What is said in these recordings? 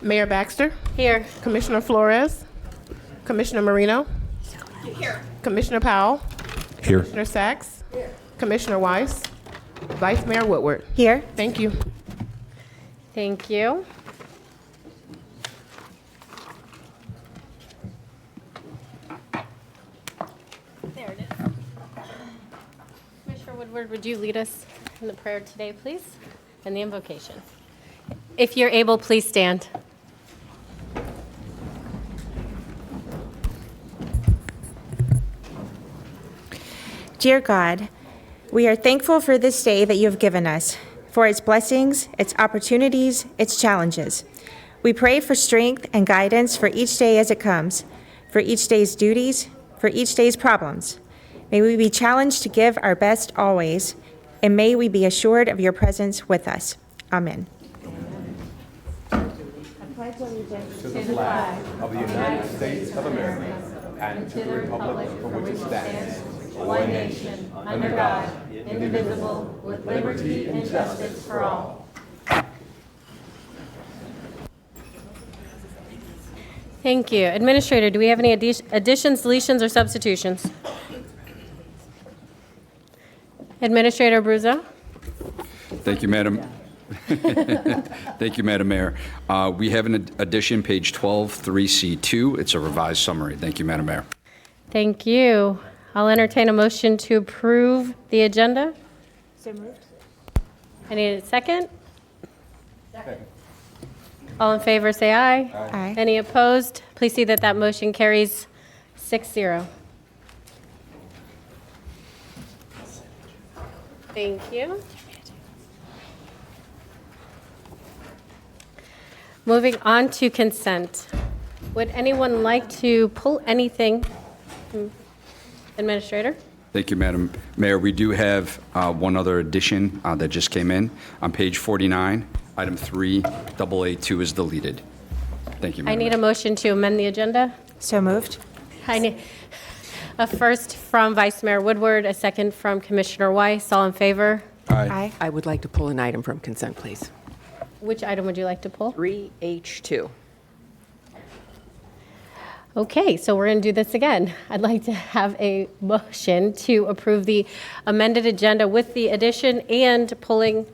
Mayor Baxter, Here. Commissioner Flores, Commissioner Marino, Here. Commissioner Powell, Here. Commissioner Sachs, Commissioner Weiss, Vice Mayor Woodward. Here. Thank you. Thank you. There it is. Commissioner Woodward, would you lead us in the prayer today, please? And the invocation. If you're able, please stand. Dear God, we are thankful for this day that you have given us, for its blessings, its opportunities, its challenges. We pray for strength and guidance for each day as it comes, for each day's duties, for each day's problems. May we be challenged to give our best always, and may we be assured of your presence with us. Amen. Of the United States of America and to the republic for which it stands, one nation, under God, indivisible, with liberty and justice for all. Thank you. Administrator, do we have any additions, deletions, or substitutions? Administrator Abruzzo? Thank you, Madam. Thank you, Madam Mayor. We have an addition, page 12, 3C2. It's a revised summary. Thank you, Madam Mayor. Thank you. I'll entertain a motion to approve the agenda. So moved. I need a second. Second. All in favor, say aye. Aye. Any opposed? Please see that that motion carries 6-0. Thank you. Moving on to consent. Would anyone like to pull anything? Administrator? Thank you, Madam Mayor. We do have one other addition that just came in. On page 49, item 3A82 is deleted. Thank you, I Madam need Mayor. a motion to amend the agenda. So moved. I need a first from Vice Mayor Woodward, a second from Commissioner Weiss. All in favor? Aye. I would like to pull an item from consent, please. Which item would you like to pull? 3H2. Okay, so we're going to do this again. I'd like to have a motion to approve the amended agenda with the addition and pulling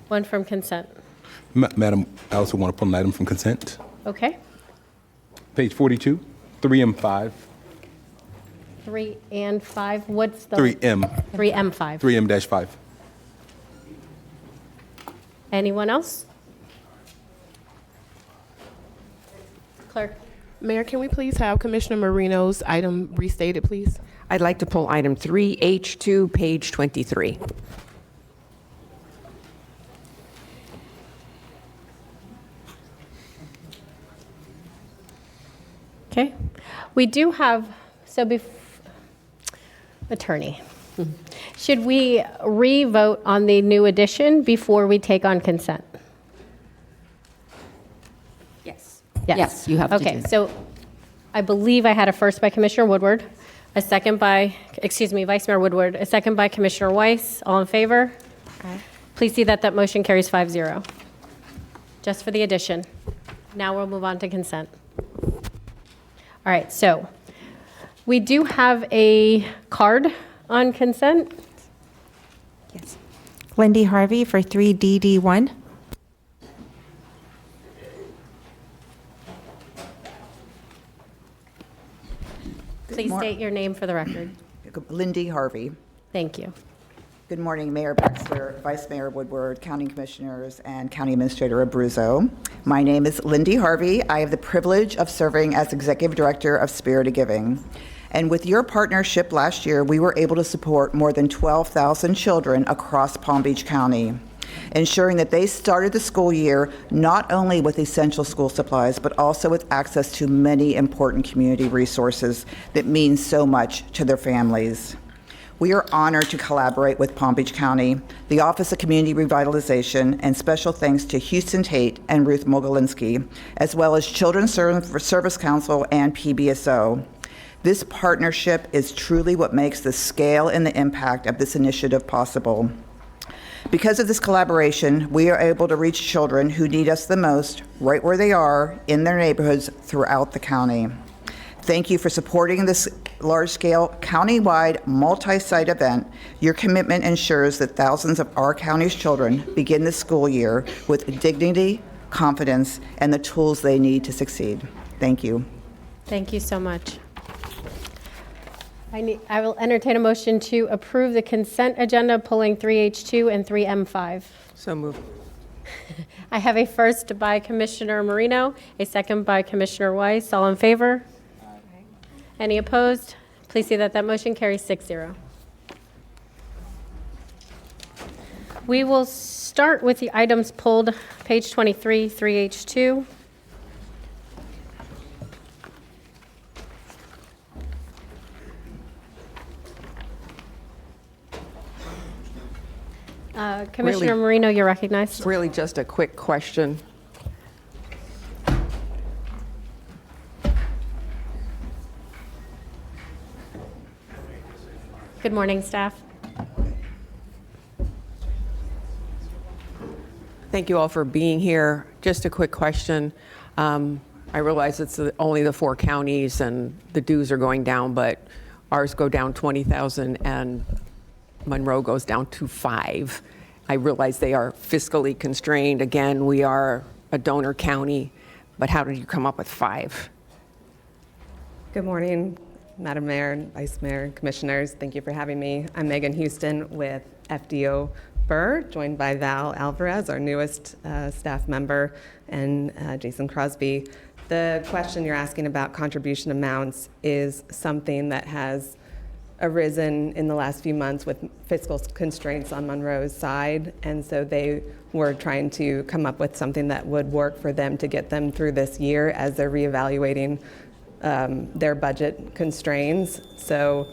one from consent. Madam, I also want to pull an item from consent. Okay? Page 42, 3M5, 3 and 5. What's the 3M, 3M5? 3M-5. Anyone else? Clerk. Mayor, can we please have Commissioner Marino's item restated, please? I'd like to pull item 3H2, page 23. Okay. We do have, attorney, should we re-vote on the new addition before we take on consent? Yes. Yes. you have to Okay, do that. so I believe I had a first by Commissioner Woodward, a second by, Vice Mayor Woodward, a second by Commissioner Weiss. All in favor? Aye. Please see that that motion carries 5-0. Just for the addition. Now we'll move on to consent. All right, so we do have a card on consent. Yes. Lindy Harvey for 3DD1. Please state your name for the record. Lindy Harvey. Thank you. Good morning, Mayor Baxter, Vice Mayor Woodward, County Commissioners, and County Administrator Abruzzo. My name is Lindy Harvey. I have the privilege of serving as Executive Director of Spirit of Giving. And with your partnership last year, we were able to support more than 12,000 children across Palm Beach County, ensuring that they started the school year not only with essential school supplies, but also with access to many important community resources that mean so much to their families. We are honored to collaborate with Palm Beach County, the Office of Community Revitalization, and special thanks to Houston Tate and Ruth Mogolinsky, as well as Children's Service Council and PBSO. This partnership is truly what makes the scale and the impact of this initiative possible. Because of this collaboration, we are able to reach children who need us the most right where they are in their neighborhoods throughout the county. Thank you for supporting this large-scale, county-wide, multi-site event. Your commitment ensures that thousands of our county's children begin the school year with dignity, confidence, and the tools they need to succeed. Thank you. Thank you so much. I will entertain a motion to approve the consent agenda, pulling 3H2 and 3M5. So moved. I have a first by Commissioner Marino, a second by Commissioner Weiss. All in favor? Any opposed? Please see that that motion carries 6-0. We will start with the items pulled, page 23, 3H2. Commissioner Really? Marino, you're recognized. It's really just a quick question. Good morning, staff. Thank you all for being here. Just a quick question. I realize it's only the 4 counties and the dues are going down, but ours go down 20,000 and Monroe goes down to 5. I realize they are fiscally constrained. Again, we are a donor county, but how did you come up with 5? Good morning, Madam Mayor, Vice Mayor, and Commissioners. Thank you for having me. I'm Megan Houston with FDO Burr, joined by Val Alvarez, our newest staff member, and Jason Crosby. The question you're asking about contribution amounts is something that has arisen in the last few months with fiscal constraints on Monroe's side, and so they were trying to come up with something that would work for them to get them through this year as they're reevaluating their budget constraints. So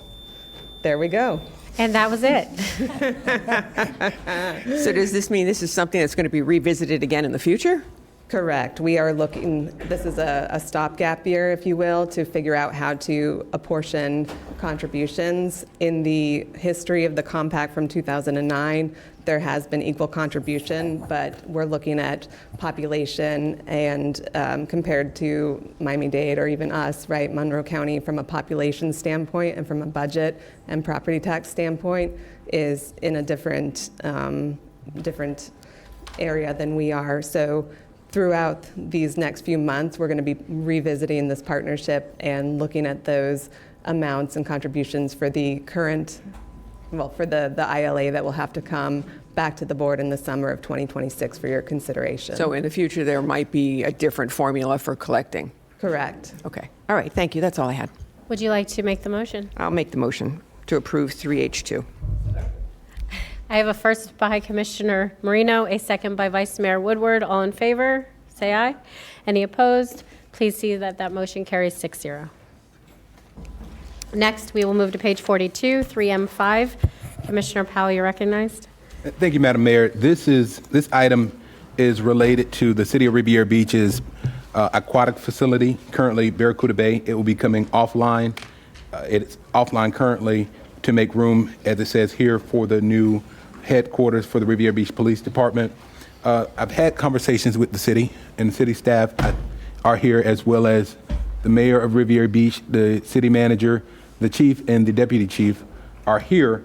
there we go. And that was it. So does this mean this is something that's going to be revisited again in the future? Correct. We are looking, this is a stopgap year, if you will, to figure out how to apportion contributions. In the history of the compact from 2009, there has been equal contribution, but we're looking at population and compared to Miami-Dade or even us, right, Monroe County from a population standpoint and from a budget and property tax standpoint is in a different area than we are. So throughout these next few months, we're going to be revisiting this partnership and looking at those amounts and contributions for the current, well, for the ILA that will have to come back to the board in the summer of 2026 for your consideration. So in the future, there might be a different formula for collecting? Correct. Okay. All right. Thank you. That's all I had. Would you like to make the motion? I'll make the motion to approve 3H2. I have a first by Commissioner Marino, a second by Vice Mayor Woodward. All in favor, say aye. Any opposed? Please see that that motion carries 6-0. Next, we will move to page 42, 3M5. Commissioner Powell, you're recognized. Thank you, Madam Mayor. This item is related to the City of Riviera Beach's aquatic facility, currently Barracuda Bay. It will be coming offline. It's offline currently to make room, as it says here, for the new headquarters for the Riviera Beach Police Department. I've had conversations with the city, and the city staff are here, as well as the mayor of Riviera Beach, the city manager, the chief, and the deputy chief are here.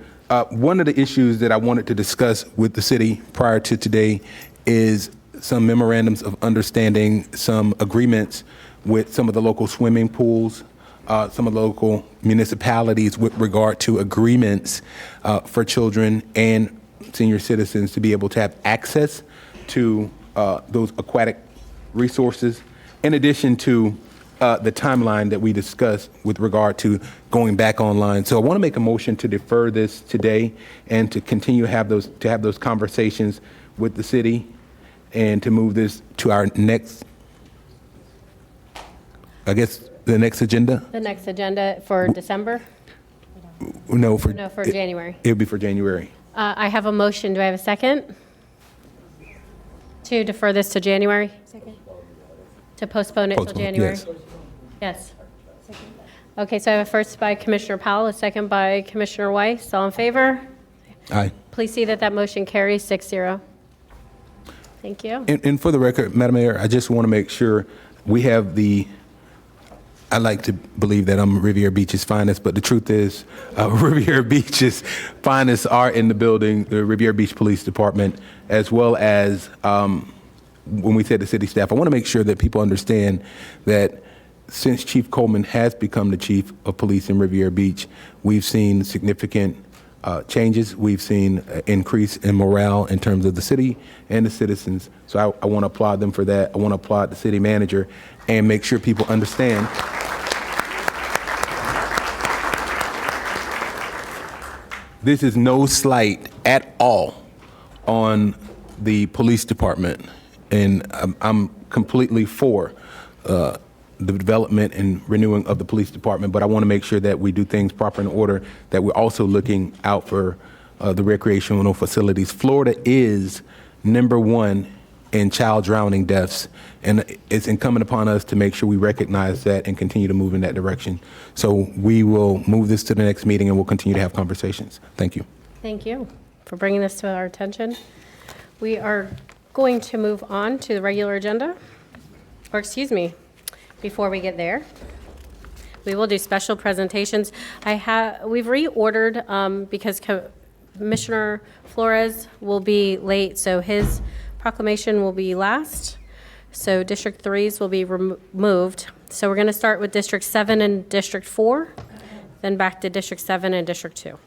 One of the issues that I wanted to discuss with the city prior to today is some memorandums of understanding, some agreements with some of the local swimming pools, some of the local municipalities with regard to agreements for children and senior citizens to be able to have access to those aquatic resources, in addition to the timeline that we discussed with regard to going back online. So I want to make a motion to defer this today and to continue to have those conversations with the city and to move this to our next, I guess, the next agenda? The next agenda for December? No, for January. It would be for January. I have a motion. Do I have a second? To defer this to January? Second. To postpone it till Postpone, January? yes. Yes. Okay, so I have a first by Commissioner Powell, a second by Commissioner Weiss. All in favor? Aye. Please see that that motion carries 6-0. Thank you. And for the record, Madam Mayor, I just want to make sure we have I like to believe that I'm Riviera Beach's finest, but the truth is Riviera Beach's finest are in the building, the Riviera Beach Police Department, as well as when we said the city staff. I want to make sure that people understand that since Chief Coleman has become the chief of police in Riviera Beach, we've seen significant changes. We've seen an increase in morale in terms of the city and the citizens. So I want to applaud them for that. I want to applaud the city manager and make sure people understand this is no slight at all on the police department. And I'm completely for the development and renewing of the police department, but I want to make sure that we do things proper in order, that we're also looking out for the recreational facilities. Florida is #1 in child drowning deaths, and it's incumbent upon us to make sure we recognize that and continue to move in that direction. So we will move this to the next meeting and we'll continue to have conversations. Thank you. Thank you for bringing this to our attention. We are going to move on to the regular agenda, or excuse me, before we get there, we will do special presentations. We've reordered because Commissioner Flores will be late, so his proclamation will be last. So District 3's will be removed. So we're going to start with District 7 and District 4, then back to District 7 and District 2.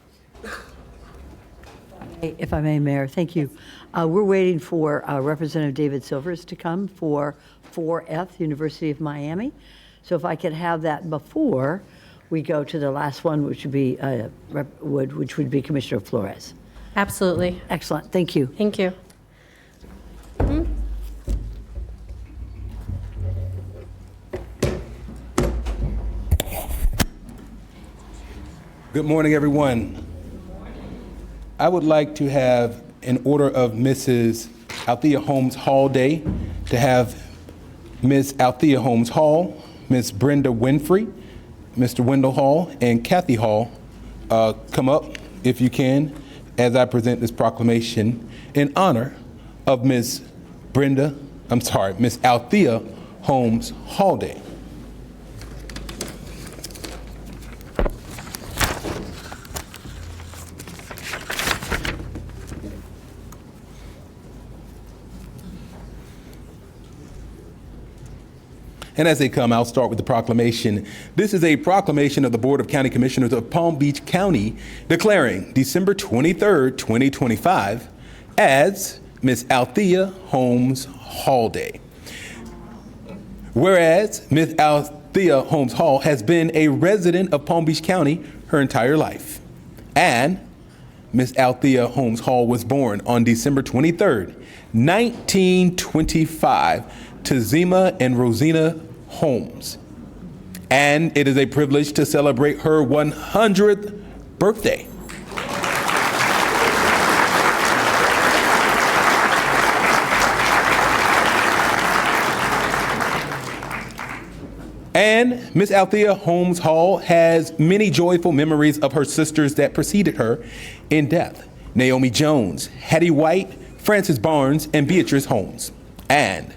If I may, Mayor, thank you. We're waiting for Representative David Silvers to come for 4F, University of Miami. So if I could have that before we go to the last one, which would be Commissioner Flores. Absolutely. Excellent. Thank you. Thank you. Good morning, everyone. I would like to have, in order of Mrs. Althea Holmes Hall Day, to have Ms. Althea Holmes Hall, Ms. Brenda Winfrey, Mr. Wendell Hall, and Kathy Hall come up, if you can, as I present this proclamation in honor of Ms. Althea Holmes Hall Day. And as they come, I'll start with the proclamation. This is a proclamation of the Board of County Commissioners of Palm Beach County declaring December 23rd, 2025 as Ms. Althea Holmes Hall Day. Whereas Ms. Althea Holmes Hall has been a resident of Palm Beach County her entire life. And Ms. Althea Holmes Hall was born on December 23rd, 1925 to Zima and Rosina Holmes. And it is a privilege to celebrate her 100th birthday. And Miss Althea Holmes Hall has many joyful memories of her sisters that preceded her in death: Naomi Jones, Hattie White, Frances Barnes, and Beatrice Holmes. And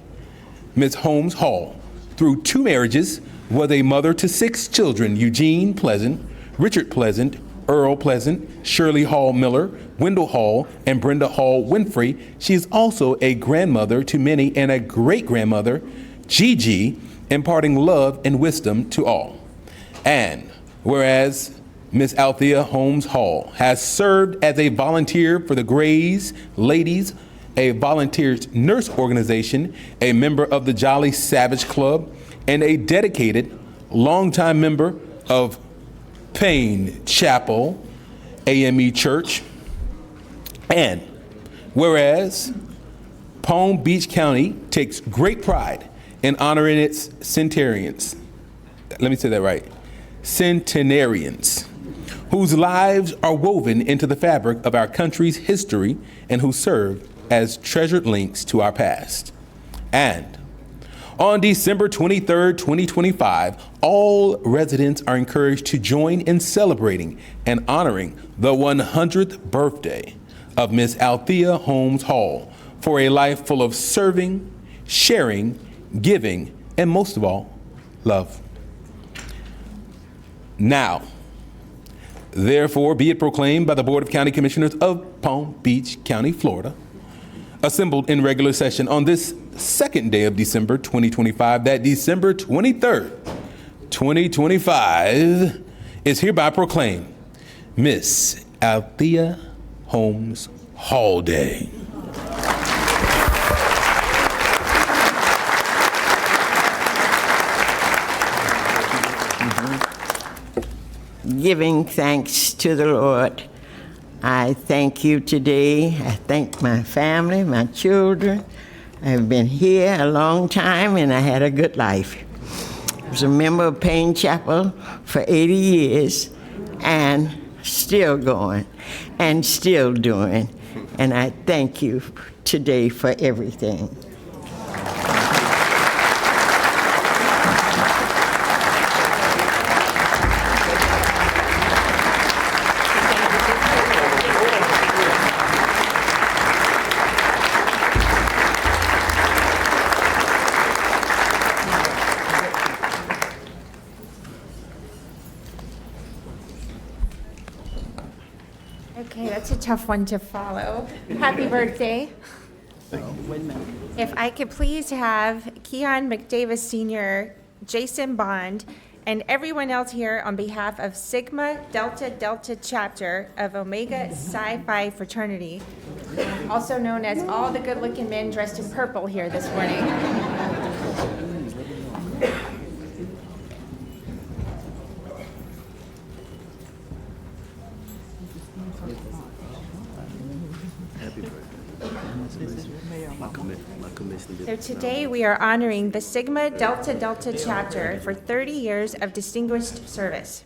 Ms. Holmes Hall, through 2 marriages, was a mother to 6 children: Eugene Pleasant, Richard Pleasant, Earl Pleasant, Shirley Hall Miller, Wendell Hall, and Brenda Hall Winfrey. She is also a grandmother to many and a great-grandmother, Gigi, imparting love and wisdom to all. And whereas Ms. Althea Holmes Hall has served as a volunteer for the Grays Ladies, a volunteer nurse organization, a member of the Jolly Savage Club, and a dedicated longtime member of Payne Chapel AME Church. And whereas Palm Beach County takes great pride in honoring its centenarians, let me say that right, centenarians, whose lives are woven into the fabric of our country's history and who serve as treasured links to our past. And on December 23rd, 2025, all residents are encouraged to join in celebrating and honoring the 100th birthday of Miss Althea Holmes Hall for a life full of serving, sharing, giving, and most of all, love. Now, therefore, be it proclaimed by the Board of County Commissioners of Palm Beach County, Florida, assembled in regular session on this second day of December 2025, that December 23rd, 2025 is hereby proclaimed Miss Althea Holmes Hall Day. Giving thanks to the Lord. I thank you today. I thank my family, my children. I've been here a long time and I had a good life. I was a member of Payne Chapel for 80 years and still going and still doing. And I thank you today for everything. Okay, that's a tough one to follow. Happy birthday. If I could please have Keon McDavis Sr., Jason Bond, and everyone else here on behalf of Sigma Delta Delta Chapter of Omega Psi Phi Fraternity, also known as all the good-looking men dressed in purple here this morning. So today we are honoring the Sigma Delta Delta Chapter for 30 years of distinguished service.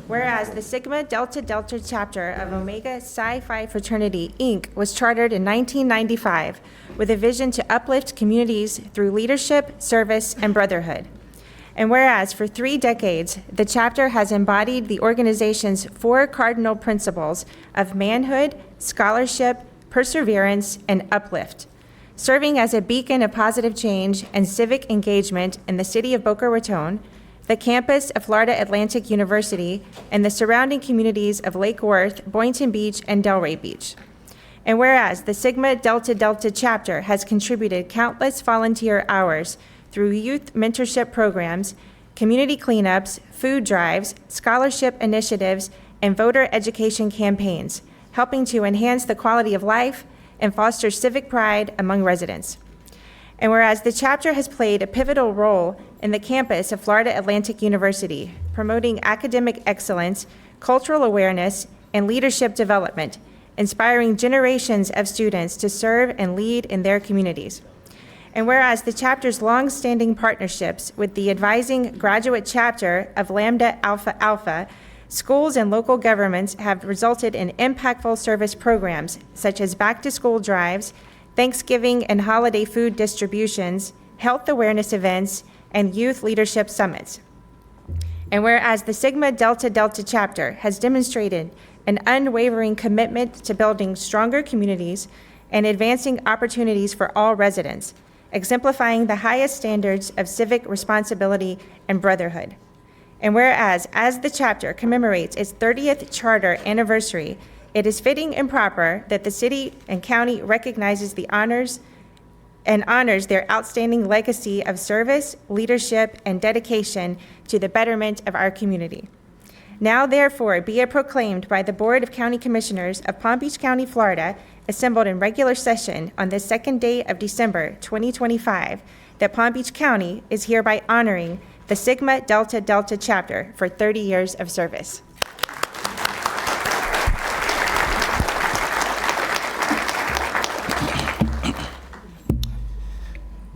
Whereas the Sigma Delta Delta Chapter of Omega Psi Phi Fraternity, Inc. was chartered in 1995 with a vision to uplift communities through leadership, service, and brotherhood. And whereas for 3 decades, the chapter has embodied the organization's 4 cardinal principles of manhood, scholarship, perseverance, and uplift, serving as a beacon of positive change and civic engagement in the city of Boca Raton, the campus of Florida Atlantic University, and the surrounding communities of Lake Worth, Boynton Beach, and Delray Beach. And whereas the Sigma Delta Delta chapter has contributed countless volunteer hours through youth mentorship programs, community cleanups, food drives, scholarship initiatives, and voter education campaigns, helping to enhance the quality of life and foster civic pride among residents. And whereas the chapter has played a pivotal role in the campus of Florida Atlantic University, promoting academic excellence, cultural awareness, and leadership development, inspiring generations of students to serve and lead in their communities. And whereas the chapter's long-standing partnerships with the advising graduate chapter of Lambda Alpha Alpha, schools and local governments have resulted in impactful service programs such as back-to-school drives, Thanksgiving and holiday food distributions, health awareness events, and youth leadership summits. And whereas the Sigma Delta Delta chapter has demonstrated an unwavering commitment to building stronger communities and advancing opportunities for all residents, exemplifying the highest standards of civic responsibility and brotherhood. And whereas, as the chapter commemorates its 30th charter anniversary, it is fitting and proper that the city and county recognizes the honors and honors their outstanding legacy of service, leadership, and dedication to the betterment of our community. Now, therefore, be it proclaimed by the Board of County Commissioners of Palm Beach County, Florida, assembled in regular session on the second day of December 2025, that Palm Beach County is hereby honoring the Sigma Delta Delta chapter for 30 years of service.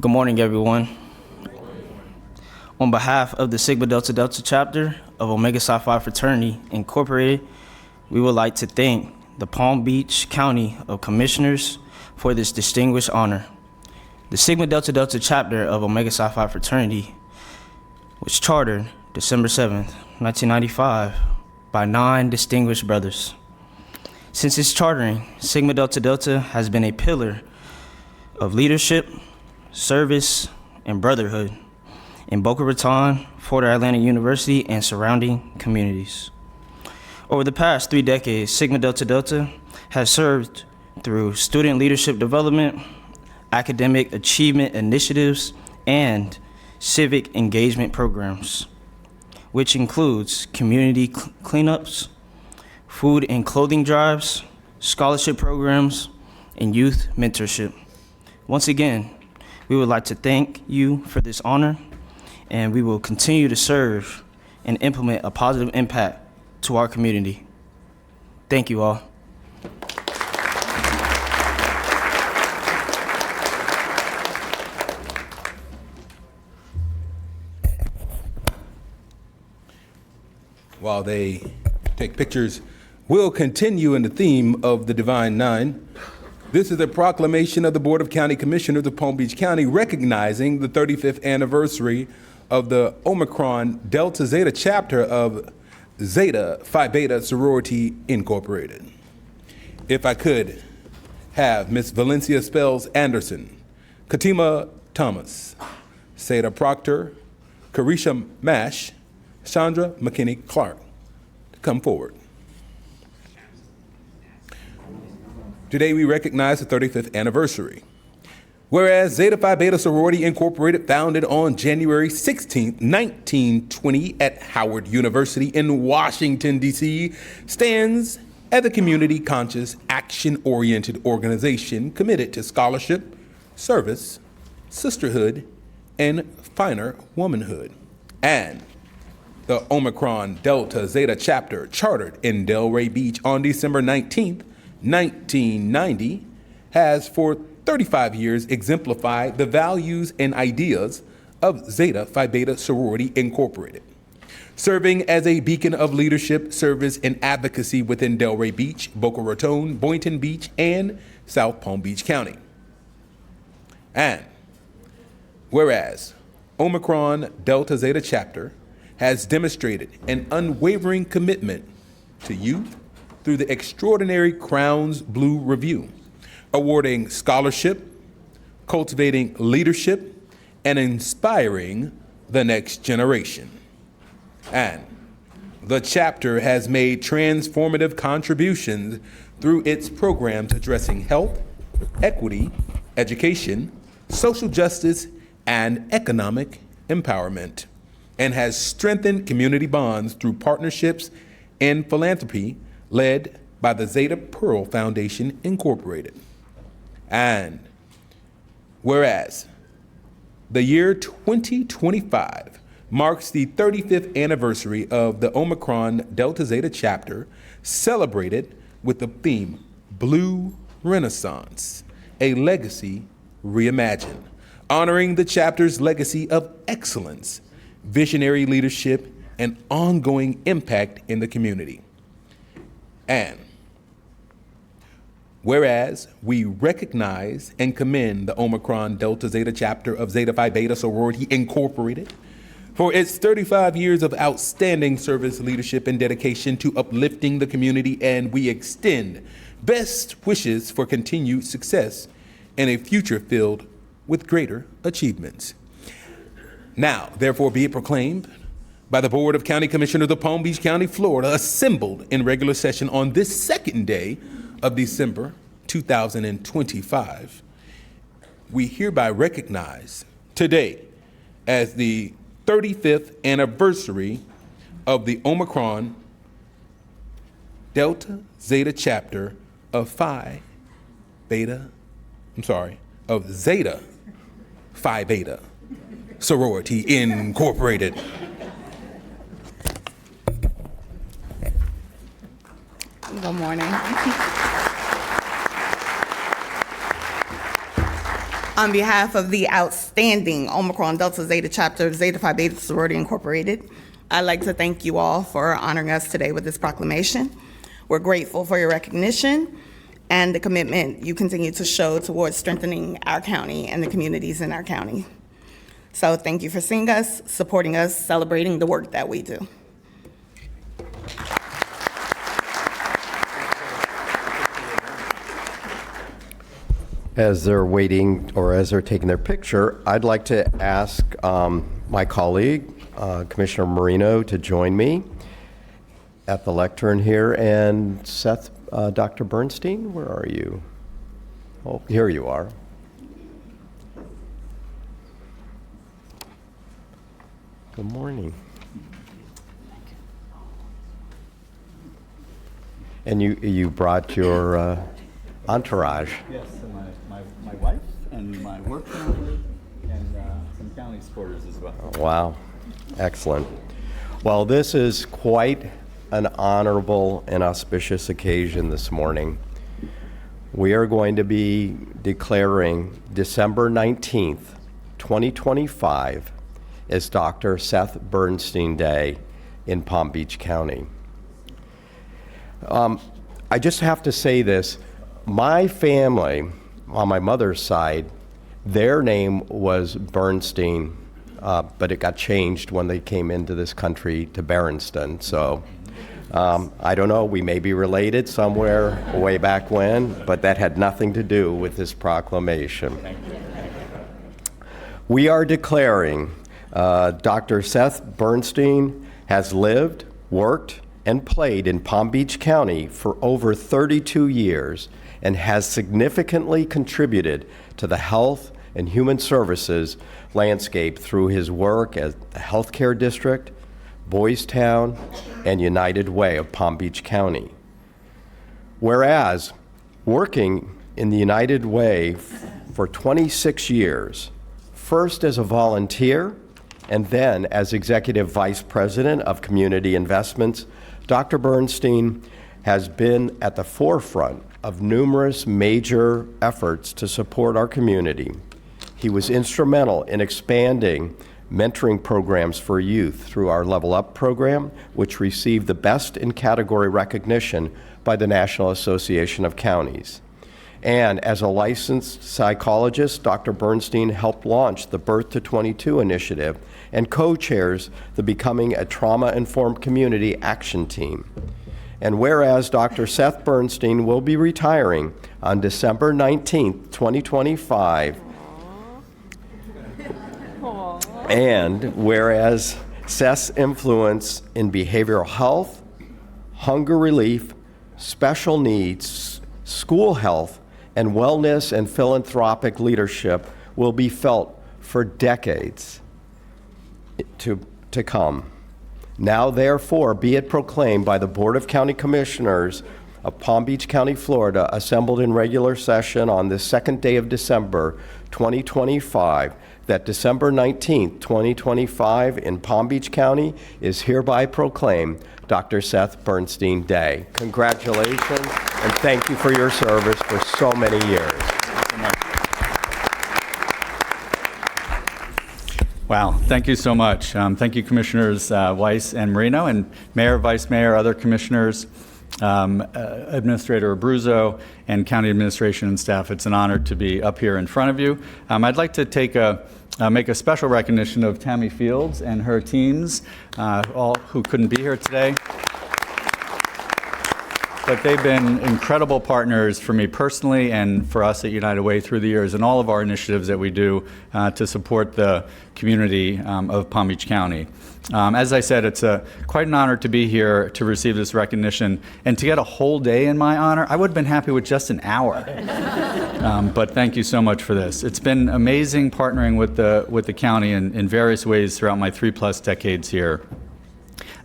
Good morning, everyone. On behalf of the Sigma Delta Delta chapter of Omega Psi Phi Fraternity Incorporated, we would like to thank the Palm Beach County of Commissioners for this distinguished honor. The Sigma Delta Delta chapter of Omega Psi Phi Fraternity was chartered December 7th, 1995 by 9 distinguished brothers. Since its chartering, Sigma Delta Delta has been a pillar of leadership, service, and brotherhood in Boca Raton, Florida Atlantic University, and surrounding communities. Over the past 3 decades, Sigma Delta Delta has served through student leadership development, academic achievement initiatives, and civic engagement programs, which includes community cleanups, food and clothing drives, scholarship programs, and youth mentorship. Once again, we would like to thank you for this honor, and we will continue to serve and implement a positive impact to our community. Thank you all. While they take pictures, we'll continue in the theme of the Divine Nine. This is a proclamation of the Board of County Commissioners of Palm Beach County recognizing the 35th anniversary of the Omicron Delta Zeta chapter of Zeta Phi Beta Sorority Incorporated. If I could have Miss Valencia Spells Anderson, Katima Thomas, Seda Proctor, Carisha Mash, Chandra McKinney Clark to come forward. Today we recognize the 35th anniversary. Whereas Zeta Phi Beta Sorority Incorporated, founded on January 16, 1920 at Howard University in Washington, D.C., stands as a community-conscious, action-oriented organization committed to scholarship, service, sisterhood, and finer womanhood. And the Omicron Delta Zeta chapter, chartered in Delray Beach on December 19, 1990, has for 35 years exemplified the values and ideas of Zeta Phi Beta Sorority Incorporated, serving as a beacon of leadership, service, and advocacy within Delray Beach, Boca Raton, Boynton Beach, and South Palm Beach County. And whereas Omicron Delta Zeta chapter has demonstrated an unwavering commitment to youth through the extraordinary Crowns Blue Review, awarding scholarship, cultivating leadership, and inspiring the next generation. And the chapter has made transformative contributions through its programs addressing health, equity, education, social justice, and economic empowerment, and has strengthened community bonds through partnerships and philanthropy led by the Zeta Pearl Foundation Incorporated. And whereas the year 2025 marks the 35th anniversary of the Omicron Delta Zeta chapter, celebrated with the theme Blue Renaissance, a legacy reimagined, honoring the chapter's legacy of excellence, visionary leadership, and ongoing impact in the community. And whereas we recognize and commend the Omicron Delta Zeta chapter of Zeta Phi Beta Sorority Incorporated for its 35 years of outstanding service, leadership, and dedication to uplifting the community, and we extend best wishes for continued success and a future filled with greater achievements. Now, therefore, be it proclaimed by the Board of County Commissioners of Palm Beach County, Florida, assembled in regular session on this second day of December 2025, we hereby recognize today as the 35th anniversary of the Omicron Delta Zeta chapter of Zeta Phi Beta Sorority Incorporated. Good morning. On behalf of the outstanding Omicron Delta Zeta chapter of Zeta Phi Beta Sorority Incorporated, I'd like to thank you all for honoring us today with this proclamation. We're grateful for your recognition and the commitment you continue to show towards strengthening our county and the communities in our county. So thank you for seeing us, supporting us, celebrating the work that we do. As they're waiting or as they're taking their picture, I'd like to ask my colleague, Commissioner Marino, to join me at the lectern here. And Seth, Dr. Bernstein, where are you? Oh, here you are. Good morning. And you brought your entourage. Yes, my wife and my work family and some county supporters as well. Wow, excellent. Well, this is quite an honorable and auspicious occasion this morning. We are going to be declaring December 19th, 2025 as Dr. Seth Bernstein Day in Palm Beach County. I just have to say this. My family, on my mother's side, their name was Bernstein, but it got changed when they came into this country to Berenstain. So I don't know, we may be related somewhere way back when, but that had nothing to do with this proclamation. We are declaring Dr. Seth Bernstein has lived, worked, and played in Palm Beach County for over 32 years and has significantly contributed to the health and human services landscape through his work at the Healthcare District, Boys Town, and United Way of Palm Beach County. Whereas, working in the United Way for 26 years, first as a volunteer and then as Executive Vice President of Community Investments, Dr. Bernstein has been at the forefront of numerous major efforts to support our community. He was instrumental in expanding mentoring programs for youth through our Level Up program, which received the Best in Category recognition by the National Association of Counties. And as a licensed psychologist, Dr. Bernstein helped launch the Birth to 22 initiative and co-chairs the Becoming a Trauma-Informed Community Action Team. And whereas Dr. Seth Bernstein will be retiring on December 19th, 2025, and whereas Seth's influence in behavioral health, hunger relief, special needs, school health, and wellness and philanthropic leadership will be felt for decades to come. Now, therefore, be it proclaimed by the Board of County Commissioners of Palm Beach County, Florida, assembled in regular session on the second day of December 2025, that December 19th, 2025 in Palm Beach County is hereby proclaimed Dr. Seth Bernstein Day. Congratulations, and thank you for your service for so many years. Wow, thank you so much. Thank you, Commissioners Weiss and Marino, and Mayor, Vice Mayor, other commissioners, Administrator Abruzzo, and County Administration and staff. It's an honor to be up here in front of you. I'd like to make a special recognition of Tammy Fields and her teams, all who couldn't be here today. But they've been incredible partners for me personally and for us at United Way through the years and all of our initiatives that we do to support the community of Palm Beach County. As I said, it's quite an honor to be here to receive this recognition and to get a whole day in my honor. I would have been happy with just an hour. But thank you so much for this. It's been amazing partnering with the county in various ways throughout my 3+ decades here.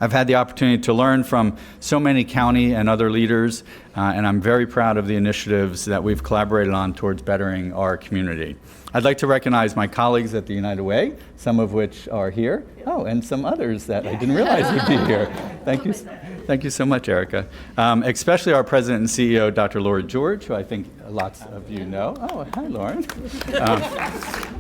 I've had the opportunity to learn from so many county and other leaders, and I'm very proud of the initiatives that we've collaborated on towards bettering our community. I'd like to recognize my colleagues at the United Way, some of which are here. Oh, and some others that I didn't realize would be here. Thank you. Thank you so much, Erica. Especially our President and CEO, Dr. Lori George, who I think lots of you know. Oh, hi, Lauren.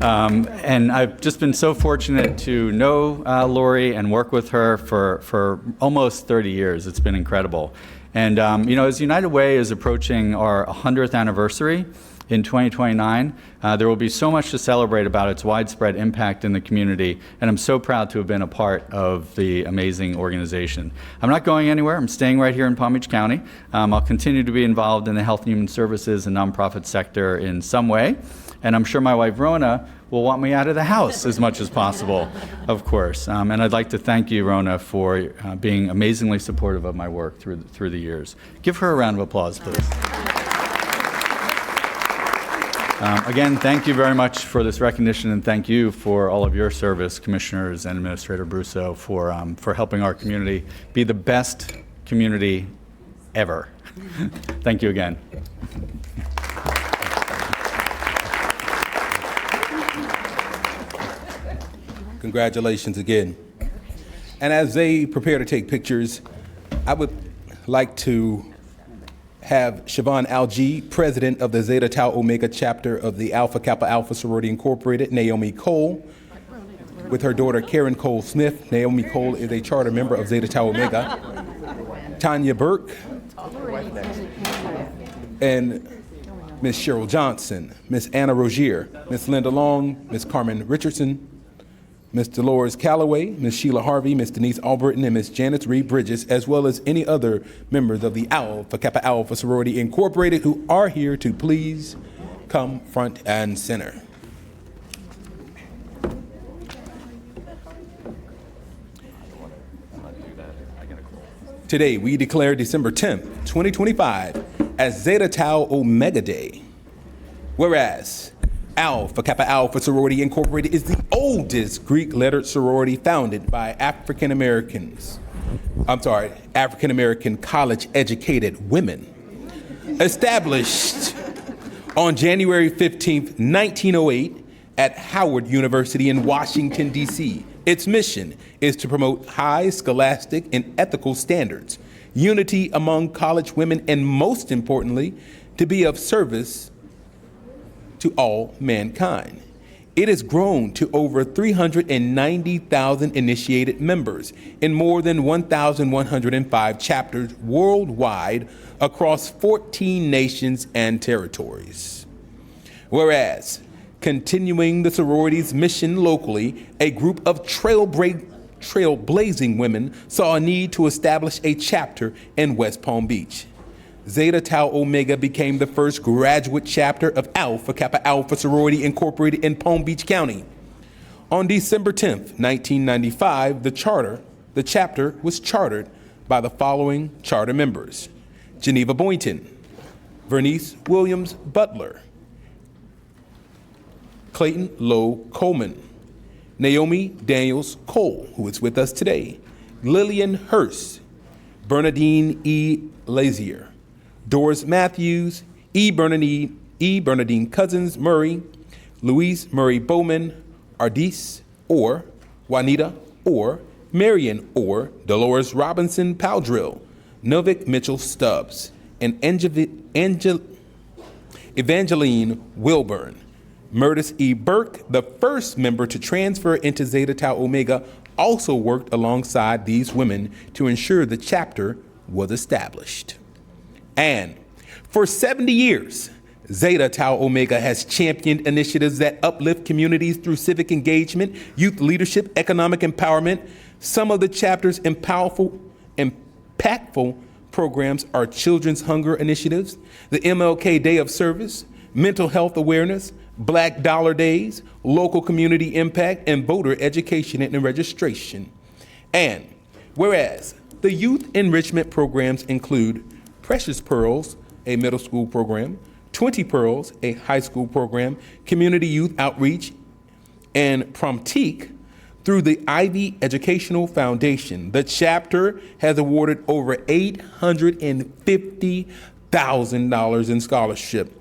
And I've just been so fortunate to know Lori and work with her for almost 30 years. It's been incredible. And, as United Way is approaching our 100th anniversary, in 2029. There will be so much to celebrate about its widespread impact in the community, and I'm so proud to have been a part of the amazing organization. I'm not going anywhere. I'm staying right here in Palm Beach County. I'll continue to be involved in the health and human services and nonprofit sector in some way, and I'm sure my wife Rona will want me out of the house as much as possible, of course. And I'd like to thank you, Rona, for being amazingly supportive of my work through the years. Give her a round of applause, please. Again, thank you very much for this recognition, and thank you for all of your service, Commissioners and Administrator Brusso, for helping our community be the best community ever. Thank you again. Congratulations again. And as they prepare to take pictures, I would like to have Siobhan Algie, president of the Zeta Tau Omega chapter of the Alpha Kappa Alpha Sorority Incorporated, Naomi Cole, with her daughter Karen Cole Smith. Naomi Cole is a charter member of Zeta Tau Omega. Tanya Burke, and Ms. Cheryl Johnson, Ms. Anna Rogier, Ms. Linda Long, Ms. Carmen Richardson, Ms. Dolores Calloway, Ms. Sheila Harvey, Ms. Denise Alberton, and Ms. Janice Reed Bridges, as well as any other members of the Alpha Kappa Alpha Sorority Incorporated who are here to please come front and center. Today, we declare December 10th, 2025 as Zeta Tau Omega Day. Whereas Alpha Kappa Alpha Sorority Incorporated is the oldest Greek-lettered sorority founded by African American college-educated women. Established on January 15th, 1908 at Howard University in Washington, D.C., its mission is to promote high scholastic and ethical standards, unity among college women, and most importantly, to be of service to all mankind. It has grown to over 390,000 initiated members in more than 1,105 chapters worldwide across 14 nations and territories. Whereas, continuing the sorority's mission locally, a group of trailblazing women saw a need to establish a chapter in West Palm Beach. Zeta Tau Omega became the first graduate chapter of Alpha Kappa Alpha Sorority Incorporated in Palm Beach County. On December 10th, 1995, the chapter was chartered by the following charter members: Geneva Boynton, Vernice Williams Butler, Clayton Lowe Coleman, Naomi Daniels Cole, who is with us today, Lillian Hurst, Bernadine E. Lazier, Doris Matthews, Bernadine Cousins Murray, Louise Murray Bowman, Ardis Orr, Juanita Orr, Marion Orr, Dolores Robinson Powdrill, Novik Mitchell Stubbs, and Evangeline Wilburn. Murtis E. Burke, the first member to transfer into Zeta Tau Omega, also worked alongside these women to ensure the chapter was established. And for 70 years, Zeta Tau Omega has championed initiatives that uplift communities through civic engagement, youth leadership, economic empowerment. Some of the chapter's impactful programs are Children's Hunger Initiatives, the MLK Day of Service, Mental Health Awareness, Black Dollar Days, Local Community Impact, and Voter Education and Registration. And whereas the youth enrichment programs include Precious Pearls, a middle school program, 20 Pearls, a high school program, Community Youth Outreach, and Promtique. Through the Ivy Educational Foundation, the chapter has awarded over $850,000 in scholarship.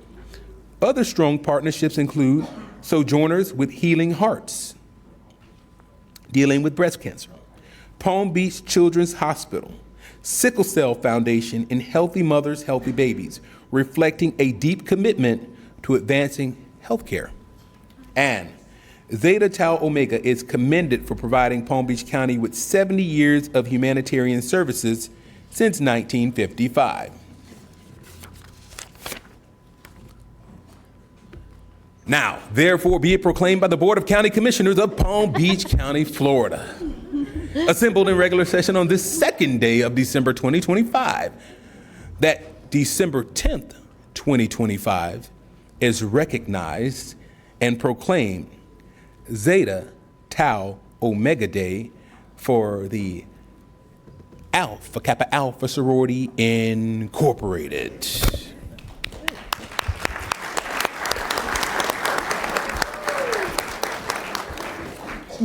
Other strong partnerships include Sojourners with Healing Hearts, dealing with breast cancer, Palm Beach Children's Hospital, Sickle Cell Foundation, and Healthy Mothers, Healthy Babies, reflecting a deep commitment to advancing healthcare. And Zeta Tau Omega is commended for providing Palm Beach County with 70 years of humanitarian services since 1955. Now, therefore, be it proclaimed by the Board of County Commissioners of Palm Beach County, Florida, assembled in regular session on this second day of December 2025, that December 10th, 2025 is recognized and proclaimed Zeta Tau Omega Day for the Alpha Kappa Alpha Sorority Incorporated.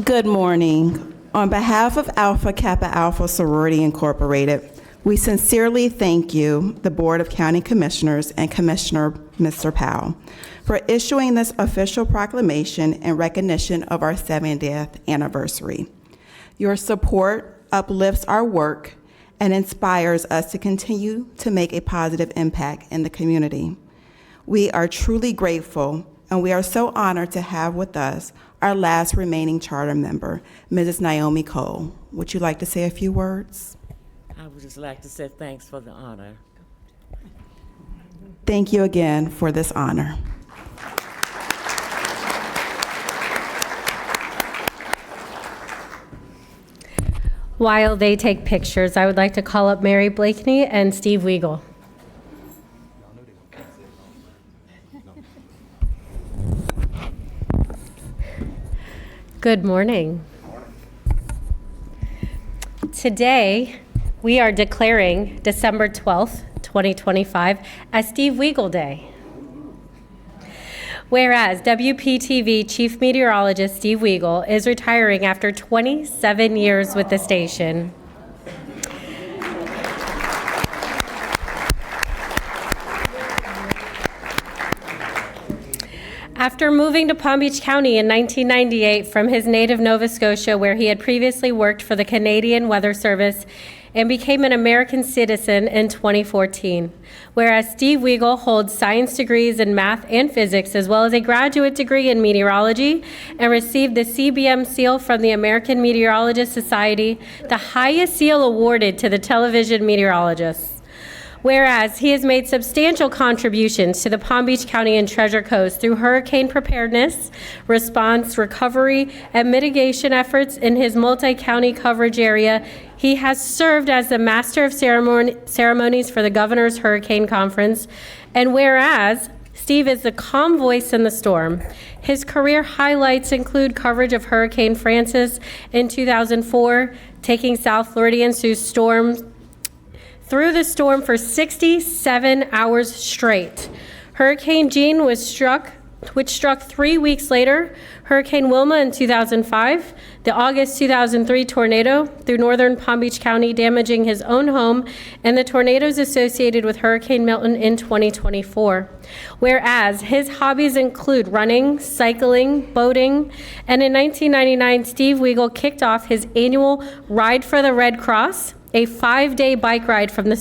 Good morning. On behalf of Alpha Kappa Alpha Sorority Incorporated, we sincerely thank you, the Board of County Commissioners and Commissioner Mr. Powell, for issuing this official proclamation in recognition of our 70th anniversary. Your support uplifts our work and inspires us to continue to make a positive impact in the community. We are truly grateful, and we are so honored to have with us our last remaining charter member, Mrs. Naomi Cole. Would you like to say a few words? I would just like to say thanks for the honor. Thank you again for this honor. While they take pictures, I would like to call up Mary Blakeney and Steve Weigel. Good morning. Today, we are declaring December 12th, 2025 as Steve Weigel Day. Whereas WPTV Chief Meteorologist Steve Weigel is retiring after 27 years with the station. After moving to Palm Beach County in 1998 from his native Nova Scotia, where he had previously worked for the Canadian Weather Service, and became an American citizen in 2014. Whereas Steve Weigel holds science degrees in math and physics, as well as a graduate degree in meteorology, and received the CBM seal from the American Meteorologist Society, the highest seal awarded to the television meteorologists. Whereas he has made substantial contributions to the Palm Beach County and Treasure Coast through hurricane preparedness, response, recovery, and mitigation efforts in his multi-county coverage area, he has served as the Master of Ceremonies for the Governor's Hurricane Conference. And whereas Steve is the calm voice in the storm, his career highlights include coverage of Hurricane Francis in 2004, taking South Floridians through the storm for 67 hours straight. Hurricane Jean which struck 3 weeks later, Hurricane Wilma in 2005, the August 2003 tornado through northern Palm Beach County, damaging his own home, and the tornadoes associated with Hurricane Milton in 2024. Whereas his hobbies include running, cycling, boating, and in 1999, Steve Weigel kicked off his annual Ride for the Red Cross, a 5-day bike ride from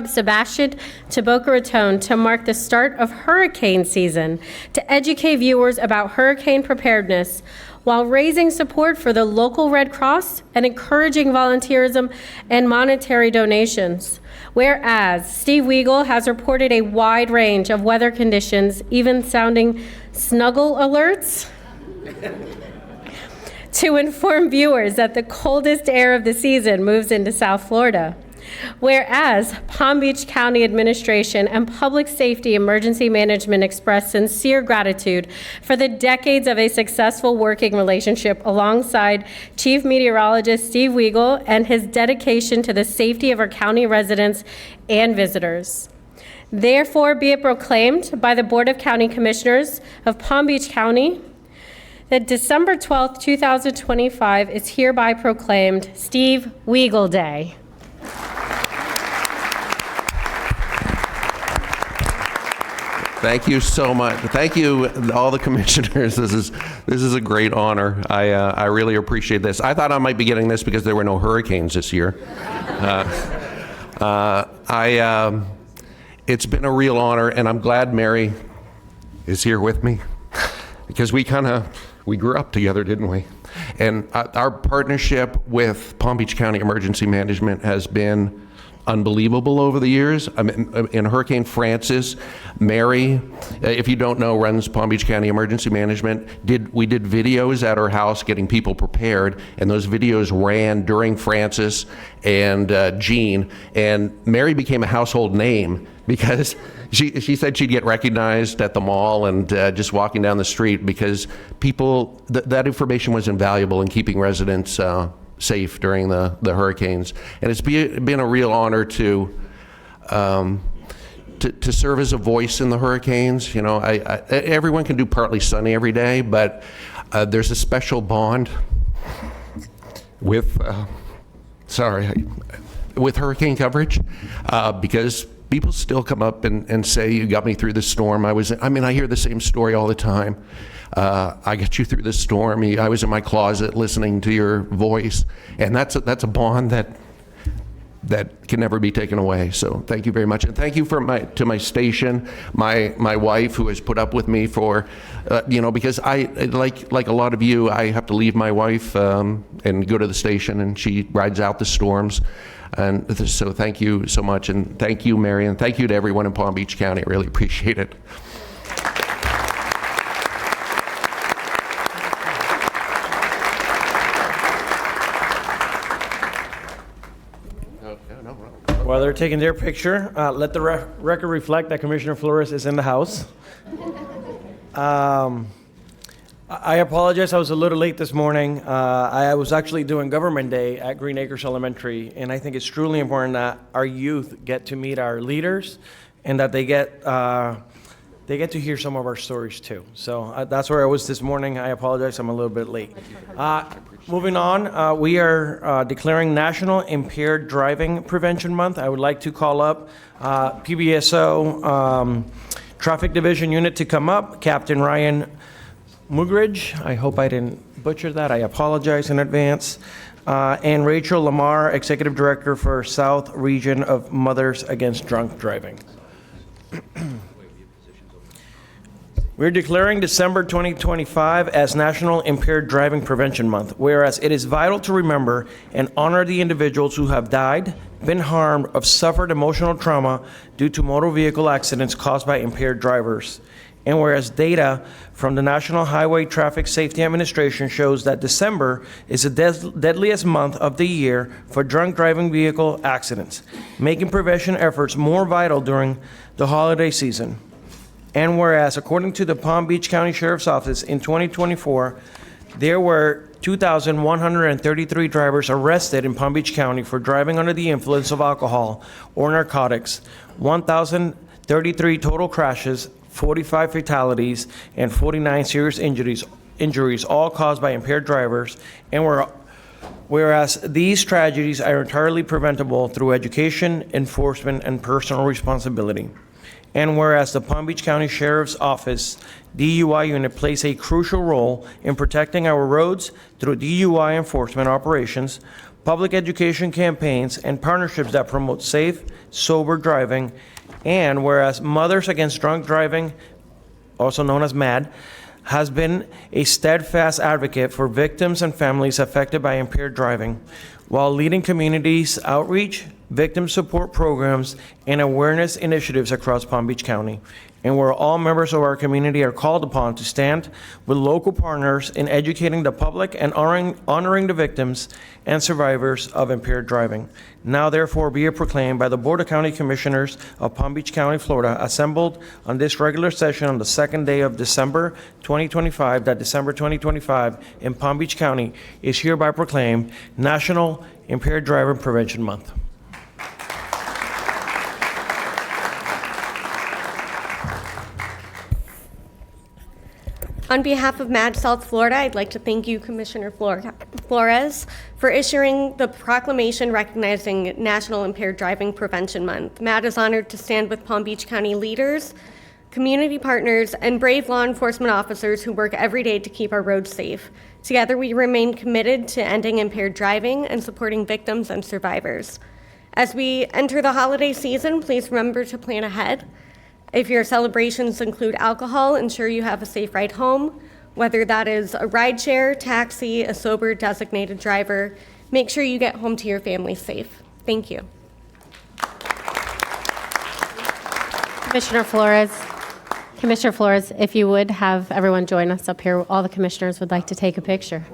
Sebastian to Boca Raton to mark the start of hurricane season, to educate viewers about hurricane preparedness, while raising support for the local Red Cross and encouraging volunteerism and monetary donations. Whereas Steve Weigel has reported a wide range of weather conditions, even sounding snuggle alerts, to inform viewers that the coldest air of the season moves into South Florida. Whereas Palm Beach County Administration and Public Safety Emergency Management express sincere gratitude for the decades of a successful working relationship alongside Chief Meteorologist Steve Weigel and his dedication to the safety of our county residents and visitors. Therefore, be it proclaimed by the Board of County Commissioners of Palm Beach County that December 12th, 2025 is hereby proclaimed Steve Weigel Day. Thank you so much. Thank you, all the commissioners. This is a great honor. I really appreciate this. I thought I might be getting this because there were no hurricanes this year. It's been a real honor, and I'm glad Mary is here with me because we grew up together, didn't we? And our partnership with Palm Beach County Emergency Management has been unbelievable over the years. I mean, in Hurricane Francis, Mary, if you don't know, runs Palm Beach County Emergency Management. We did videos at her house getting people prepared, and those videos ran during Francis and Jean. And Mary became a household name because she said she'd get recognized at the mall and just walking down the street because people, that information was invaluable in keeping residents safe during the hurricanes. And it's been a real honor to serve as a voice in the hurricanes. You know, everyone can do partly sunny every day, but there's a special bond with hurricane coverage because people still come up and say, you got me through the storm. I hear the same story all the time. I got you through the storm. I was in my closet listening to your voice. And that's a bond that can never be taken away. So thank you very much. And thank you to my station, my wife, who has put up with me for, because I, like a lot of you, I have to leave my wife and go to the station, and she rides out the storms. And so thank you so much. And thank you, Mary, and thank you to everyone in Palm Beach County. I really appreciate it. While they're taking their picture, let the record reflect that Commissioner Flores is in the house. I apologize, I was a little late this morning. I was actually doing Government Day at Green Acres Elementary, and I think it's truly important that our youth get to meet our leaders and that they get to hear some of our stories too. So that's where I was this morning. I apologize, I'm a little bit late. Moving on, we are declaring National Impaired Driving Prevention Month. I would like to call up PBSO Traffic Division Unit to come up, Captain Ryan Mugridge, I hope I didn't butcher that, I apologize in advance, and Rachel Lamar, Executive Director for South Region of Mothers Against Drunk Driving. We're declaring December 2025 as National Impaired Driving Prevention Month, whereas it is vital to remember and honor the individuals who have died, been harmed, or suffered emotional trauma due to motor vehicle accidents caused by impaired drivers. And whereas data from the National Highway Traffic Safety Administration shows that December is the deadliest month of the year for drunk driving vehicle accidents, making prevention efforts more vital during the holiday season. And whereas, according to the Palm Beach County Sheriff's Office, in 2024, there were 2,133 drivers arrested in Palm Beach County for driving under the influence of alcohol or narcotics, 1,033 total crashes, 45 fatalities, and 49 serious injuries, all caused by impaired drivers, and whereas these tragedies are entirely preventable through education, enforcement, and personal responsibility. And whereas the Palm Beach County Sheriff's Office DUI unit plays a crucial role in protecting our roads through DUI enforcement operations, public education campaigns, and partnerships that promote safe, sober driving. And whereas Mothers Against Drunk Driving, also known as MADD, has been a steadfast advocate for victims and families affected by impaired driving, while leading communities outreach, victim support programs, and awareness initiatives across Palm Beach County, and where all members of our community are called upon to stand with local partners in educating the public and honoring the victims and survivors of impaired driving. Now therefore be it proclaimed by the Board of County Commissioners of Palm Beach County, Florida, assembled on this regular session on the second day of December 2025, that December 2025 in Palm Beach County is hereby proclaimed National Impaired Driving Prevention Month. On behalf of MADD South Florida, I'd like to thank you, Commissioner Flores, for issuing the proclamation recognizing National Impaired Driving Prevention Month. MADD is honored to stand with Palm Beach County leaders, community partners, and brave law enforcement officers who work every day to keep our roads safe. Together, we remain committed to ending impaired driving and supporting victims and survivors. As we enter the holiday season, please remember to plan ahead. If your celebrations include alcohol, ensure you have a safe ride home, whether that is a rideshare, taxi, a sober designated driver. Make sure you get home to your family safe. Thank you. Commissioner Flores, if you would have everyone join us up here. All the commissioners would like to take a picture.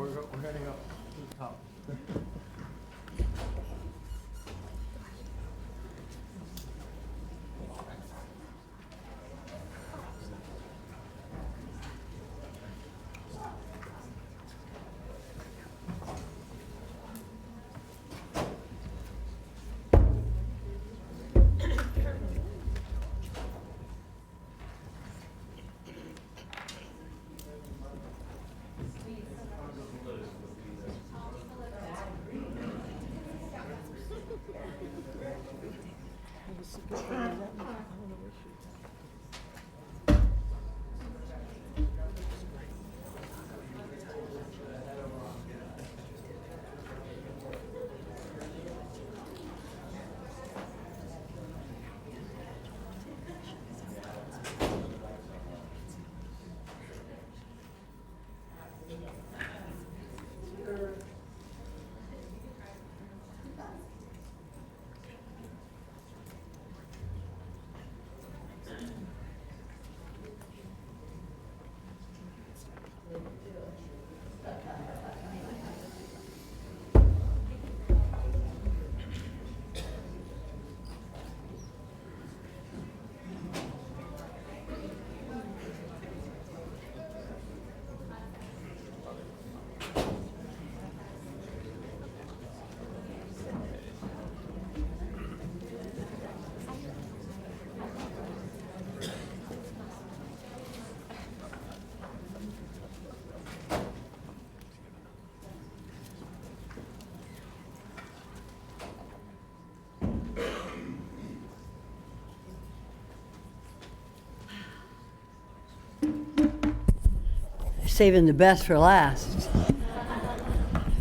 Saving the best for last.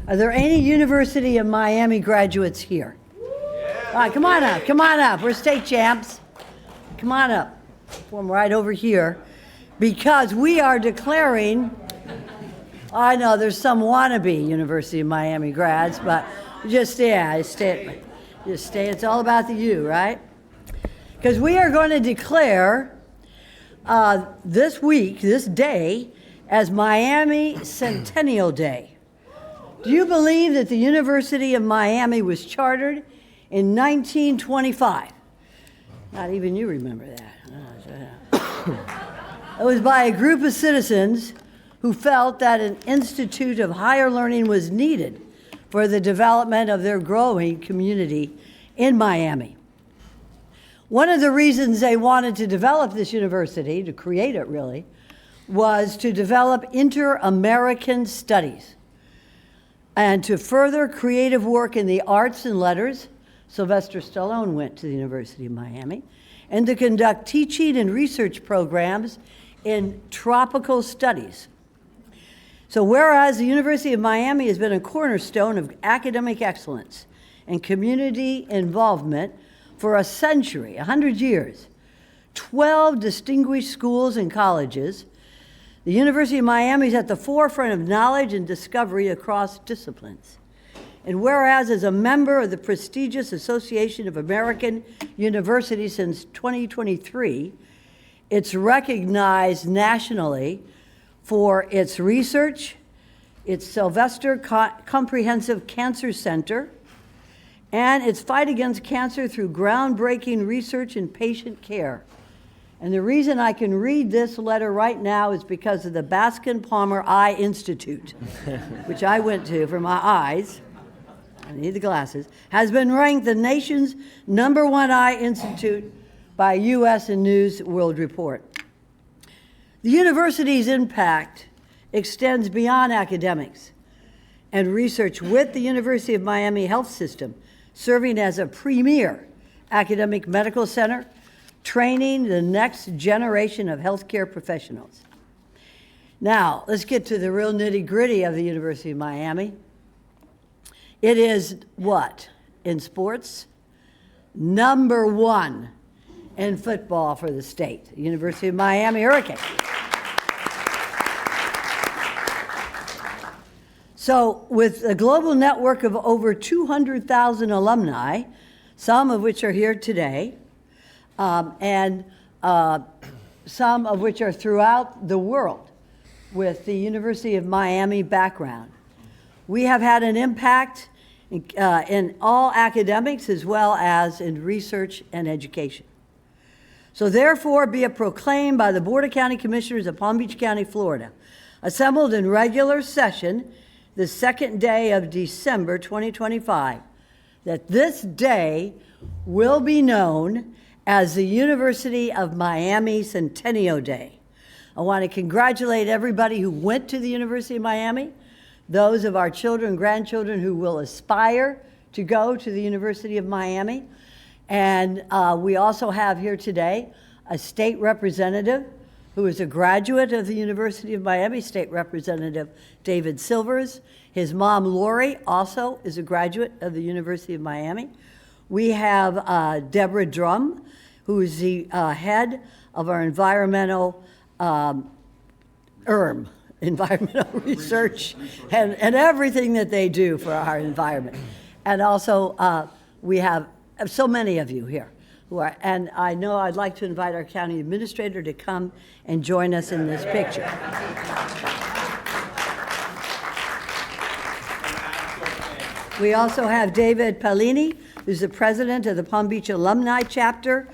Are there any University of Miami graduates here? All right, come on up, come on up. We're state champs. Come on up. Form right over here. Because we are declaring, I know there's some wannabe University of Miami grads, but just stay, it's all about the U, right? Because we are going to declare this week, this day, as Miami Centennial Day. Do you believe that the University of Miami was chartered in 1925? Not even you remember that. It was by a group of citizens who felt that an institute of higher learning was needed for the development of their growing community in Miami. One of the reasons they wanted to develop this university, to create it really, was to develop inter-American studies and to further creative work in the arts and letters. Sylvester Stallone went to the University of Miami, and to conduct teaching and research programs in tropical studies. So whereas the University of Miami has been a cornerstone of academic excellence and community involvement for a century, 100 years, 12 distinguished schools and colleges, the University of Miami is at the forefront of knowledge and discovery across disciplines. And whereas as a member of the prestigious Association of American Universities since 2023, it's recognized nationally for its research, its Sylvester Comprehensive Cancer Center, and its fight against cancer through groundbreaking research and patient care. And the reason I can read this letter right now is because of the Baskin-Palmer Eye Institute, which I went to for my eyes. I need the glasses, has been ranked the nation's #1 eye institute by U.S. and News World Report. The university's impact extends beyond academics and research with the University of Miami Health System, serving as a premier academic medical center, training the next generation of healthcare professionals. Now, let's get to the real nitty-gritty of the University of Miami. It is what in sports? #1 in football for the state, the University of Miami Hurricanes. So with a global network of over 200,000 alumni, some of which are here today, and some of which are throughout the world with the University of Miami background. We have had an impact in all academics as well as in research and education. So therefore be it proclaimed by the Board of County Commissioners of Palm Beach County, Florida, assembled in regular session the second day of December 2025, that this day will be known as the University of Miami Centennial Day. I want to congratulate everybody who went to the University of Miami, those of our children and grandchildren who will aspire to go to the University of Miami. And we also have here today a state representative who is a graduate of the University of Miami, State Representative David Silvers. His mom, Lori, also is a graduate of the University of Miami. We have Deborah Drum, who is the head of our environmental environmental research and everything that they do for our environment. And also, we have so many of you here who are, and I know I'd like to invite our county administrator to come and join us in this picture. We also have David Pallini, who's the president of the Palm Beach Alumni Chapter,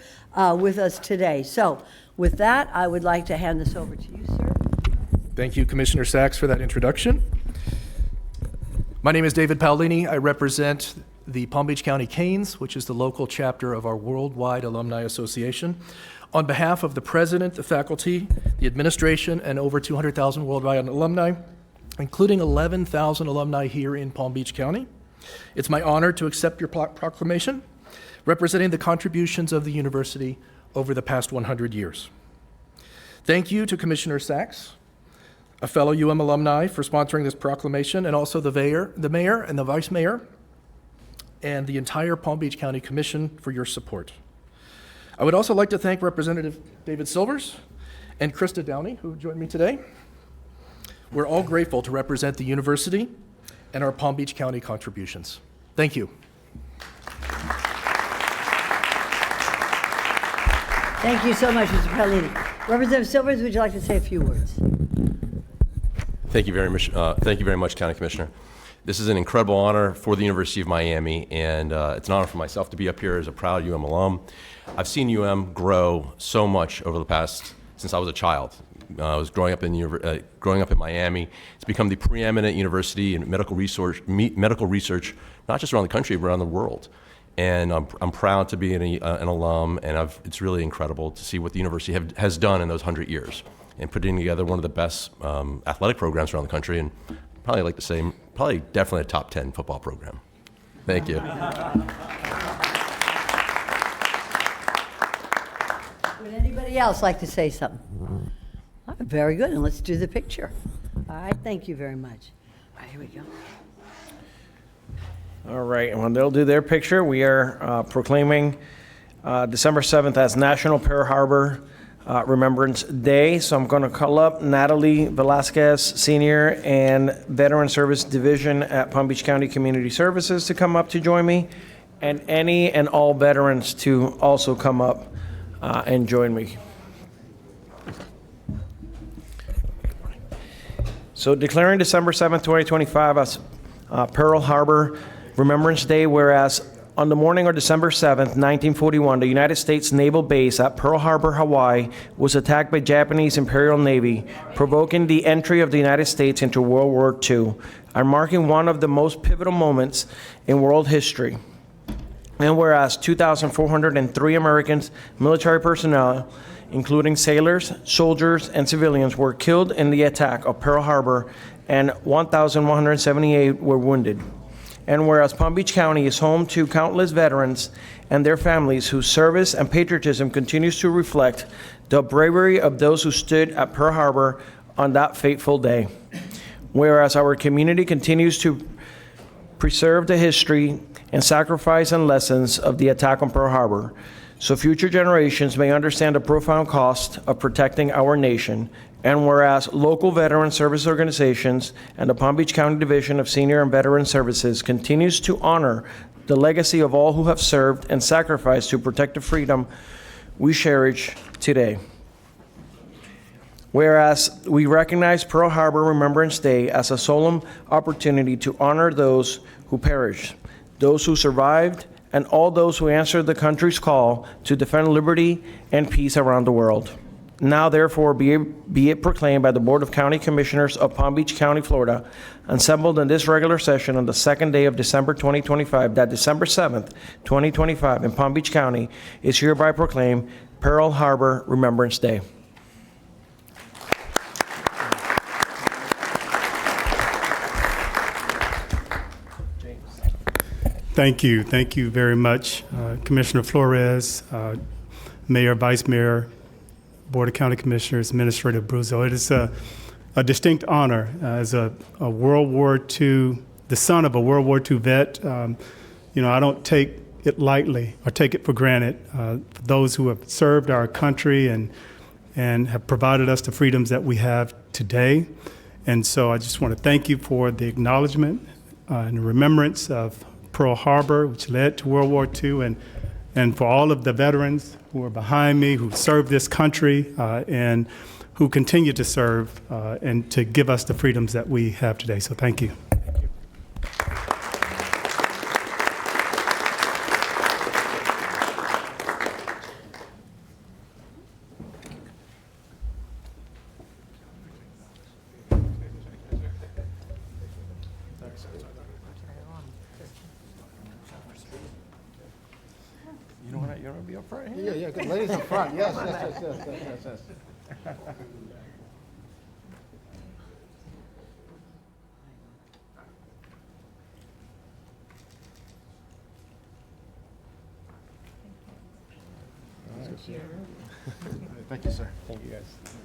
with us today. So with that, I would like to hand this over to you, sir. Thank you, Commissioner Sachs, for that introduction. My name is David Pallini. I represent the Palm Beach County Canes, which is the local chapter of our Worldwide Alumni Association. On behalf of the president, the faculty, the administration, and over 200,000 worldwide alumni, including 11,000 alumni here in Palm Beach County, it's my honor to accept your proclamation representing the contributions of the university over the past 100 years. Thank you to Commissioner Sachs, a fellow UM alumni, for sponsoring this proclamation, and also the mayor and the vice mayor, and the entire Palm Beach County Commission for your support. I would also like to thank Representative David Silvers and Krista Downey, who joined me today. We're all grateful to represent the university and our Palm Beach County contributions. Thank you. Thank you so much, Mr. Pallini. Representative Silvers, would you like to say a few words? Thank you very much, County Commissioner. This is an incredible honor for the University of Miami, and it's an honor for myself to be up here as a proud UM alum. I've seen UM grow so much over the past, since I was a child. I was growing up in Miami. It's become the preeminent university in medical research, not just around the country, but around the world. And I'm proud to be an alum, and it's really incredible to see what the university has done in those 100 years and putting together one of the best athletic programs around the country, and probably like to say, definitely a top 10 football program. Thank you. Would anybody else like to say something? Oh, very good, and let's do the picture. All right, thank you very much. All right, here we go. All right, and when they'll do their picture, we are proclaiming December 7th as National Pearl Harbor Remembrance Day. So I'm going to call up Natalie Velasquez, Senior and Veteran Service Division at Palm Beach County Community Services, to come up to join me, and any and all veterans to also come up and join me. So declaring December 7th, 2025 as Pearl Harbor Remembrance Day, whereas on the morning of December 7th, 1941, the United States Naval Base at Pearl Harbor, Hawaii, was attacked by Japanese Imperial Navy, provoking the entry of the United States into World War II, and marking one of the most pivotal moments in world history. And whereas 2,403 American military personnel, including sailors, soldiers, and civilians, were killed in the attack of Pearl Harbor, and 1,178 were wounded. And whereas Palm Beach County is home to countless veterans and their families whose service and patriotism continues to reflect the bravery of those who stood at Pearl Harbor on that fateful day. Whereas our community continues to preserve the history and sacrifice and lessons of the attack on Pearl Harbor, so future generations may understand the profound cost of protecting our nation. And whereas local veteran service organizations and the Palm Beach County Division of Senior and Veteran Services continues to honor the legacy of all who have served and sacrificed to protect the freedom we cherish today. Whereas we recognize Pearl Harbor Remembrance Day as a solemn opportunity to honor those who perished, those who survived, and all those who answered the country's call to defend liberty and peace around the world. Now, therefore, be it proclaimed by the Board of County Commissioners of Palm Beach County, Florida, assembled in this regular session on the second day of December 2025, that December 7th, 2025, in Palm Beach County is hereby proclaimed Pearl Harbor Remembrance Day. Thank you. Thank you very much, Commissioner Flores, Mayor, Vice Mayor, Board of County Commissioners, Administrator Abruzzo. It is a distinct honor as a World War II, the son of a World War II vet. I don't take it lightly or take it for granted. Those who have served our country and have provided us the freedoms that we have today. And so I just want to thank you for the acknowledgement and the remembrance of Pearl Harbor, which led to World War II, and for all of the veterans who are behind me, who served this country and who continue to serve and to give us the freedoms that we have today. So thank you. You want to be up front here? Yeah, good. Ladies up front. Yes. Thank you, sir. Thank you, guys.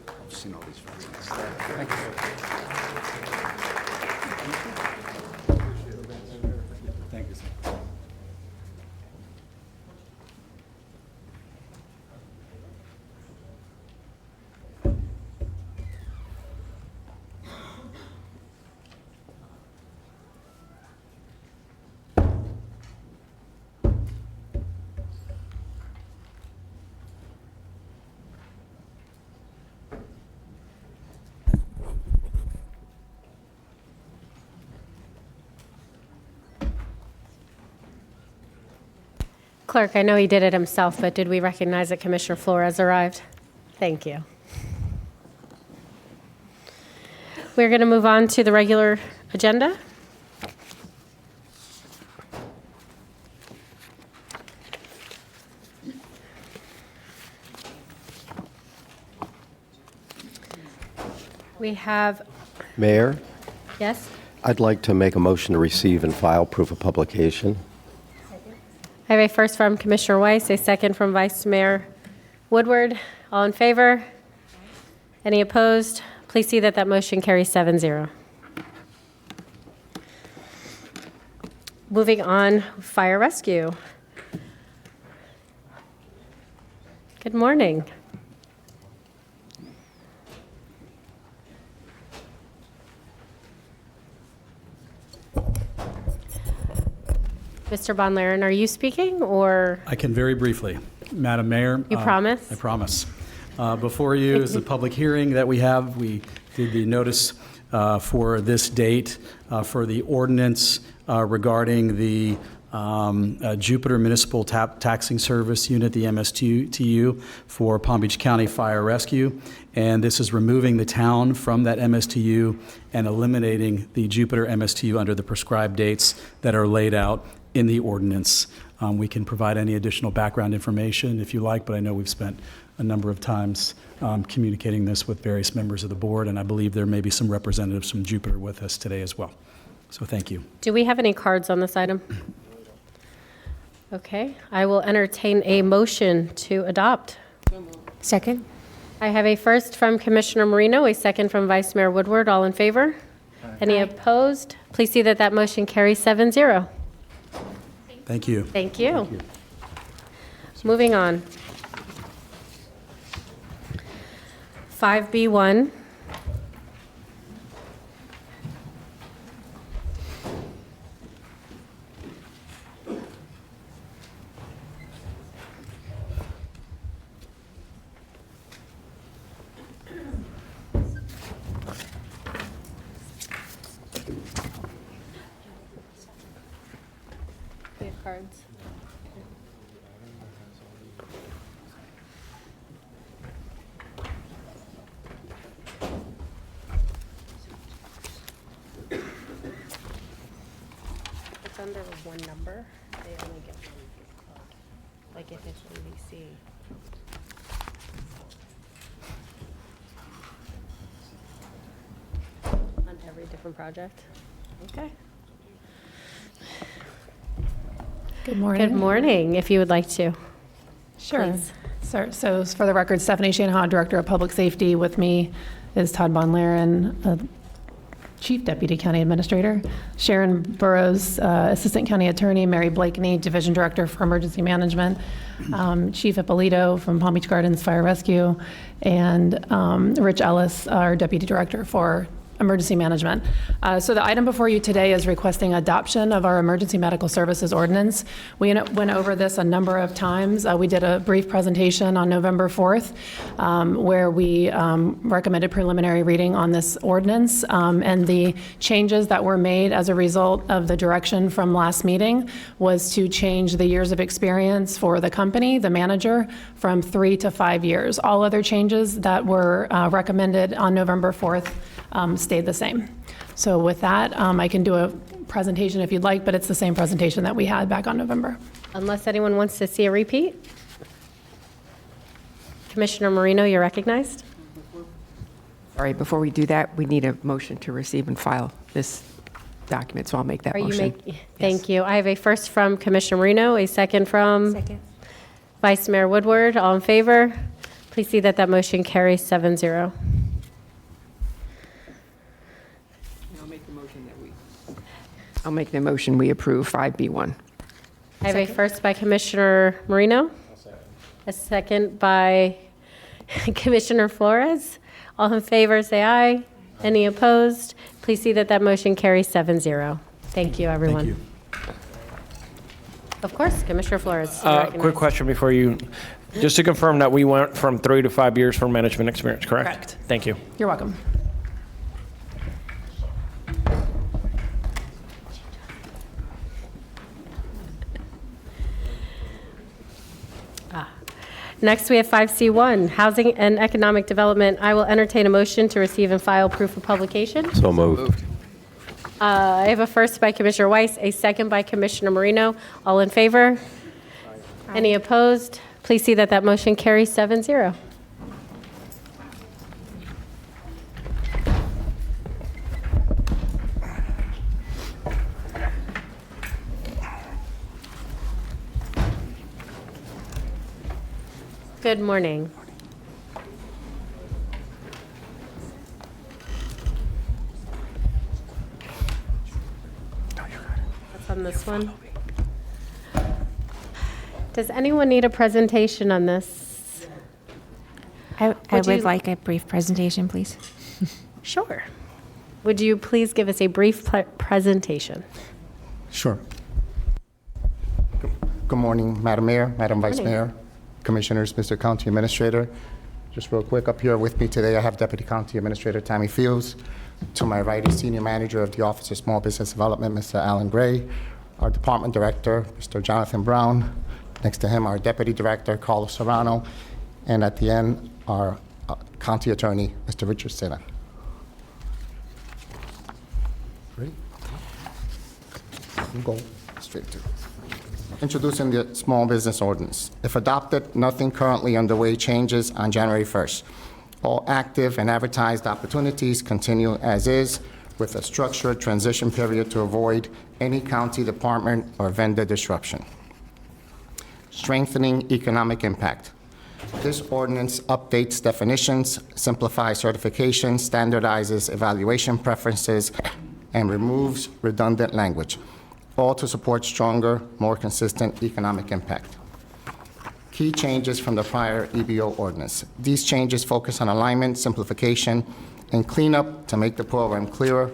I've seen all these friends. Thank you, sir. Thank you, sir. Clerk, I know he did it himself, but did we recognize that Commissioner Flores arrived? Thank you. We're going to move on to the regular agenda. We have, Mayor, yes? I'd like to make a motion to receive and file proof of publication. I have a first from Commissioner Weiss, a second from Vice Mayor Woodward. All in favor? Any opposed? Please see that that motion carries 7-0. Moving on, fire rescue. Good morning. Mr. Von Laren, are you speaking, or? I can very briefly. Madam Mayor. You promise? I promise. Before you is the public hearing that we have. We did the notice for this date for the ordinance regarding the Jupiter Municipal Taxing Service Unit, the MSTU, for Palm Beach County Fire Rescue. And this is removing the town from that MSTU and eliminating the Jupiter MSTU under the prescribed dates that are laid out in the ordinance. We can provide any additional background information if you like, but I know we've spent a number of times communicating this with various members of the board, and I believe there may be some representatives from Jupiter with us today as well. So thank you. Do we have any cards on this item? Okay, I will entertain a motion to adopt. Second. I have a first from Commissioner Marino, a second from Vice Mayor Woodward. All in favor? Any opposed? Please see that that motion carries 7-0. Thank you. Thank you. Moving on. 5B1. cards. It's under one number. They only get one card. Like if it's ABC. On every different project. Okay. Good morning. Good morning, if you would like to. Sure. Please. So for the record, Stephanie Shanahan, Director of Public Safety. With me is Todd Von Laren, Chief Deputy County Administrator, Sharon Burrows, Assistant County Attorney, Mary Blakeney, Division Director for Emergency Management, Chief Ippolito from Palm Beach Gardens Fire Rescue, and Rich Ellis, our Deputy Director for Emergency Management. So the item before you today is requesting adoption of our Emergency Medical Services Ordinance. We went over this a number of times. We did a brief presentation on November 4th where we recommended preliminary reading on this ordinance, and the changes that were made as a result of the direction from last meeting was to change the years of experience for the company, the manager, from 3 to 5 years. All other changes that were recommended on November 4th stayed the same. So with that, I can do a presentation if you'd like, but it's the same presentation that we had back on November. Unless anyone wants to see a repeat. Commissioner Marino, you're recognized. Sorry, before we do that, we need a motion to receive and file this document, so I'll make that motion. Thank you. I have a first from Commissioner Marino, a second from Vice Mayor Woodward. All in favor? Please see that that motion carries 7-0. I'll make the motion we approve 5B1. I have a first by Commissioner Marino, a second by Commissioner Flores. All in favor, say aye. Any opposed? Please see that that motion carries 7-0. Thank you, everyone. Thank you. Of course, Commissioner Flores. you're recognized. Quick question before you, just to confirm that we went from 3 to 5 years for management experience, correct? Correct. Thank you. You're welcome. Next, we have 5C1, Housing and Economic Development. I will entertain a motion to receive and file proof of publication. So moved. I have a first by Commissioner Weiss, a second by Commissioner Marino. All in favor? Any opposed? Please see that that motion carries 7-0. Good morning. That's on this one. Does anyone need a presentation on this? I Would would you- like a brief presentation, please. Sure. Would you please give us a brief presentation? Sure. Good morning, Madam Mayor, Madam Vice Morning. Mayor, Commissioners, Mr. County Administrator. Just real quick, up here with me today, I have Deputy County Administrator Tammy Fields. To my right is Senior Manager of the Office of Small Business Development, Mr. Alan Gray. Our Department Director, Mr. Jonathan Brown. Next to him, our Deputy Director, Carlos Serrano. And at the end, our County Attorney, Mr. Richard Sinna. Great. We'll go straight to it. Introducing the Small Business Ordinance. If adopted, nothing currently underway changes on January 1st. All active and advertised opportunities continue as is, with a structured transition period to avoid any county department or vendor disruption. Strengthening economic impact. This ordinance updates definitions, simplifies certification, standardizes evaluation preferences, and removes redundant language, all to support stronger, more consistent economic impact. Key changes from the prior EBO ordinance. These changes focus on alignment, simplification, and cleanup to make the program clearer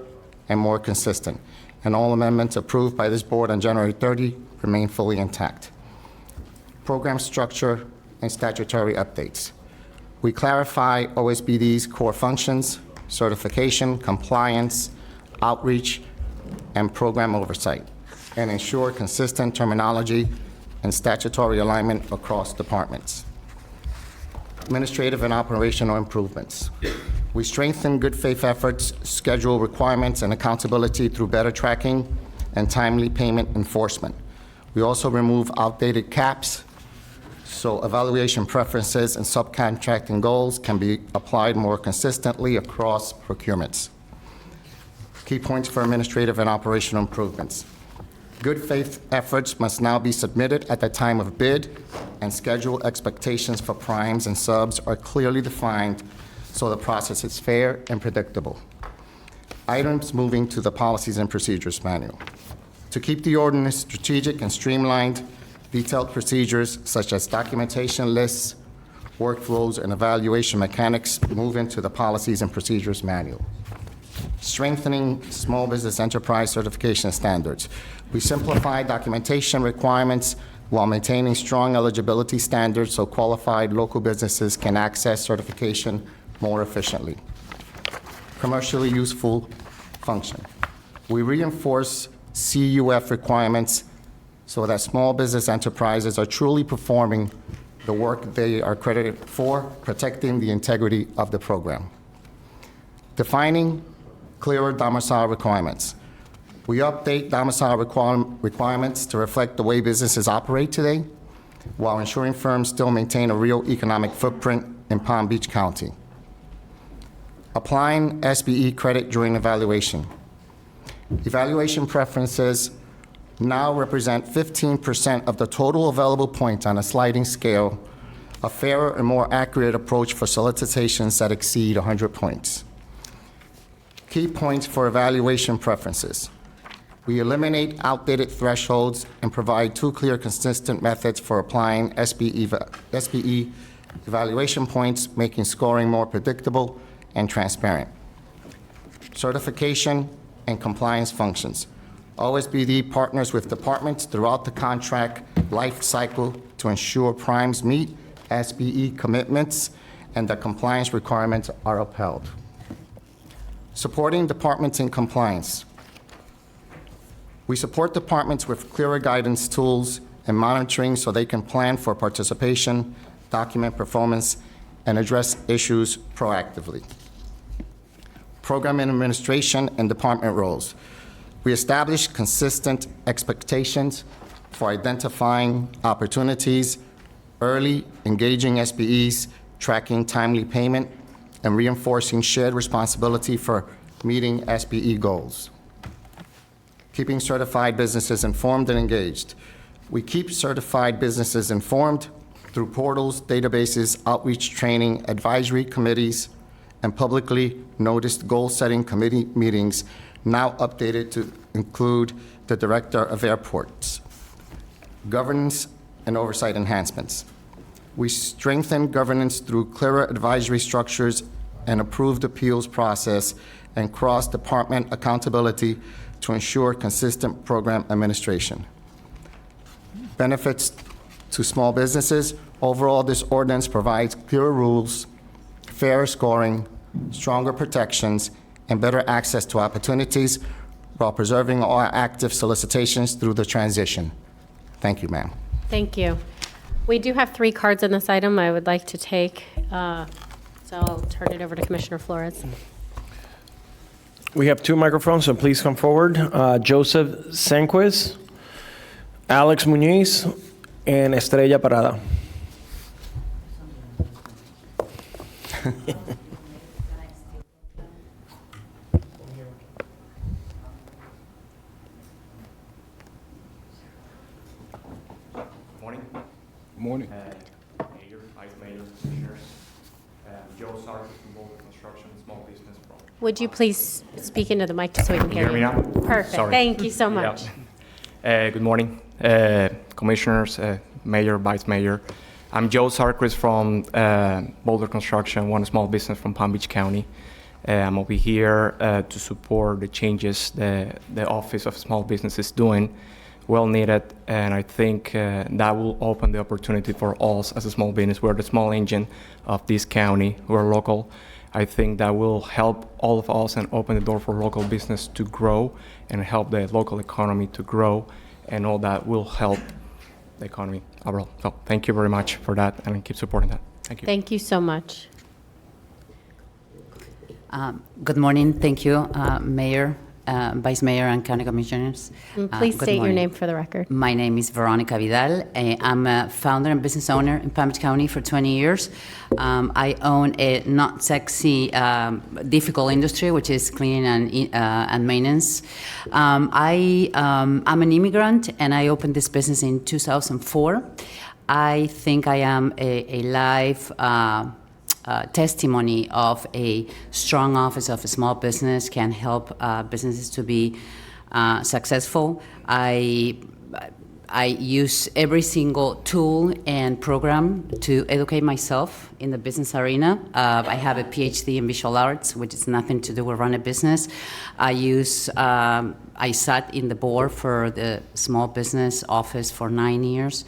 and more consistent. And all amendments approved by this board on January 30 remain fully intact. Program structure and statutory updates. We clarify OSBD's core functions, certification, compliance, outreach, and program oversight. and ensure consistent terminology and statutory alignment across departments. Administrative and operational improvements. We strengthen good faith efforts, schedule requirements, and accountability through better tracking and timely payment enforcement. We also remove outdated caps, so evaluation preferences and subcontracting goals can be applied more consistently across procurements. Key points for administrative and operational improvements. Good faith efforts must now be submitted at the time of bid, and schedule expectations for primes and subs are clearly defined so the process is fair and predictable. Items moving to the Policies and Procedures Manual. To keep the ordinance strategic and streamlined, detailed procedures such as documentation lists, workflows, and evaluation mechanics move into the Policies and Procedures Manual. Strengthening small business enterprise certification standards. We simplify documentation requirements while maintaining strong eligibility standards so qualified local businesses can access certification more efficiently. Commercially useful function. We reinforce CUF requirements so that small business enterprises are truly performing the work they are credited for, protecting the integrity of the program. Defining clearer domicile requirements. We update domicile requirements to reflect the way businesses operate today, while ensuring firms still maintain a real economic footprint in Palm Beach County. Applying SBE credit during evaluation. Evaluation preferences now represent 15% of the total available points on a sliding scale, a fairer and more accurate approach for solicitations that exceed 100 points. Key points for evaluation preferences. We eliminate outdated thresholds and provide two clear, consistent methods for applying SBE evaluation points, making scoring more predictable and transparent. Certification and compliance functions. OSBD partners with departments throughout the contract life cycle to ensure primes meet SBE commitments and the compliance requirements are upheld. Supporting departments in compliance. We support departments with clearer guidance tools and monitoring so they can plan for participation, document performance, and address issues proactively. Program administration and department roles. We establish consistent expectations for identifying opportunities, early engaging SBEs, tracking timely payment, and reinforcing shared responsibility for meeting SBE goals. Keeping certified businesses informed and engaged. We keep certified businesses informed through portals, databases, outreach training, advisory committees, and publicly noticed goal-setting committee meetings, now updated to include the Director of Airports. Governance and oversight enhancements. We strengthen governance through clearer advisory structures and approved appeals process and cross-department accountability to ensure consistent program administration. Benefits to small businesses. Overall, this ordinance provides clearer rules, fairer scoring, stronger protections, and better access to opportunities while preserving all active solicitations through the transition. Thank you, ma'am. Thank you. We do have 3 cards on this item I would like to take, so I'll turn it over to Commissioner Flores. We have 2 microphones, so please come forward. Joseph Sanquez, Alex Muñiz, and Estrella Parada. Morning. Mayor, Vice Mayor, Commissioners, Joe Sark from Boulder Construction, small business. Would you please speak into the mic just so we can hear Can you you? hear me now? Perfect. Sorry. Thank you so much. Yeah. Good morning, Commissioners, Mayor, Vice Mayor. I'm Joe Sarkis from Boulder Construction, one small business from Palm Beach County. I'm over here to support the changes the Office of Small Business is doing. Well needed, and I think that will open the opportunity for us as a small business. We're the small engine of this county. We're local. I think that will help all of us and open the door for local business to grow and help the local economy to grow. and all that will help the economy overall. So thank you very much for that, and keep supporting that. Thank you. Thank you so much. Good morning. Thank you, Mayor, Vice Mayor, and County Commissioners. Please Good state your morning. name for the record. My name is Veronica Vidal. I'm a founder and business owner in Palm Beach County for 20 years. I own a not sexy, difficult industry, which is cleaning and maintenance. I'm an immigrant, and I opened this business in 2004. I think I am a live testimony of a strong office of a small business can help businesses to be successful. I use every single tool and program to educate myself in the business arena. I have a PhD in visual arts, which is nothing to do with running a business. I sat in the board for the small business office for 9 years.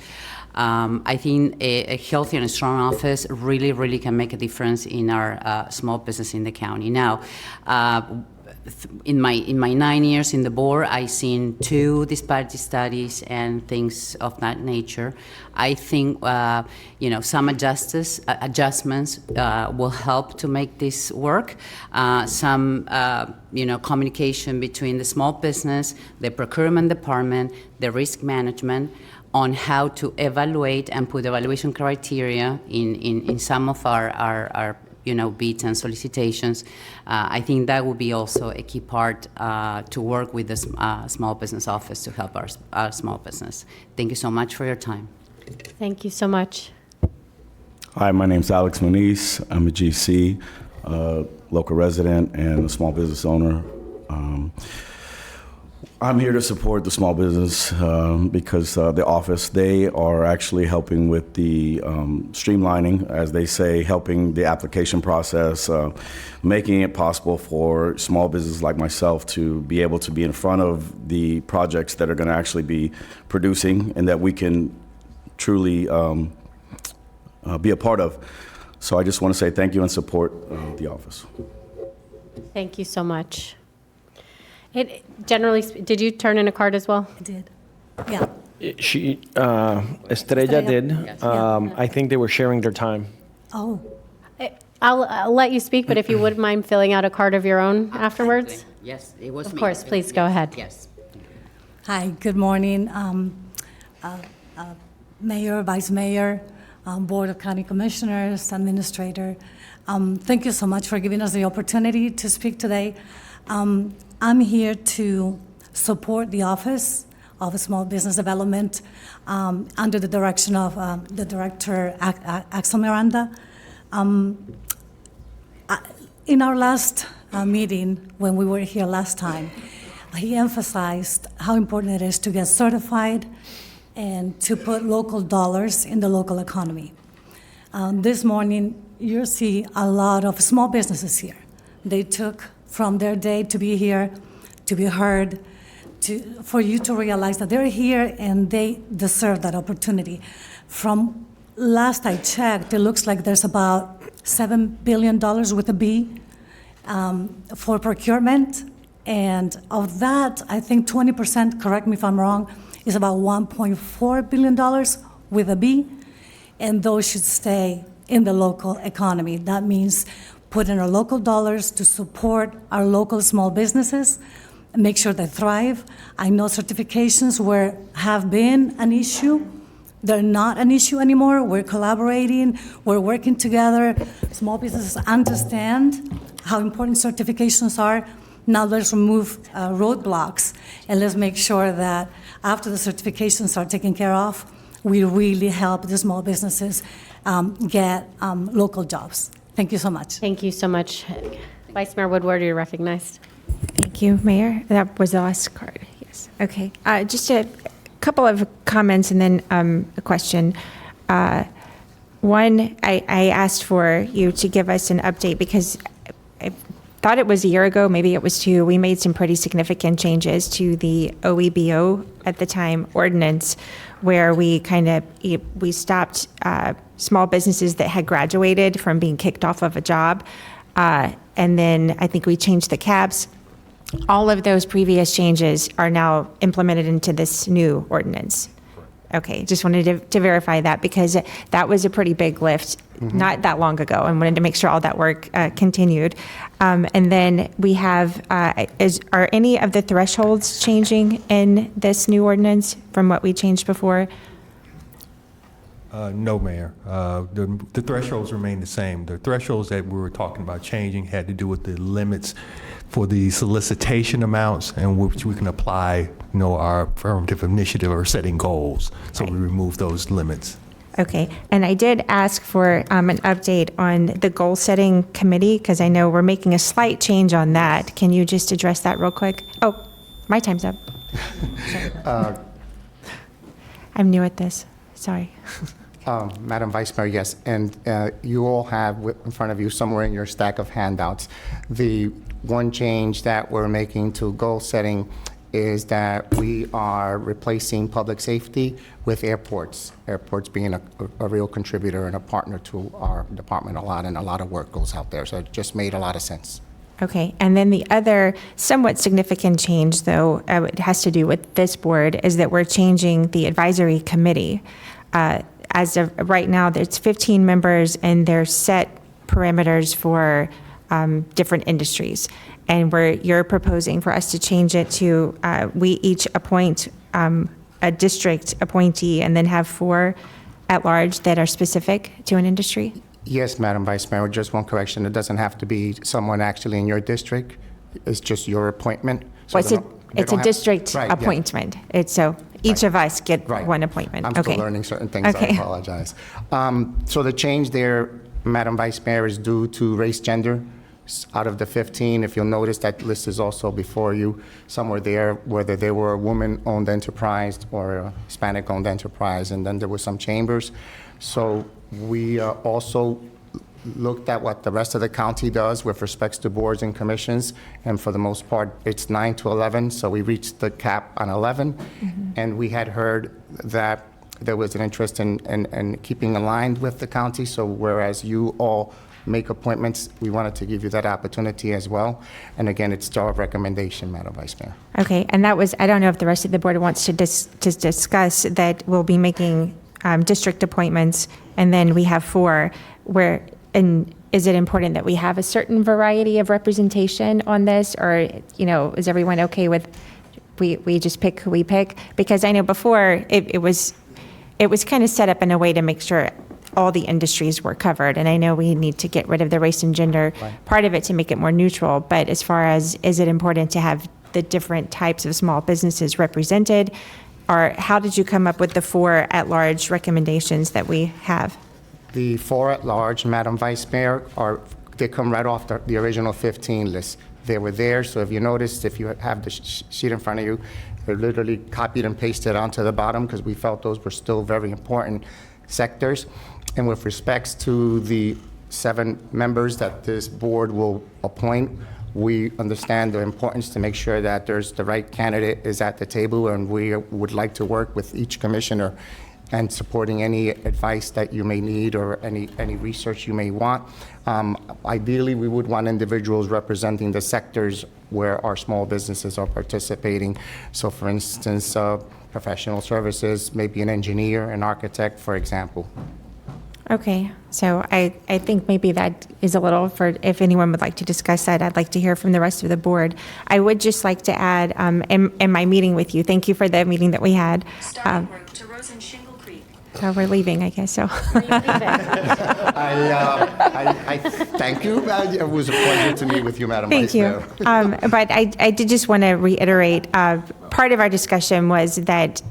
I think a healthy and a strong office really can make a difference in our small business in the county. Now, in my 9 years in the board, I've seen 2 disparity studies and things of that nature. I think some adjustments will help to make this work. Some communication between the small business, the procurement department, the risk management, on how to evaluate and put evaluation criteria in some of our bids and solicitations. I think that will be also a key part to work with the small business office to help our small business. Thank you so much for your time. Thank you so much. Hi, my name's Alex Moniz. I'm a GC, local resident and a small business owner. I'm here to support the small business because the office, they are actually helping with the streamlining, as they say, helping the application process, making it possible for small businesses like myself to be able to be in front of the projects that are going to actually be producing and that we can truly be a part of. So I just want to say thank you and support the office. Thank you so much. Did you turn in a card as well? I did. Yeah. She, Estrella did. I think they were sharing their time. Oh. I'll let you speak, but if you wouldn't mind filling out a card of your own afterwards. Yes, it was me. me. Of course, please go ahead. Yes. Hi, good morning, Mayor, Vice Mayor, Board of County Commissioners, Administrator. Thank you so much for giving us the opportunity to speak today. I'm here to support the Office of Small Business Development under the direction of the Director, Axel Miranda. In our last meeting, when we were here last time, he emphasized how important it is to get certified and to put local dollars in the local economy. This morning, you'll see a lot of small businesses here. They took from their day to be here, to be heard, for you to realize that they're here and they deserve that opportunity. From last I checked, it looks like there's about $7 billion with a B for procurement. And of that, I think 20%, correct me if I'm wrong, is about $1.4 billion with a B. And those should stay in the local economy. That means put in our local dollars to support our local small businesses, make sure they thrive. I know certifications have been an issue. They're not an issue anymore. We're collaborating, we're working together. Small businesses understand how important certifications are. Now let's remove roadblocks and let's make sure that after the certifications are taken care of, we really help the small businesses get local jobs. Thank you so much. Thank you so much. Vice Mayor Woodward, you're recognized. Thank you, Mayor. That was the last card. Yes. Okay. Just a couple of comments and then a question. One, I asked for you to give us an update because I thought it was a year ago, maybe it was 2, we made some pretty significant changes to the OEBO at the time ordinance where we stopped small businesses that had graduated from being kicked off of a job. And then I think we changed the caps all of those previous changes are now implemented into this new ordinance. Okay, just wanted to verify that because that was a pretty big lift not that long ago, and wanted to make sure all that work continued. And then we have, are any of the thresholds changing in this new ordinance from what we changed before? No, Mayor. The thresholds remain the same. The thresholds that we were talking about changing had to do with the limits for the solicitation amounts and which we can apply, our affirmative initiative or setting goals. So we removed those limits. Okay, and I did ask for an update on the goal-setting committee because I know we're making a slight change on that. Can you just address that real quick? Oh, my time's up. I'm new at this. Sorry. Madam Vice Mayor, yes, and you all have in front of you somewhere in your stack of handouts, the one change that we're making to goal setting is that we are replacing public safety with airports. Airports being a real contributor and a partner to our department a lot, and a lot of work goes out there, so it just made a lot of sense. Okay, and then the other somewhat significant change, though, it has to do with this board, is that we're changing the advisory committee. As of right now, there's 15 members, and there's set parameters for different industries. And you're proposing for us to change it to we each appoint a district appointee and then have 4 at large that are specific to an industry? Yes, Madam Vice Mayor, just one correction. It doesn't have to be someone actually in your district. It's just your appointment. So it's a district appointment. Yeah. It's so each of us get one appointment. I'm still learning certain things. I apologize. So the change there, Madam Vice Mayor, is due to race, gender. Out of the 15, if you'll notice, that list is also before you, somewhere there, whether they were a woman-owned enterprise or a Hispanic-owned enterprise, and then there were some chambers. So we also looked at what the rest of the county does with respects to boards and commissions, and for the most part, it's 9 to 11, so we reached the cap on 11, and we had heard that there was an interest in keeping aligned with the county, so whereas you all make appointments, we wanted to give you that opportunity as well. And again, it's our recommendation, Madam Vice Mayor. Okay, and that was, I don't know if the rest of the board wants to discuss that we'll be making district appointments, and then we have 4 where, and is it important that we have a certain variety of representation on this, or, is everyone okay with we just pick who we pick? Because I know before it was kind of set up in a way to make sure all the industries were covered. And I know we need to get rid of the race and gender part of it to make it more neutral. But as far as, is it important to have the different types of small businesses represented? Or how did you come up with the 4 at-large recommendations that we have? The 4 at-large, Madam Vice Mayor, they come right off the original 15 list. They were there, so if you noticed, if you have the sheet in front of you, they're literally copied and pasted onto the bottom because we felt those were still very important sectors. And with respects to the 7 members that this board will appoint, we understand the importance to make sure that there's the right candidate is at the table, and we would like to work with each commissioner and supporting any advice that you may need or any research you may want. Ideally, we would want individuals representing the sectors where our small businesses are participating. So for instance, professional services, maybe an engineer, an architect, for example. Okay, so I think maybe that is a little for, if anyone would like to discuss that, I'd like to hear from the rest of the board. I would just like to add, in my meeting with you, thank you for the meeting that we had. Starting route to Rose and Shingle Creek. So we're leaving, I guess, so. I thank you. It was a pleasure to meet with you, Madam Vice Mayor. Thank you. But I did just want to reiterate, part of our discussion was that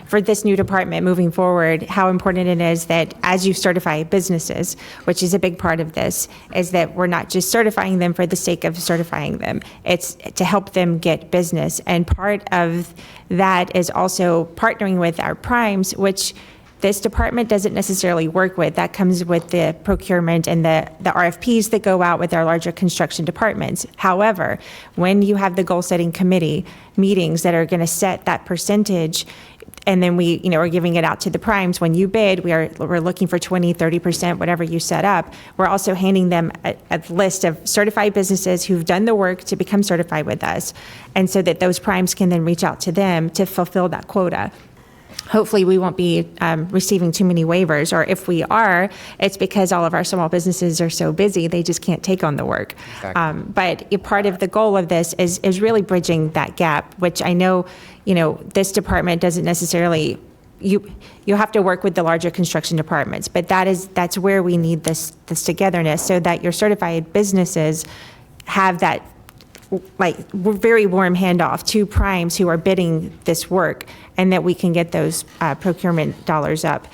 for this new department moving forward, how important it is that as you certify businesses, which is a big part of this, is that we're not just certifying them for the sake of certifying them. It's to help them get business. And part of that is also partnering with our primes, which this department doesn't necessarily work with. That comes with the procurement and the RFPs that go out with our larger construction departments. However, when you have the goal-setting committee meetings that are going to set that percentage, and then we, are giving it out to the primes. When you bid, we're looking for 20, 30%, whatever you set up. We're also handing them a list of certified businesses who've done the work to become certified with us, and so that those primes can then reach out to them to fulfill that quota. Hopefully, we won't be receiving too many waivers, or if we are, it's because all of our small businesses are so busy, they just can't take on the work. Exactly. But part of the goal of this is really bridging that gap, which I know, this department doesn't necessarily, you have to work with the larger construction departments, but that's where we need this togetherness, so that your certified businesses have that very warm handoff to primes who are bidding this work, and that we can get those procurement dollars up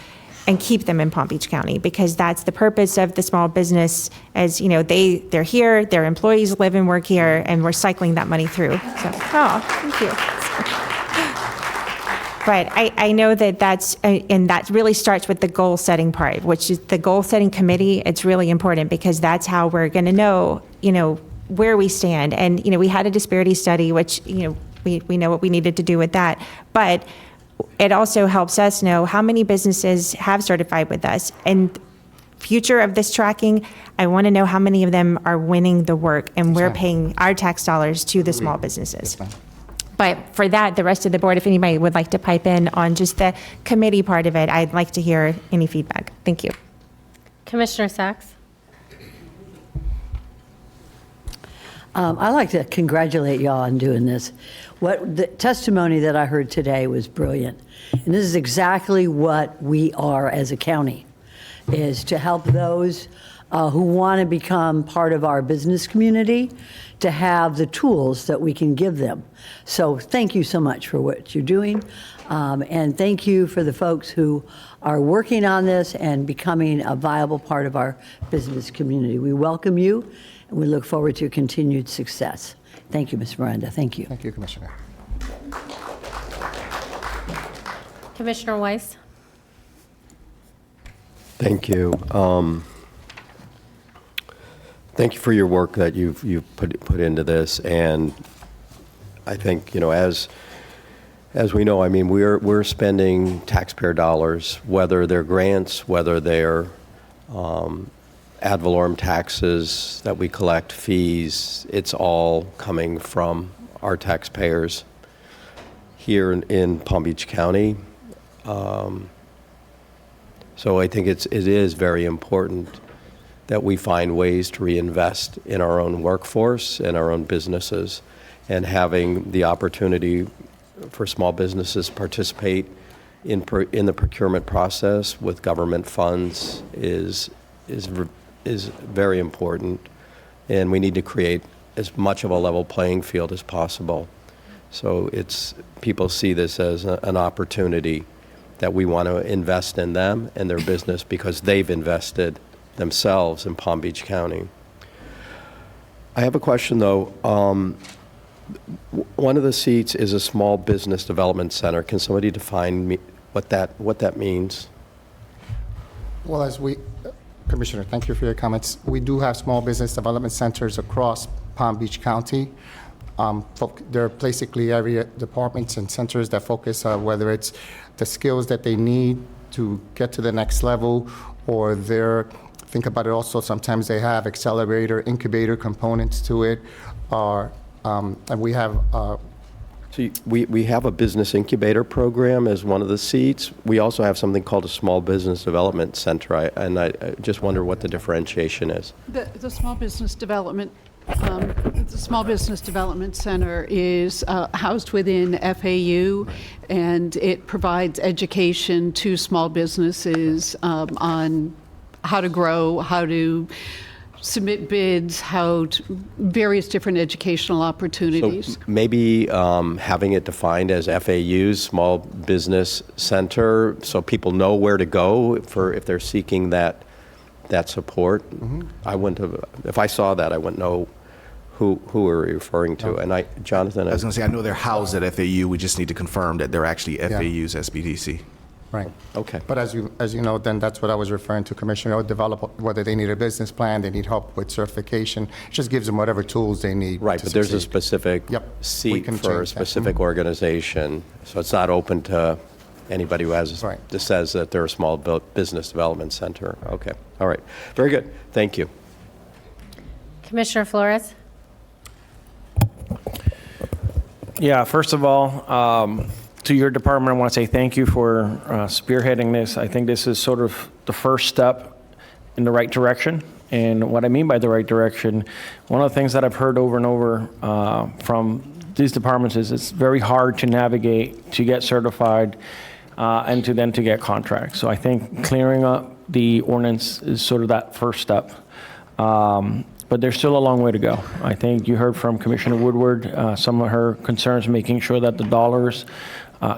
and keep them in Palm Beach County, because that's the purpose of the small business. As they're here, their employees live and work here, and we're cycling that money through. So, thank you. But I know and that really starts with the goal setting part, which is the goal setting committee. It's really important, because that's how we're going to know, where we stand. And, we had a disparity study, which, we know what we needed to do with that. But it also helps us know how many businesses have certified with us. And future of this tracking, I want to know how many of them are winning the work, and we're paying our tax dollars to the small businesses. But for that, the rest of the board, if anybody would like to pipe in on just the committee part of it, I'd like to hear any feedback. Thank you. Commissioner Sacks? I'd like to congratulate y'all on doing this. The testimony that I heard today was brilliant. And this is exactly what we are as a county, is to help those who want to become part of our business community to have the tools that we can give them. So thank you so much for what you're doing. And thank you for the folks who are working on this and becoming a viable part of our business community. We welcome you, and we look forward to your continued success. Thank you, Ms. Miranda. Thank you. Thank you, Commissioner. Commissioner Weiss? Thank you. Thank you for your work that you've put into this, and I think as we know, we're spending taxpayer dollars, whether they're grants, whether they're ad valorem taxes that we collect, fees. It's all coming from our taxpayers here in Palm Beach County. So I think it is very important that we find ways to reinvest in our own workforce and our own businesses, and having the opportunity for small businesses participate in the procurement process with government funds is very important, and we need to create as much of a level playing field as possible. So people see this as an opportunity that we want to invest in them and their business, because they've invested themselves in Palm Beach County. I have a question, though. One of the seats is a small business development center. Can somebody define what that means? Well, Commissioner, thank you for your comments. We do have small business development centers across Palm Beach County. They're basically area departments and centers that focus on whether it's the skills that they need to get to the next level, or think about it also, sometimes they have accelerator, incubator components to it, and we have... So we have a business incubator program as one of the seats. We also have something called a small business development center, and I just wonder what the differentiation is. The small business development center is housed within FAU, and it provides education to small businesses on how to grow, how to submit bids, various different educational opportunities. So maybe having it defined as FAU's Small Business Center, so people know where to go if they're seeking that support. Mm-hmm. I wouldn't have, if I saw that, I wouldn't know who we're referring to. And Jonathan, I was going to say, I know they're housed at FAU. We just need to confirm that they're actually FAU's SBDC. Right. Okay. But as you know, then that's what I was referring to, Commissioner. They'll develop, whether they need a business plan, they need help with certification, it just gives them whatever tools they need. Right, to but there's a succeed. specific Yep, we seat can for a change that. specific organization, so it's not open to anybody who has, Right. just says that they're a small business development center. Okay, all right. Very good. Thank you. Commissioner Flores? Yeah, first of all, to your department, I want to say thank you for spearheading this. I think this is sort of the first step in the right direction. And what I mean by the right direction, one of the things that I've heard over and over from these departments is it's very hard to navigate, to get certified, and to get contracts. So I think clearing up the ordinance is sort of that first step. But there's still a long way to go. I think you heard from Commissioner Woodward some of her concerns, making sure that the dollars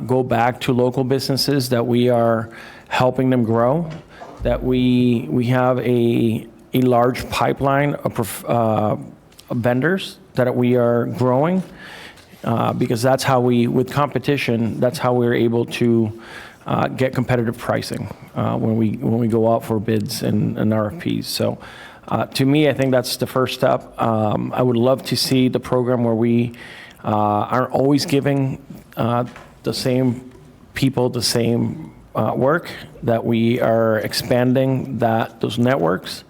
go back to local businesses, that we are helping them grow, that we have a large pipeline of vendors that we are growing, because that's how with competition, that's how we're able to get competitive pricing when we go out for bids and RFPs. So to me, I think that's the first step. I would love to see the program where we aren't always giving the same people the same work, that we are expanding those networks,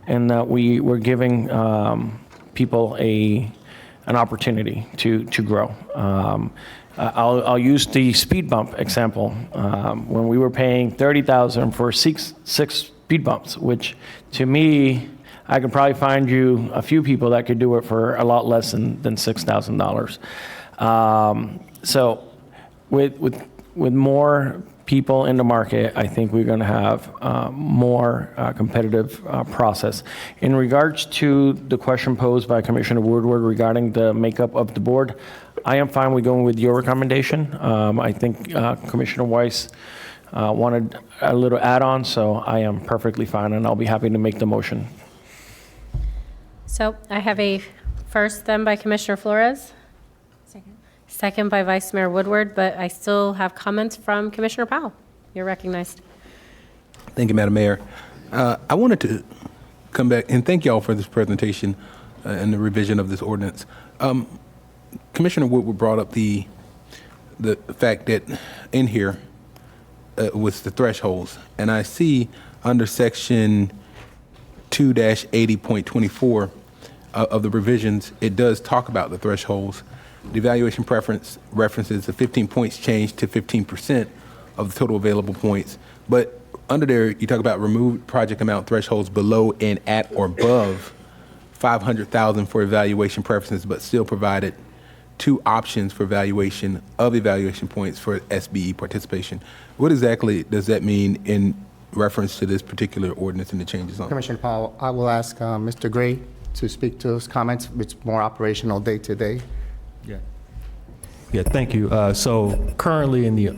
and that we're giving people an opportunity to grow. I'll use the speed bump example. When we were paying $30,000 for six speed bumps, which to me, I could probably find you a few people that could do it for a lot less than $6,000. So with more people in the market, I think we're going to have more competitive process. In regards to the question posed by Commissioner Woodward regarding the makeup of the board, I am fine with going with your recommendation. I think Commissioner Weiss wanted a little add-on, so I am perfectly fine, and I'll be happy to make the motion. So I have a first then by Commissioner Flores. Second by Vice Mayor Woodward, but I still have comments from Commissioner Powell. You're recognized. Thank you, Madam Mayor. I wanted to come back and thank you all for this presentation and the revision of this ordinance. Commissioner Woodward brought up the fact that in here was the thresholds, and I see under section 2-80.24 of the revisions, it does talk about the thresholds. The evaluation preference references the 15 points change to 15% of the total available points. But under there, you talk about removed project amount thresholds below and at or above $500,000 for evaluation preferences, but still provided 2 options for evaluation of evaluation points for SBE participation. What exactly does that mean in reference to this particular ordinance and the changes on it? Commissioner Powell, I will ask Mr. Gray to speak to those comments. It's more operational day to day. Yeah, thank you. So currently in the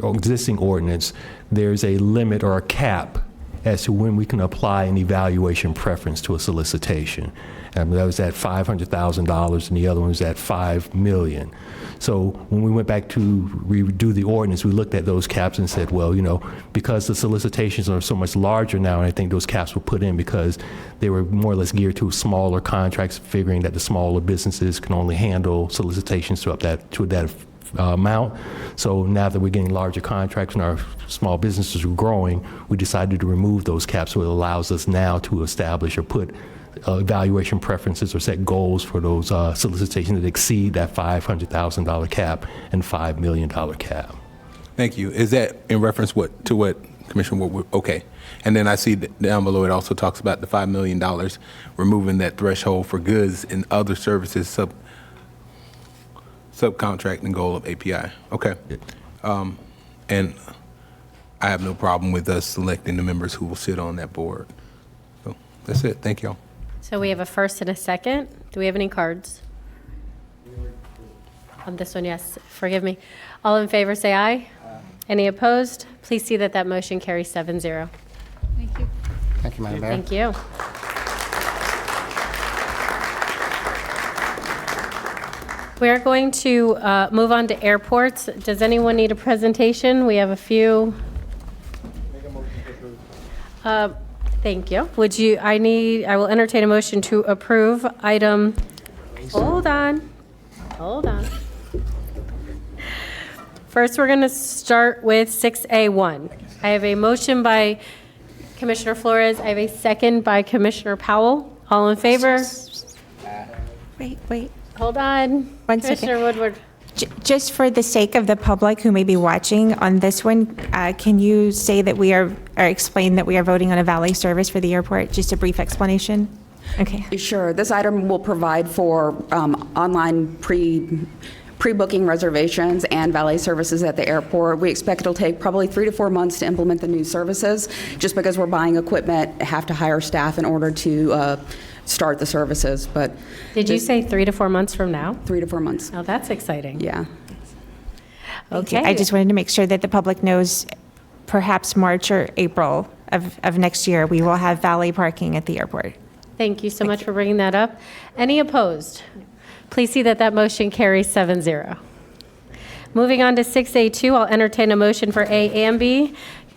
existing ordinance, there's a limit or a cap as to when we can apply an evaluation preference to a solicitation. And that was at $500,000 and the other one was at $5 million. So when we went back to redo the ordinance, we looked at those caps and said, well, because the solicitations are so much larger now, and I think those caps were put in because they were more or less geared to smaller contracts, figuring that the smaller businesses can only handle solicitations to that amount. So now that we're getting larger contracts and our small businesses are growing, we decided to remove those caps, so it allows us now to establish or put evaluation preferences or set goals for those solicitations that exceed that $500,000 cap and $5 million cap. Thank you. Is that in reference to what Commissioner Woodward? Okay. And then I see that down below it also talks about the $5 million, removing that threshold for goods and other services subcontracting goal of API. Okay. And I have no problem with us selecting the members who will sit on that board. So that's it. Thank y'all. So we have a first and a second. Do we have any cards? On this one, yes. Forgive me. All in favor, say aye. Any opposed? Please see that motion carries 7-0. Thank you. Thank you, Madam Mayor. Thank you. We are going to move on to airports. Does anyone need a presentation? We have a few Thank you. I will entertain a motion to approve item, hold on. First, we're going to start with 6A1. I have a motion by Commissioner Flores. I have a second by Commissioner Powell. All in favor? Wait. Hold on. One second. Commissioner Woodward. Just for the sake of the public who may be watching on this one, can you say that we are, or explain that we are voting on a valet service for the airport? Just a brief explanation? Okay. Sure. This item will provide for online pre-booking reservations and valet services at the airport. We expect it'll take probably 3 to 4 months to implement the new services, just because we're buying equipment, have to hire staff in order to start the services. But Did you say 3 to 4 months from now? 3 to 4 months. Oh, that's exciting. Yeah. Okay. I just wanted to make sure that the public knows perhaps March or April of next year, we will have valet parking at the airport. Thank you so much for bringing that up. Any opposed? Please see that that motion carries 7-0. Moving on to 6A2, I'll entertain a motion for A and B.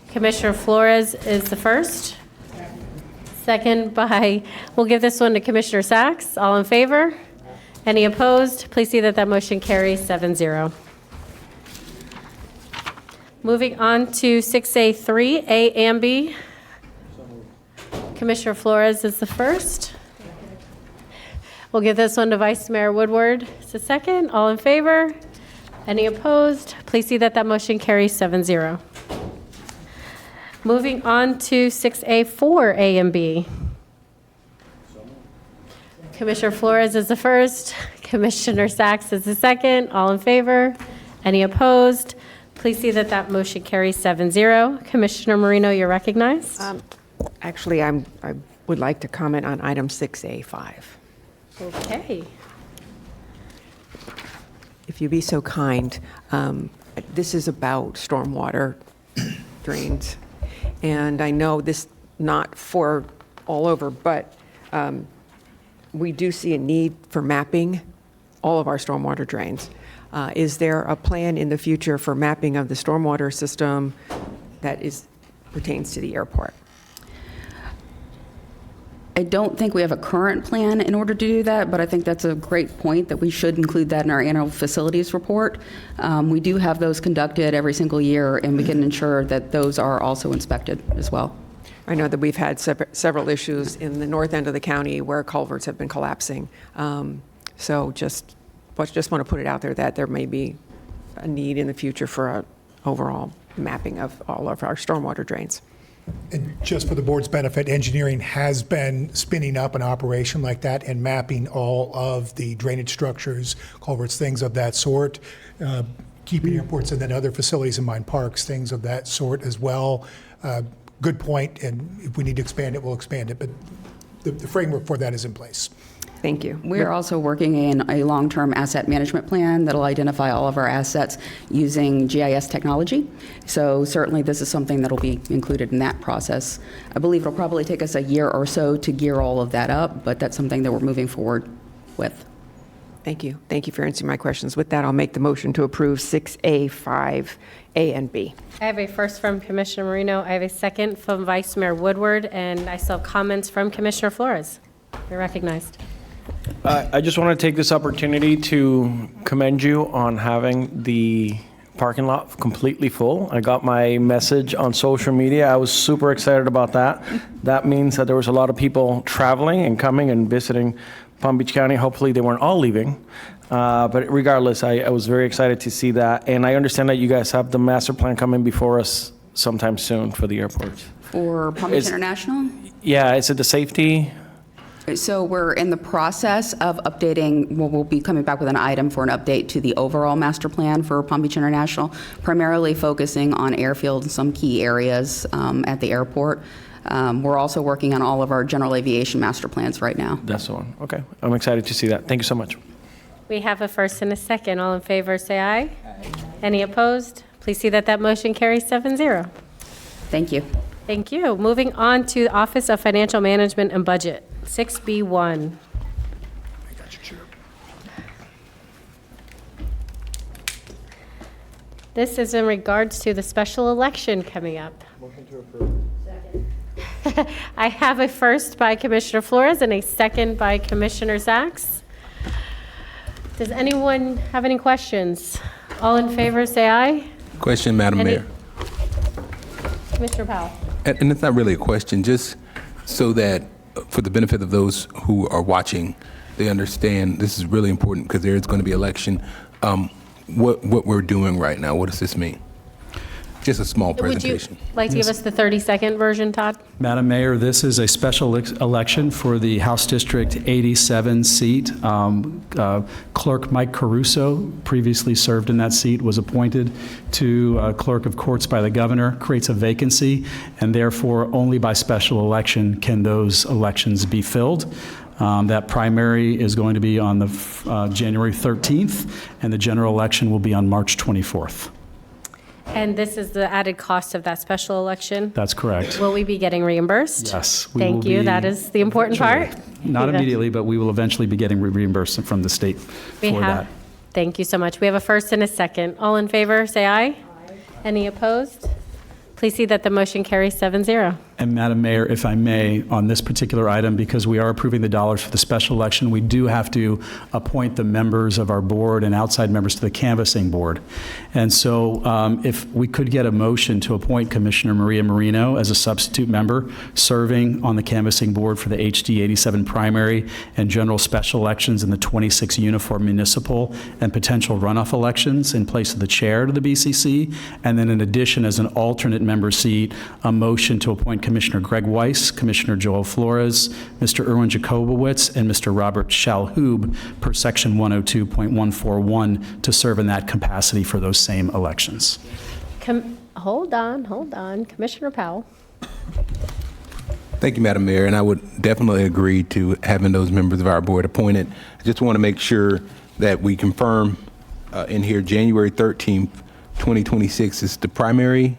Commissioner Flores is the first. Second by, we'll give this one to Commissioner Sacks. All in favor? Any opposed? Please see that that motion carries 7-0. Moving on to 6A3, A and B. Commissioner Flores is the first. We'll give this one to Vice Mayor Woodward. It's the second. All in favor? Any opposed? Please see that that motion carries 7-0. Moving on to 6A4, A and B. Commissioner Flores is the first. Commissioner Sacks is the second. All in favor? Any opposed? Please see that that motion carries 7-0. Commissioner Marino, you're recognized. Actually, I would like to comment on item 6A5. Okay. If you'd be so kind, this is about stormwater drains. And I know this not for all over, but we do see a need for mapping all of our stormwater drains. Is there a plan in the future for mapping of the stormwater system that pertains to the airport? I don't think we have a current plan in order to do that, but I think that's a great point that we should include that in our annual facilities report. We do have those conducted every single year, and we can ensure that those are also inspected as well. I know that we've had several issues in the north end of the county where culverts have been collapsing. So just want to put it out there that there may be a need in the future for an overall mapping of all of our stormwater drains. And just for the board's benefit, engineering has been spinning up an operation like that and mapping all of the drainage structures, culverts, things of that sort, keeping airports and then other facilities in mind, parks, things of that sort as well. Good point, and if we need to expand it, we'll expand it, but the framework for that is in place. Thank you. We are also working in a long-term asset management plan that'll identify all of our assets using GIS technology. So certainly this is something that'll be included in that process. I believe it'll probably take us a year or so to gear all of that up, but that's something that we're moving forward with. Thank you. Thank you for answering my questions. With that, I'll make the motion to approve 6A, 5, A, and B. I have a first from Commissioner Marino. I have a second from Vice Mayor Woodward, and I still have comments from Commissioner Flores. You're recognized. I just want to take this opportunity to commend you on having the parking lot completely full. I got my message on social media. I was super excited about that. That means that there was a lot of people traveling and coming and visiting Palm Beach County. Hopefully they weren't all leaving. But regardless, I was very excited to see that. And I understand that you guys have the master plan coming before us sometime soon for the airport. For Palm Beach International? Yeah, is it the safety? So we're in the process of updating, we'll be coming back with an item for an update to the overall master plan for Palm Beach International, primarily focusing on airfield and some key areas at the airport. We're also working on all of our general aviation master plans right now. That's the one. Okay. I'm excited to see that. Thank you so much. We have a first and a second. All in favor, say aye. Any opposed? Please see that that motion carries 7-0. Thank you. Thank you. Moving on to the Office of Financial Management and Budget, 6B1. This is in regards to the special election coming up. Motion to approve. I have a first by Commissioner Flores and a second by Commissioner Sachs. Does anyone have any questions? All in favor, say aye. Question, Madam Mayor. Commissioner Powell. And it's not really a question, just so that for the benefit of those who are watching, they understand this is really important because there is going to be election. What we're doing right now, what does this mean? Just a small presentation. Would you like to give us the 30-second version, Todd? Madam Mayor, this is a special election for the House District 87 seat. Clerk Mike Caruso previously served in that seat, was appointed to Clerk of Courts by the governor, creates a vacancy, and therefore only by special election can those elections be filled. That primary is going to be on the January 13th, and the general election will be on March 24th. And this is the added cost of that special election? That's correct. Will we be getting reimbursed? Yes. Thank you. That is the important part. Not immediately, but we will eventually be getting reimbursement from the state for that. Thank you so much. We have a first and a second. All in favor, say aye. Any opposed? Please see that the motion carries 7-0. And Madam Mayor, if I may, on this particular item, because we are approving the dollars for the special election, we do have to appoint the members of our board and outside members to the canvassing board. And so if we could get a motion to appoint Commissioner Maria Marino as a substitute member serving on the canvassing board for the HD 87 primary and general special elections in the 26 uniform municipal and potential runoff elections in place of the chair to the BCC. And then in addition, as an alternate member seat, a motion to appoint Commissioner Greg Weiss, Commissioner Joel Flores, Mr. Erwin Jacobowitz, and Mr. Robert Shalhoub per Section 102.141 to serve in that capacity for those same elections. Hold on. Commissioner Powell. Thank you, Madam Mayor, and I would definitely agree to having those members of our board appointed. I just want to make sure that we confirm in here January 13th, 2026 is the primary.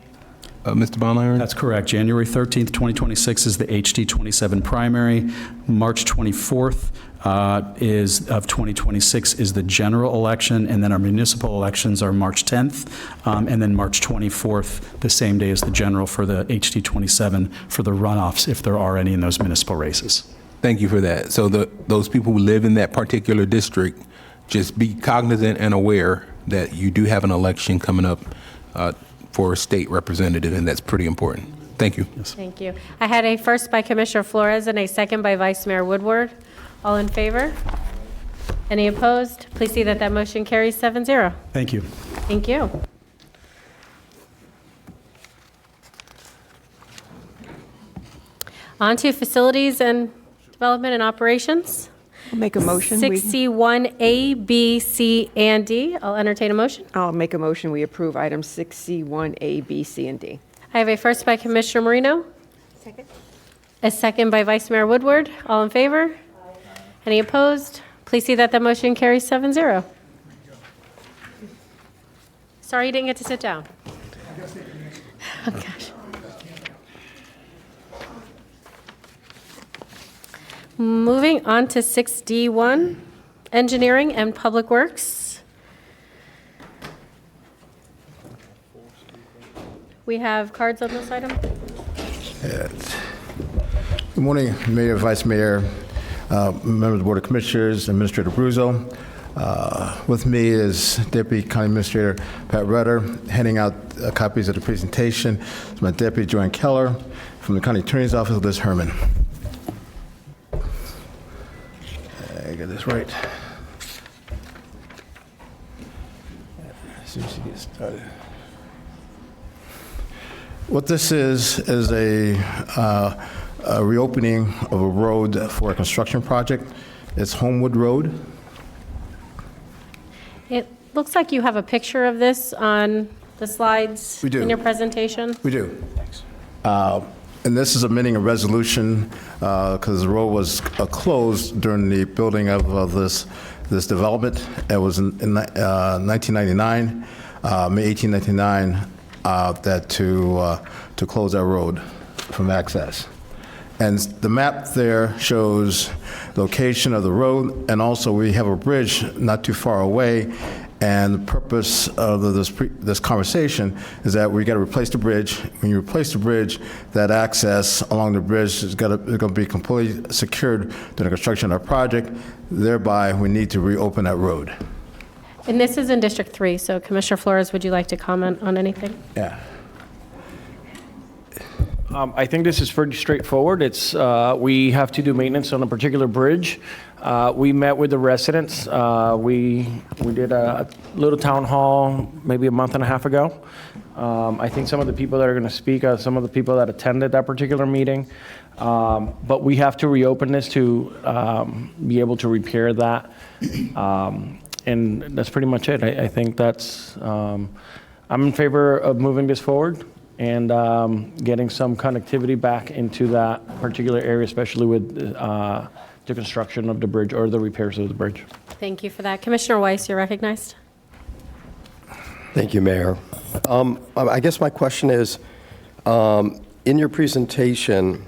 Mr. Von Laren? That's correct. January 13th, 2026 is the HD 27 primary. March 24th of 2026 is the general election, and then our municipal elections are March 10th, and then March 24th, the same day as the general for the HD 27 for the runoffs, if there are any in those municipal races. Thank you for that. So those people who live in that particular district, just be cognizant and aware that you do have an election coming up for a state representative, and that's pretty important. Thank you. Yes. Thank you. I had a first by Commissioner Flores and a second by Vice Mayor Woodward. All in favor? Any opposed? Please see that that motion carries 7-0. Thank you. Thank you. On to facilities and development and operations. I'll make a motion. 6C1A, B, C, and D. I'll entertain a motion. I'll make a motion. We approve items 6C1A, B, C, and D. I have a first by Commissioner Marino. Second. A second by Vice Mayor Woodward. All in favor? Any opposed? Please see that the motion carries 7-0. Sorry you didn't get to sit down. Oh, gosh. Moving on to 6D1, Engineering and Public Works. We have cards on this item? Yes. Good morning, Mayor, Vice Mayor, members of the Board of Commissioners, Administrator Bruzzo. With me is Deputy County Administrator Pat Rutter, handing out copies of the presentation. It's my Deputy Joanne Keller, from the County Attorney's Office, Liz Herman. I got this right. As soon as she gets started. What this is a reopening of a road for a construction project. It's Homewood Road. It looks like you have a picture of this on the slides We do. in your presentation. We do. And this is amending a resolution because the road was closed during the building of this development. It was in 1999, May 1899, that to close that road from access. And the map there shows location of the road, and also we have a bridge not too far away, And the purpose of this conversation is that we got to replace the bridge. When you replace the bridge, that access along the bridge is going to be completely secured during the construction of our project. Thereby, we need to reopen that road. And this is in District 3, so Commissioner Flores, would you like to comment on anything? Yeah. I think this is pretty straightforward. It's, we have to do maintenance on a particular bridge. We met with the residents. We did a little town hall maybe a month and a half ago. I think some of the people that are going to speak are some of the people that attended that particular meeting. But we have to reopen this to be able to repair that. And that's pretty much it. I think that's, I'm in favor of moving this forward and getting some connectivity back into that particular area, especially with the construction of the bridge or the repairs of the bridge. Thank you for that. Commissioner Weiss, you're recognized. Thank you, Mayor. I guess my question is, in your presentation,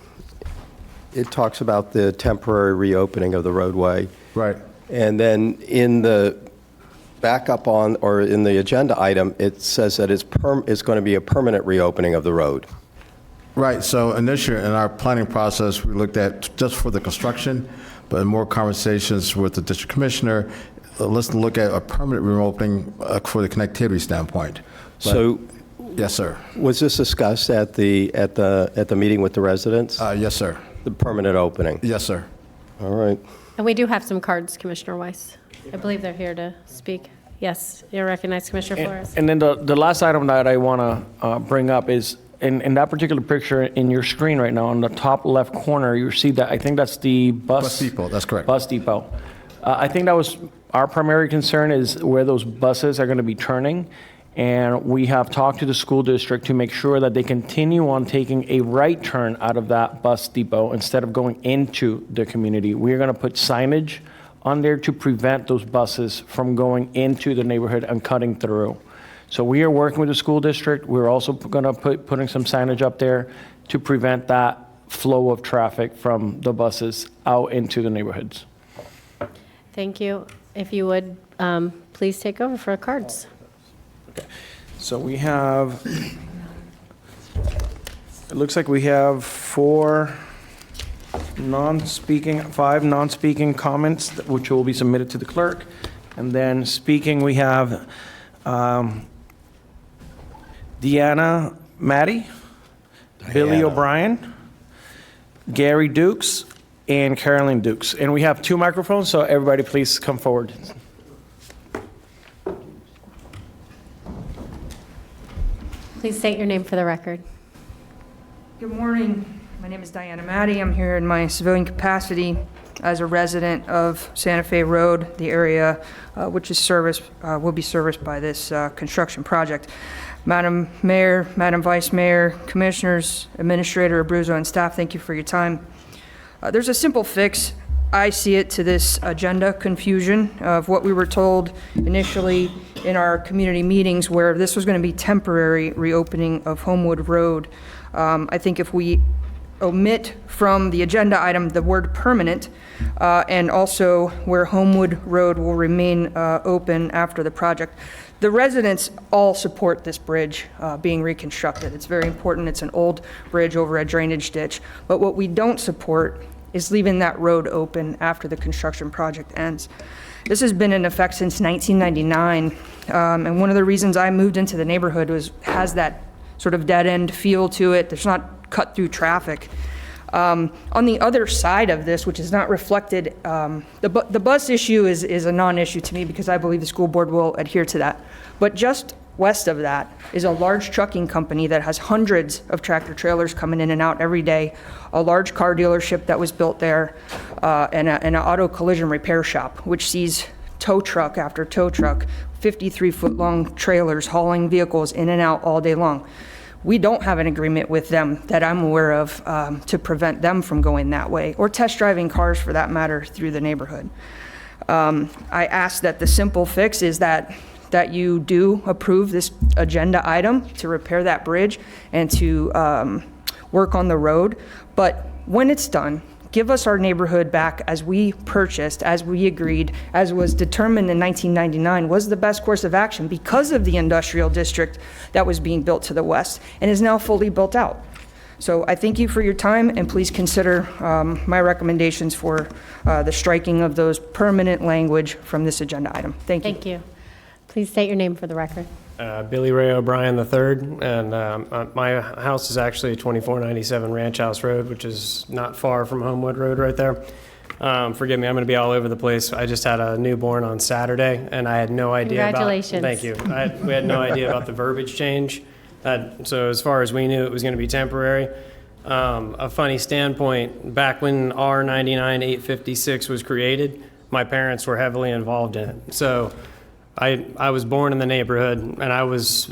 it talks about the temporary reopening of the roadway. Right. And then in the backup on, or in the agenda item, it says that it's going to be a permanent reopening of the road. Right, so initially in our planning process, we looked at just for the construction, but in more conversations with the district commissioner, let's look at a permanent reopening for the connectivity standpoint. So, yes, sir. Was this discussed at the meeting with the residents? Yes, sir. The permanent opening? Yes, sir. All right. And we do have some cards, Commissioner Weiss. I believe they're here to speak. Yes, you're recognized, Commissioner Flores. And then the last item that I want to bring up is in that particular picture in your screen right now, on the top left corner, you see that, I think that's the bus depot, that's correct. Bus depot. I think that was our primary concern, is where those buses are going to be turning. And we have talked to the school district to make sure that they continue on taking a right turn out of that bus depot instead of going into the community. We're going to put signage on there to prevent those buses from going into the neighborhood and cutting through. So we are working with the school district. We're also going to putting some signage up there to prevent that flow of traffic from the buses out into the neighborhoods. Thank you. If you would, please take over for cards. Okay. So we have, it looks like we have five non-speaking comments, which will be submitted to the clerk. And then speaking, we have Deanna Matty, Billy O'Brien, Gary Dukes, and Carolyn Dukes. And we have 2 microphones, so everybody please come forward. Please state your name for the record. Good morning. My name is Diana Matty. I'm here in my civilian capacity as a resident of Santa Fe Road, the area which is will be serviced by this construction project. Madam Mayor, Madam Vice Mayor, Commissioners, Administrator Abruzzo, and staff, thank you for your time. There's a simple fix, I see it, to this agenda confusion of what we were told initially in our community meetings, where this was going to be temporary reopening of Homewood Road. I think if we omit from the agenda item the word permanent, and also where Homewood Road will remain open after the project. The residents all support this bridge being reconstructed. It's very important. It's an old bridge over a drainage ditch. But what we don't support is leaving that road open after the construction project ends. This has been in effect since 1999, and one of the reasons I moved into the neighborhood has that sort of dead-end feel to it. There's not cut-through traffic. On the other side of this, which is not reflected, the bus issue is a non-issue to me because I believe the school board will adhere to that. But just west of that is a large trucking company that has hundreds of tractor trailers coming in and out every day, a large car dealership that was built there, and an auto collision repair shop, which sees tow truck after tow truck, 53-foot-long trailers hauling vehicles in and out all day long. We don't have an agreement with them that I'm aware of to prevent them from going that way, or test driving cars for that matter through the neighborhood. I ask that the simple fix is that you do approve this agenda item to repair that bridge and to work on the road. But when it's done, give us our neighborhood back as we purchased, as we agreed, as was determined in 1999, was the best course of action because of the industrial district that was being built to the west and is now fully built out. So I thank you for your time, and please consider my recommendations for the striking of those permanent language from this agenda item. Thank you. Thank you. Please state your name for the record. Billy Ray O'Brien III, and my house is actually 2497 Ranch House Road, which is not far from Homewood Road right there. Forgive me, I'm going to be all over the place. I just had a newborn on Saturday, and I had no idea Congratulations. about... Thank you. We had no idea about the verbiage change. So as far as we knew, it was going to be temporary. A funny standpoint, back when R99-856 was created, my parents were heavily involved in it. So I was born in the neighborhood, and I was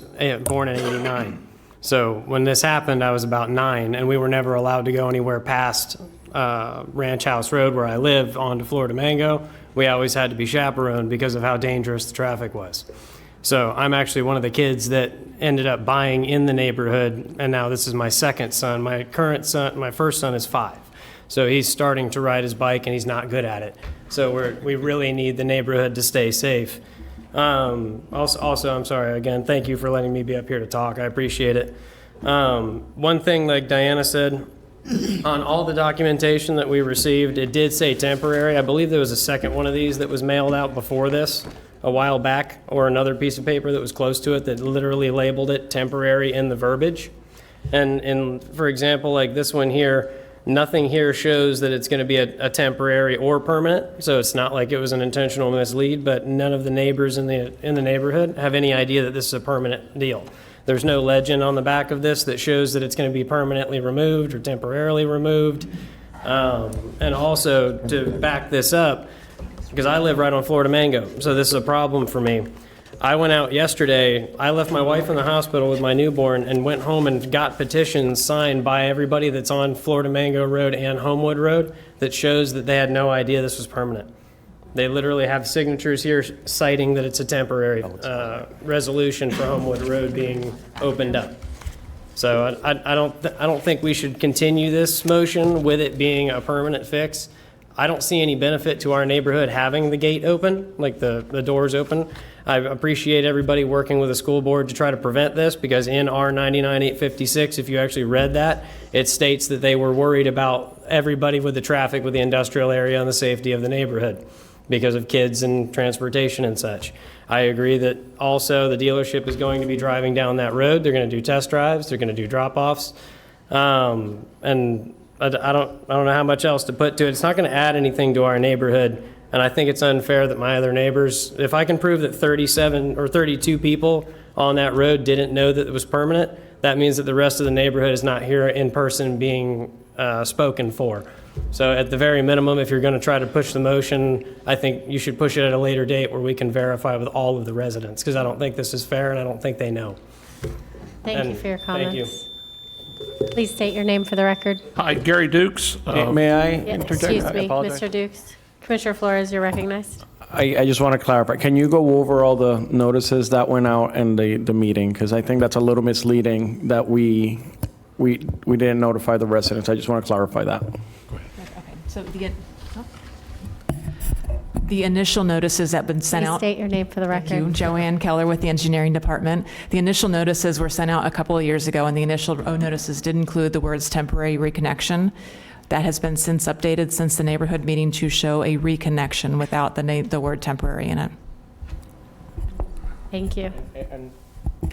born in '89. So when this happened, I was about 9, and we were never allowed to go anywhere past Ranch House Road, where I live, onto Florida Mango. We always had to be chaperoned because of how dangerous the traffic was. So I'm actually one of the kids that ended up buying in the neighborhood, and now this is my second son. My first son is 5. So he's starting to ride his bike, and he's not good at it. So we really need the neighborhood to stay safe. Also, I'm sorry, again, thank you for letting me be up here to talk. I appreciate it. One thing, like Diana said, on all the documentation that we received, it did say temporary. I believe there was a second one of these that was mailed out before this a while back, or another piece of paper that was close to it that literally labeled it temporary in the verbiage. And for example, like this one here, nothing here shows that it's going to be a temporary or permanent, so it's not like it was an intentional mislead, but none of the neighbors in the neighborhood have any idea that this is a permanent deal. There's no legend on the back of this that shows that it's going to be permanently removed or temporarily removed. And also, to back this up, because I live right on Florida Mango, so this is a problem for me. I went out yesterday, I left my wife in the hospital with my newborn and went home and got petitions signed by everybody that's on Florida Mango Road and Homewood Road that shows that they had no idea this was permanent. They literally have signatures here citing that it's a temporary resolution for Homewood Road being opened up. So I don't think we should continue this motion with it being a permanent fix. I don't see any benefit to our neighborhood having the gate open, like the doors open. I appreciate everybody working with the school board to try to prevent this, because in R99-856, if you actually read that, it states that they were worried about everybody with the traffic with the industrial area and the safety of the neighborhood because of kids and transportation and such. I agree that also the dealership is going to be driving down that road. They're going to do test drives. They're going to do drop-offs. And I don't know how much else to put to it. It's not going to add anything to our neighborhood, and I think it's unfair that my other neighbors, if I can prove that 37 or 32 people on that road didn't know that it was permanent, that means that the rest of the neighborhood is not here in person being spoken for. So at the very minimum, if you're going to try to push the motion, I think you should push it at a later date where we can verify with all of the residents, because I don't think this is fair and I don't think they know. Thank you for your comments. Thank you. Please state your name for the record. Hi, Gary Dukes. May I Yeah, interject? excuse I me, apologize. Mr. Dukes. Commissioner Flores, you're recognized. I just want to clarify. Can you go over all the notices that went out in the meeting? Because I think that's a little misleading that we didn't notify the residents. I just want to clarify that. Okay, so the initial notices that have been sent Please out. state your name for the record. Thank you. Joanne Keller with the Engineering Department. The initial notices were sent out a couple of years ago, and the initial notices did include the words temporary reconnection. That has been since updated since the neighborhood meeting to show a reconnection without the word temporary in it. Thank you.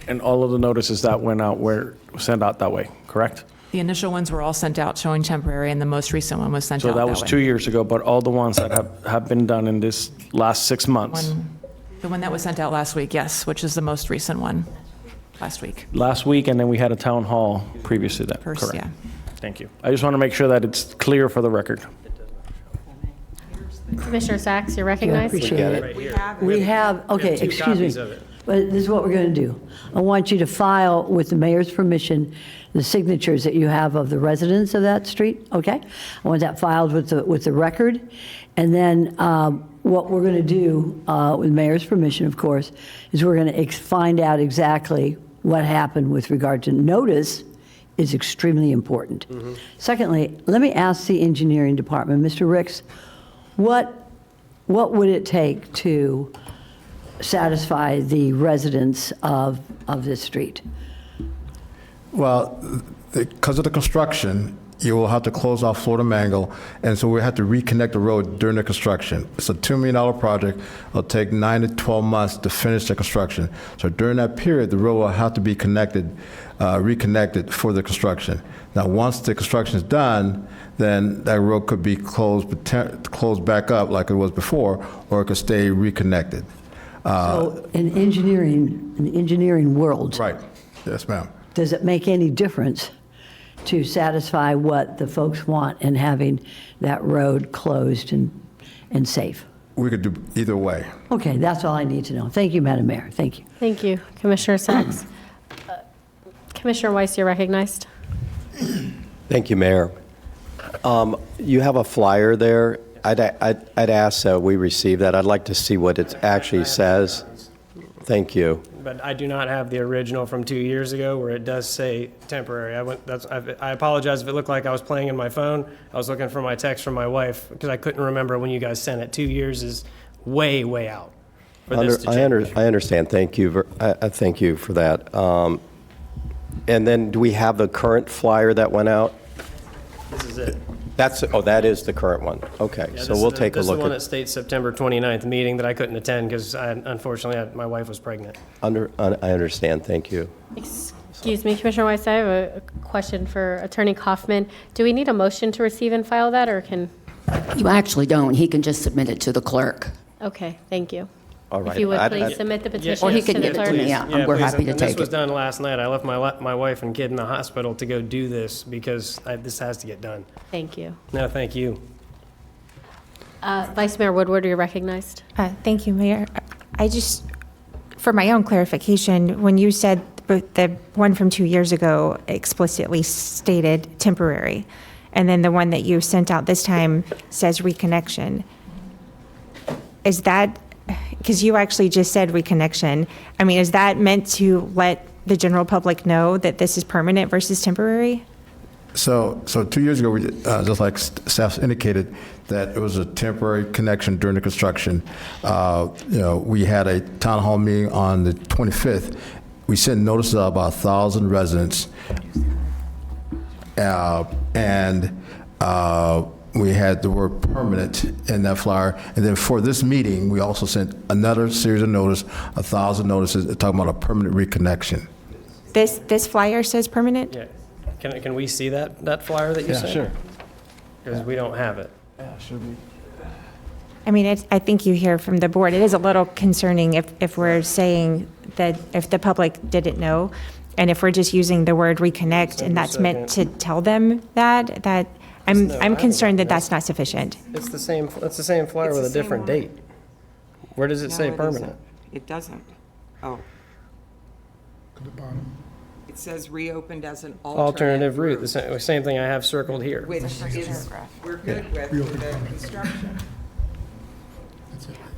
And all of the notices that went out were sent out that way, correct? The initial ones were all sent out showing temporary, and the most recent one was sent out So that that was way. 2 years ago, but all the ones that have been done in this last 6 months. The one that was sent out last week, yes, which is the most recent one, last week. Last week, and then we had a town hall previous to that, First, correct? yeah. Thank you. I just want to make sure that it's clear for the record. Commissioner Sachs, you're Yeah, I recognized. appreciate it. We have, okay, two excuse me. copies of it. But this is what we're going to do. I want you to file, with the mayor's permission, the signatures that you have of the residents of that street, okay? I want that filed with the record. And then what we're going to do, with mayor's permission, of course, is we're going to find out exactly what happened with regard to notice is extremely important. Secondly, let me ask the engineering department, Mr. Ricks, what would it take to satisfy the residents of this street? Well, because of the construction, you will have to close off Florida Mangle, and so we have to reconnect the road during the construction. It's a $2 million project. It'll take 9 to 12 months to finish the construction. So during that period, the road will have to be reconnected for the construction. Now, once the construction is done, then that road could be closed back up like it was before, or it could stay reconnected. So in the engineering world. Right. Yes, ma'am. Does it make any difference to satisfy what the folks want in having that road closed and safe? We could do either way. Okay, that's all I need to know. Thank you, Madam Mayor. Thank you. Thank you, Commissioner Sacks. Commissioner Weiss, you're recognized. Thank you, Mayor. You have a flyer there. I'd ask that we receive that. I'd like to see what it actually says. Thank you. But I do not have the original from 2 years ago where it does say temporary. I apologize if it looked like I was playing in my phone. I was looking for my text from my wife because I couldn't remember when you guys sent it. 2 years is way, way out for this to change. I understand. Thank you. Thank you for that. And then do we have the current flyer that went out? This is it. That is the current one. Okay, Yeah, so we'll take a This is look the one at. that states September 29th meeting that I couldn't attend because unfortunately my wife was pregnant. I understand. Thank you. Excuse me, Commissioner Weiss, I have a question for Attorney Kaufman. Do we need a motion to receive and file that, or can? You actually don't. He can just submit it to the clerk. Okay, thank you. All right. If you would please submit the petition Or he to can the give it to clerk. me, yeah. We're please. happy to And take This was it. done last night. I left my wife and kid in the hospital to go do this because this has to get done. Thank you. No, thank you. Vice Mayor Woodward, you're recognized. Thank you, Mayor. For my own clarification, when you said the one from 2 years ago explicitly stated temporary, and then the one that you sent out this time says reconnection, is that, because you actually just said reconnection, I mean, is that meant to let the general public know that this is permanent versus temporary? So 2 years ago, just like staff indicated, that it was a temporary connection during the construction. We had a town hall meeting on the 25th. We sent notices out about 1,000 residents, and we had the word permanent in that flyer. And then for this meeting, we also sent another series of notices, 1,000 notices talking about a permanent reconnection. This flyer says permanent? Yeah. Can we see that flyer that you sent? Sure. Because we don't have it. Yeah, should be. I mean, I think you hear from the board, it is a little concerning if we're saying that if the public didn't know, and if we're just using the word reconnect, and that's meant to tell them that I'm concerned that that's not sufficient. It's the same flyer with a different date. Where does it say permanent? It doesn't. Oh. It says reopened as an Alternative route, the same thing I have circled here. Which is, we're good with the construction.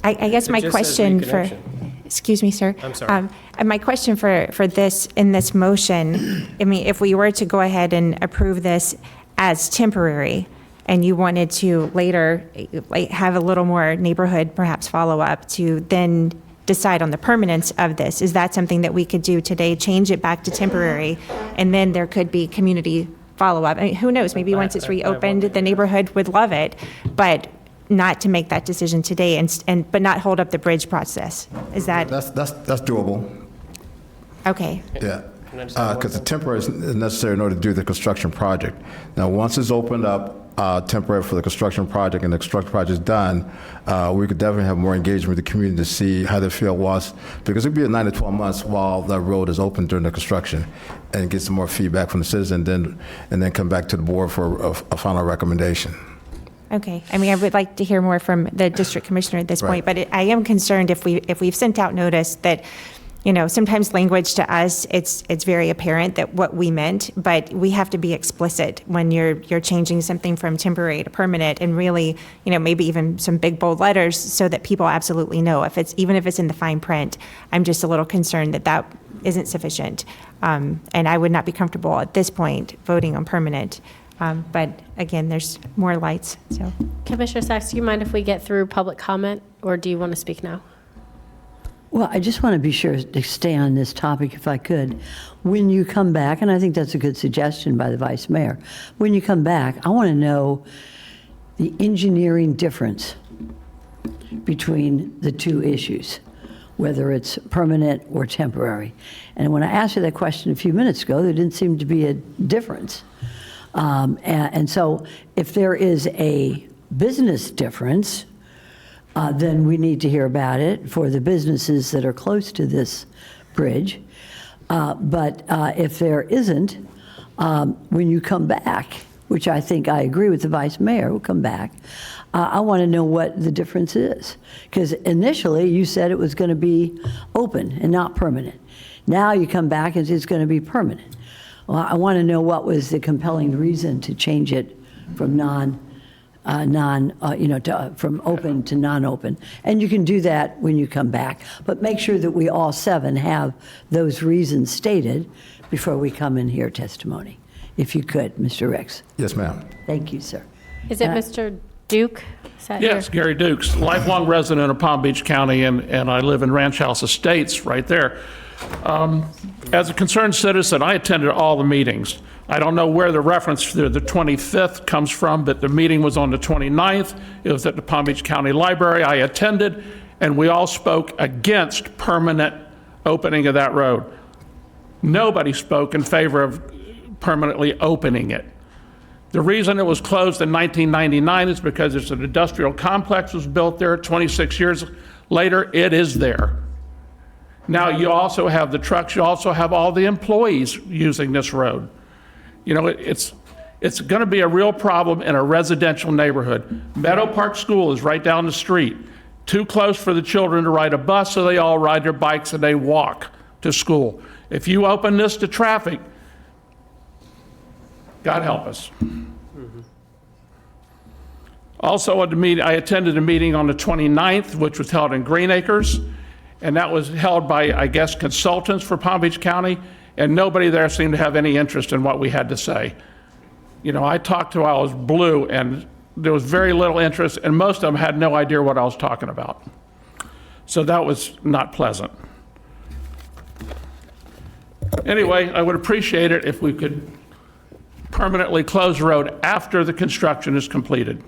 I guess my It just says question for, reconnection. excuse me, sir. I'm sorry. And my question for this, in this motion, I mean, if we were to go ahead and approve this as temporary, and you wanted to later have a little more neighborhood perhaps follow up to then decide on the permanence of this, is that something that we could do today, change it back to temporary, and then there could be community follow-up? I mean, who knows, maybe once it's reopened, the neighborhood would love it, but not to make that decision today, but not hold up the bridge process. Is that? That's doable. Okay. Yeah, because the temporary is necessary in order to do the construction project. Now, once it's opened up, temporary for the construction project, and the construction project is done, we could definitely have more engagement with the community to see how they feel was, because it'd be 9 to 12 months while that road is open during the construction, and get some more feedback from the citizen, and then come back to the board for a final recommendation. Okay. I mean, I would like to hear more from the district commissioner at this point, but I am concerned if we've sent out notice that, sometimes language to us, it's very apparent that what we meant, but we have to be explicit when you're changing something from temporary to permanent, and really, maybe even some big bold letters so that people absolutely know. Even if it's in the fine print, I'm just a little concerned that isn't sufficient. And I would not be comfortable at this point voting on permanent. But again, there's more lights, so. Commissioner Sachs, do you mind if we get through public comment, or do you want to speak now? Well, I just want to be sure to stay on this topic if I could. When you come back, and I think that's a good suggestion by the Vice Mayor, when you come back, I want to know the engineering difference between the two issues, whether it's permanent or temporary. And when I asked you that question a few minutes ago, there didn't seem to be a difference. And so if there is a business difference, then we need to hear about it for the businesses that are close to this bridge. But if there isn't, when you come back, which I think I agree with the Vice Mayor, will come back, I want to know what the difference is. Because initially you said it was going to be open and not permanent. Now you come back and it's going to be permanent. Well, I want to know what was the compelling reason to change it from from open to non-open. And you can do that when you come back. But make sure that we all 7 have those reasons stated before we come and hear testimony. If you could, Mr. Ricks. Yes, ma'am. Thank you, sir. Is it Mr. Duke? Is that Yes, Gary Dukes, lifelong resident of Palm Beach County, and I live in Ranch House Estates right there. As a concerned citizen, I attended all the meetings. I don't know where the reference to the 25th comes from, but the meeting was on the 29th. It was at the Palm Beach County Library. I attended, and we all spoke against permanent opening of that road. Nobody spoke in favor of permanently opening it. The reason it was closed in 1999 is because it's an industrial complex was built there. 26 years later, it is there. Now you also have the trucks, you also have all the employees using this road. You know, it's going to be a real problem in a residential neighborhood. Meadow Park School is right down the street. Too close for the children to ride a bus, so they all ride their bikes and they walk to school. If you open this to traffic, God help us. Also, at the meeting, I attended a meeting on the 29th, which was held in Green Acres, and that was held by, I guess, consultants for Palm Beach County, and nobody there seemed to have any interest in what we had to say. You know, I talked to, I was blue, and there was very little interest, and most of them had no idea what I was talking about. So that was not pleasant. Anyway, I would appreciate it if we could permanently close the road after the construction is completed.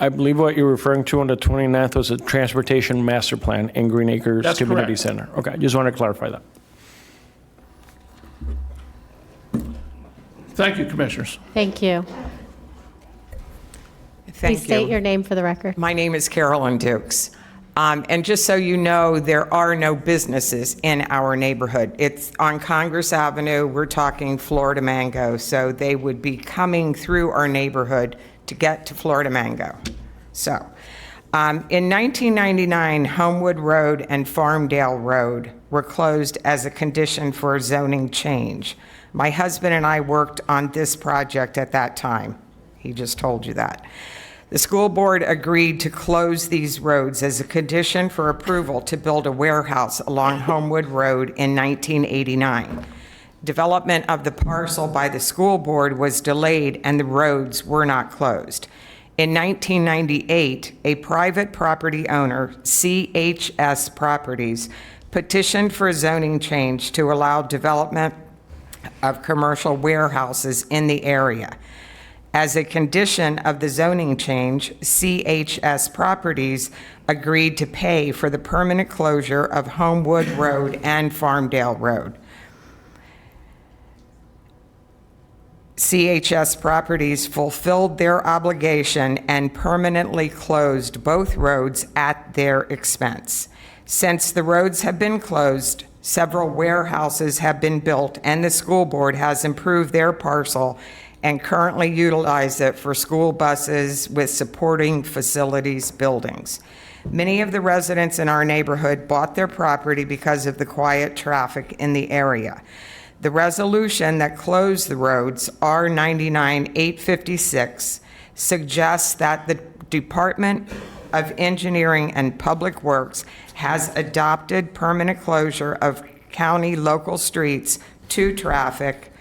I believe what you're referring to on the 29th was a transportation master plan in Green Acres That's Community correct. Center. Okay, just wanted to clarify that. Thank you, Commissioners. Thank you. Thank Please state you. your name for the record. My name is Carolyn Dukes. And just so you know, there are no businesses in our neighborhood. It's on Congress Avenue. We're talking Florida Mango. So they would be coming through our neighborhood to get to Florida Mango. So in 1999, Homewood Road and Farmdale Road were closed as a condition for a zoning change. My husband and I worked on this project at that time. He just told you that. The school board agreed to close these roads as a condition for approval to build a warehouse along Homewood Road in 1989. Development of the parcel by the school board was delayed and the roads were not closed. In 1998, a private property owner, CHS Properties, petitioned for a zoning change to allow development of commercial warehouses in the area. As a condition of the zoning change, CHS Properties agreed to pay for the permanent closure of Homewood Road and Farmdale Road. CHS Properties fulfilled their obligation and permanently closed both roads at their expense. Since the roads have been closed, several warehouses have been built, and the school board has improved their parcel and currently utilize it for school buses with supporting facilities buildings. Many of the residents in our neighborhood bought their property because of the quiet traffic in the area. The resolution that closed the roads, R99-856, suggests that the Department of Engineering and Public Works has adopted permanent closure of county local streets to traffic,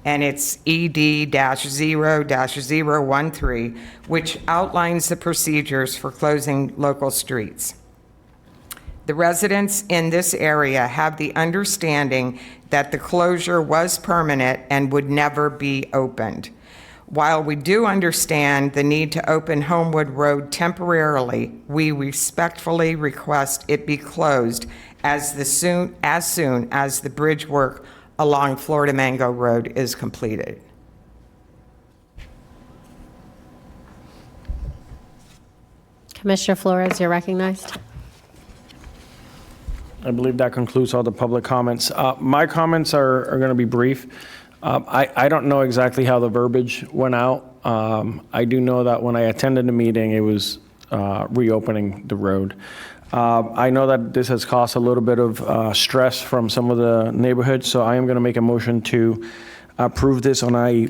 and it's ED-0-013, which outlines the procedures for closing local streets. The residents in this area have the understanding that the closure was permanent and would never be opened. While we do understand the need to open Homewood Road temporarily, we respectfully request it be closed as soon as the bridge work along Florida Mango Road is completed. Commissioner Flores, you're recognized. I believe that concludes all the public comments. My comments are going to be brief. I don't know exactly how the verbiage went out. I do know that when I attended the meeting, it was reopening the road. I know that this has caused a little bit of stress from some of the neighborhoods, so I am going to make a motion to approve this on a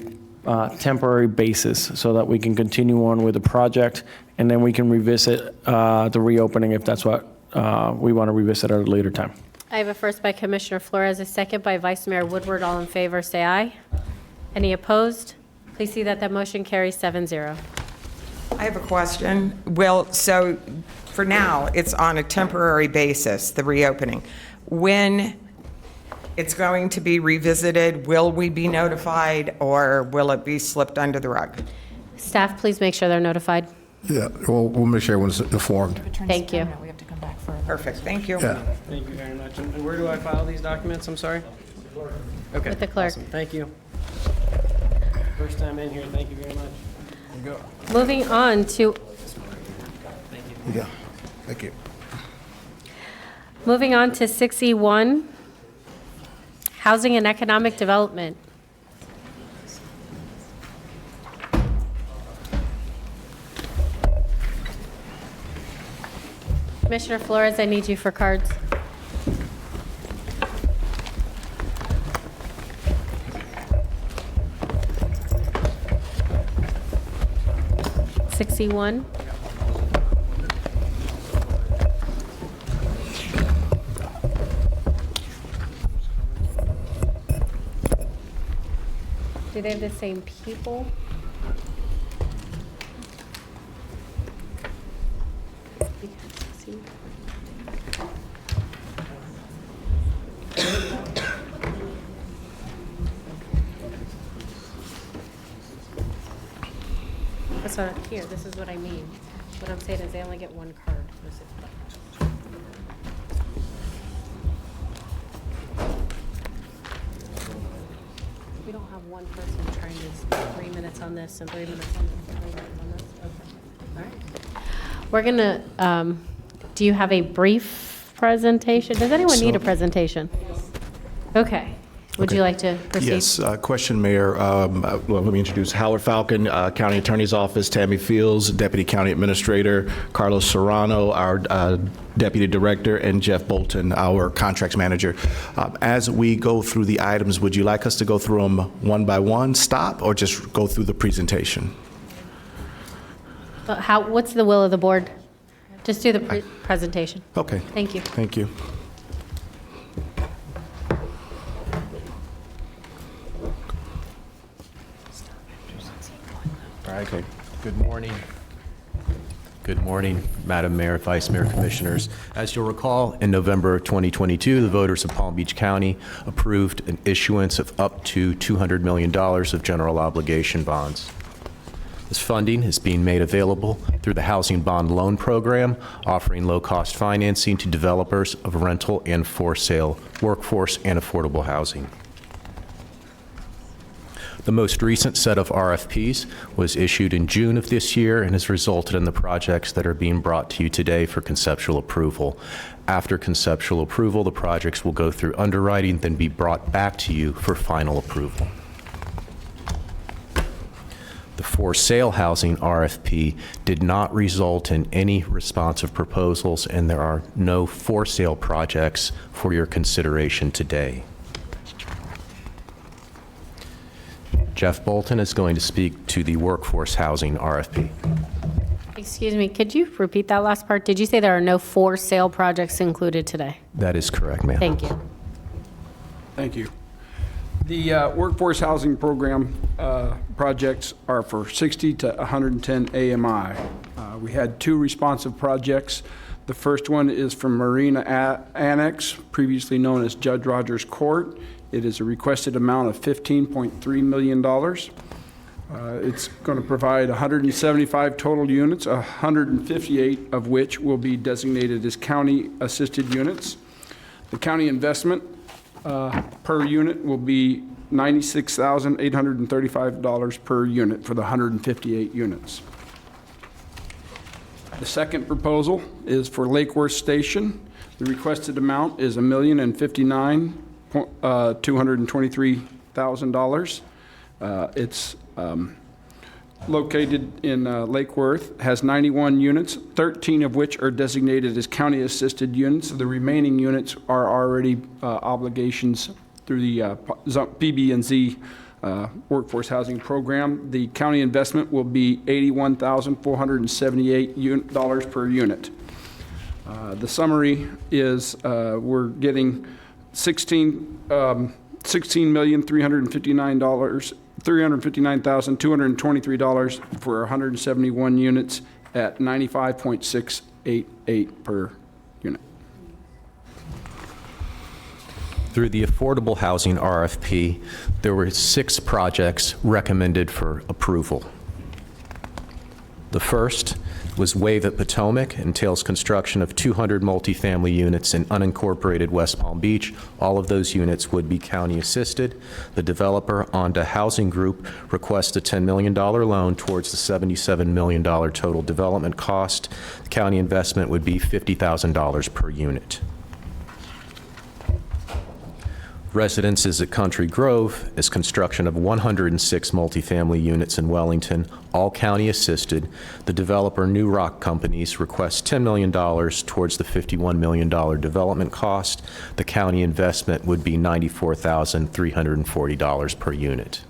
temporary basis so that we can continue on with the project, and then we can revisit the reopening if that's what we want to revisit at a later time. I have a first by Commissioner Flores, a second by Vice Mayor Woodward. All in favor, say aye. Any opposed? Please see that that motion carries 7-0. I have a question. So for now, it's on a temporary basis, the reopening. When it's going to be revisited, will we be notified or will it be slipped under the rug? Staff, please make sure they're notified. Yeah, we'll make sure everyone's informed. Thank you. We have to come back for. Perfect, thank you. Yeah. Thank you very much. And where do I file these documents? I'm sorry? Okay. With the clerk. Awesome. Thank you. First time in here. Thank you very much. Moving on to Yeah, thank you. 6E1, Housing and Economic Development. Commissioner Flores, I need you for cards. (6E1) Do they have the same people? So here, this is what I mean. What I'm saying is they only get one card. We don't have one person trying to 3 minutes on this and 3 minutes on this and 3 minutes on this. Okay. All right. We're gonna, do you have a brief presentation? Does anyone need a presentation? Okay. Would you like to proceed? Yes. Question, Mayor. Let me introduce Howard Falcon, County Attorney's Office, Tammy Fields, Deputy County Administrator, Carlos Serrano, our Deputy Director, and Jeff Bolton, our Contracts Manager. As we go through the items, would you like us to go through them one by one, stop, or just go through the presentation? What's the will of the board? Just do the presentation. Okay. Thank you. Thank you. Okay. Good morning. Good morning, Madam Mayor, Vice Mayor, Commissioners. As you'll recall, in November of 2022, the voters of Palm Beach County approved an issuance of up to $200 million of general obligation bonds. This funding is being made available through the Housing Bond Loan Program, offering low-cost financing to developers of rental and for-sale workforce and affordable housing. The most recent set of RFPs was issued in June of this year and has resulted in the projects that are being brought to you today for conceptual approval. After conceptual approval, the projects will go through underwriting, then be brought back to you for final approval. The for-sale housing RFP did not result in any responsive proposals, and there are no for-sale projects for your consideration today. Jeff Bolton is going to speak to the workforce housing RFP. Excuse me, could you repeat that last part? Did you say there are no for-sale projects included today? That is correct, ma'am. Thank you. Thank you. The workforce housing program projects are for 60 to 110 AMI. We had 2 responsive projects. The first one is from Marina Annex, previously known as Judge Rogers Court. It is a requested amount of $15.3 million. It's going to provide 175 total units, 158 of which will be designated as county-assisted units. The county investment per unit will be $96,835 per unit for the 158 units. The second proposal is for Lake Worth Station. The requested amount is $1,059,223,000. It's located in Lake Worth, has 91 units, 13 of which are designated as county-assisted units. The remaining units are already obligations through the PB&Z workforce housing program. The county investment will be $81,478 per unit. The summary is we're getting $359,223 for 171 units at 95.688 per unit. Through the Affordable Housing RFP, there were 6 projects recommended for approval. The first was Wave at Potomac, entails construction of 200 multifamily units in unincorporated West Palm Beach. All of those units would be county assisted. The developer, Onda Housing Group, requests a $10 million loan towards the $77 million total development cost. The county investment would be $50,000 per unit. Residences at Country Grove is construction of 106 multifamily units in Wellington, all county assisted. The developer, New Rock Companies, requests $10 million towards the $51 million development cost. The county investment would be $94,340 per unit.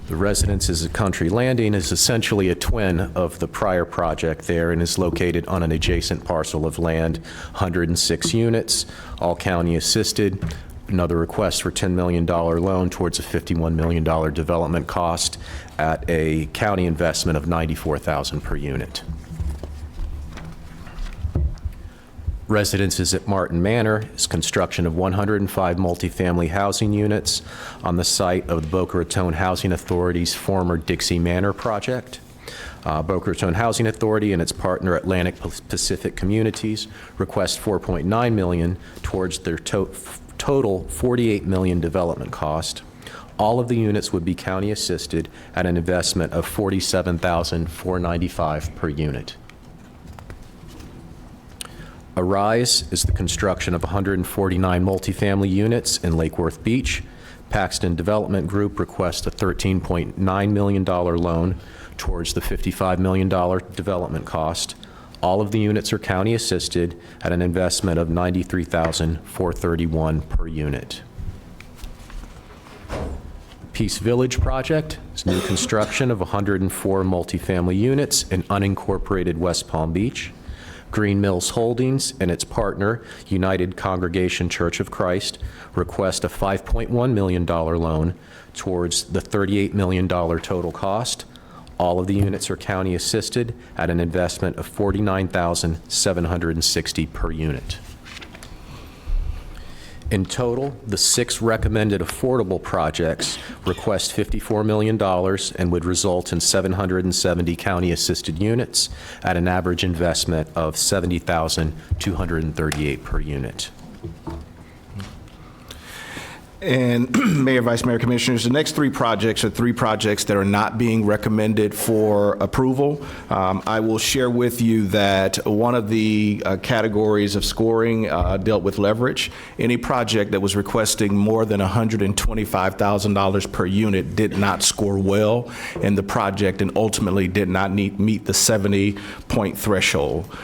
The Residences at Country Landing is essentially a twin of the prior project there and is located on an adjacent parcel of land, 106 units, all county assisted. Another request for $10 million loan towards a $51 million development cost at a county investment of $94,000 per unit. Residences at Martin Manor is construction of 105 multifamily housing units on the site of the Boca Raton Housing Authority's former Dixie Manor project. Boca Raton Housing Authority and its partner Atlantic Pacific Communities request $4.9 million towards their total $48 million development cost. All of the units would be county assisted at an investment of $47,495 per unit. Arise is the construction of 149 multifamily units in Lake Worth Beach. Paxton Development Group requests a $13.9 million loan towards the $55 million development cost. All of the units are county assisted at an investment of $93,431 per unit. Peace Village project is new construction of 104 multifamily units in unincorporated West Palm Beach. Green Mills Holdings and its partner, United Congregation Church of Christ, request a $5.1 million loan towards the $38 million total cost. All of the units are county assisted at an investment of $49,760 per unit. In total, the 6 recommended affordable projects request $54 million and would result in 770 county-assisted units at an average investment of $70,238 per unit. And Mayor, Vice Mayor, Commissioners, the next 3 projects are 3 projects that are not being recommended for approval. I will share with you that one of the categories of scoring dealt with leverage. Any project that was requesting more than $125,000 per unit did not score well in the project and ultimately did not meet the 70-point threshold.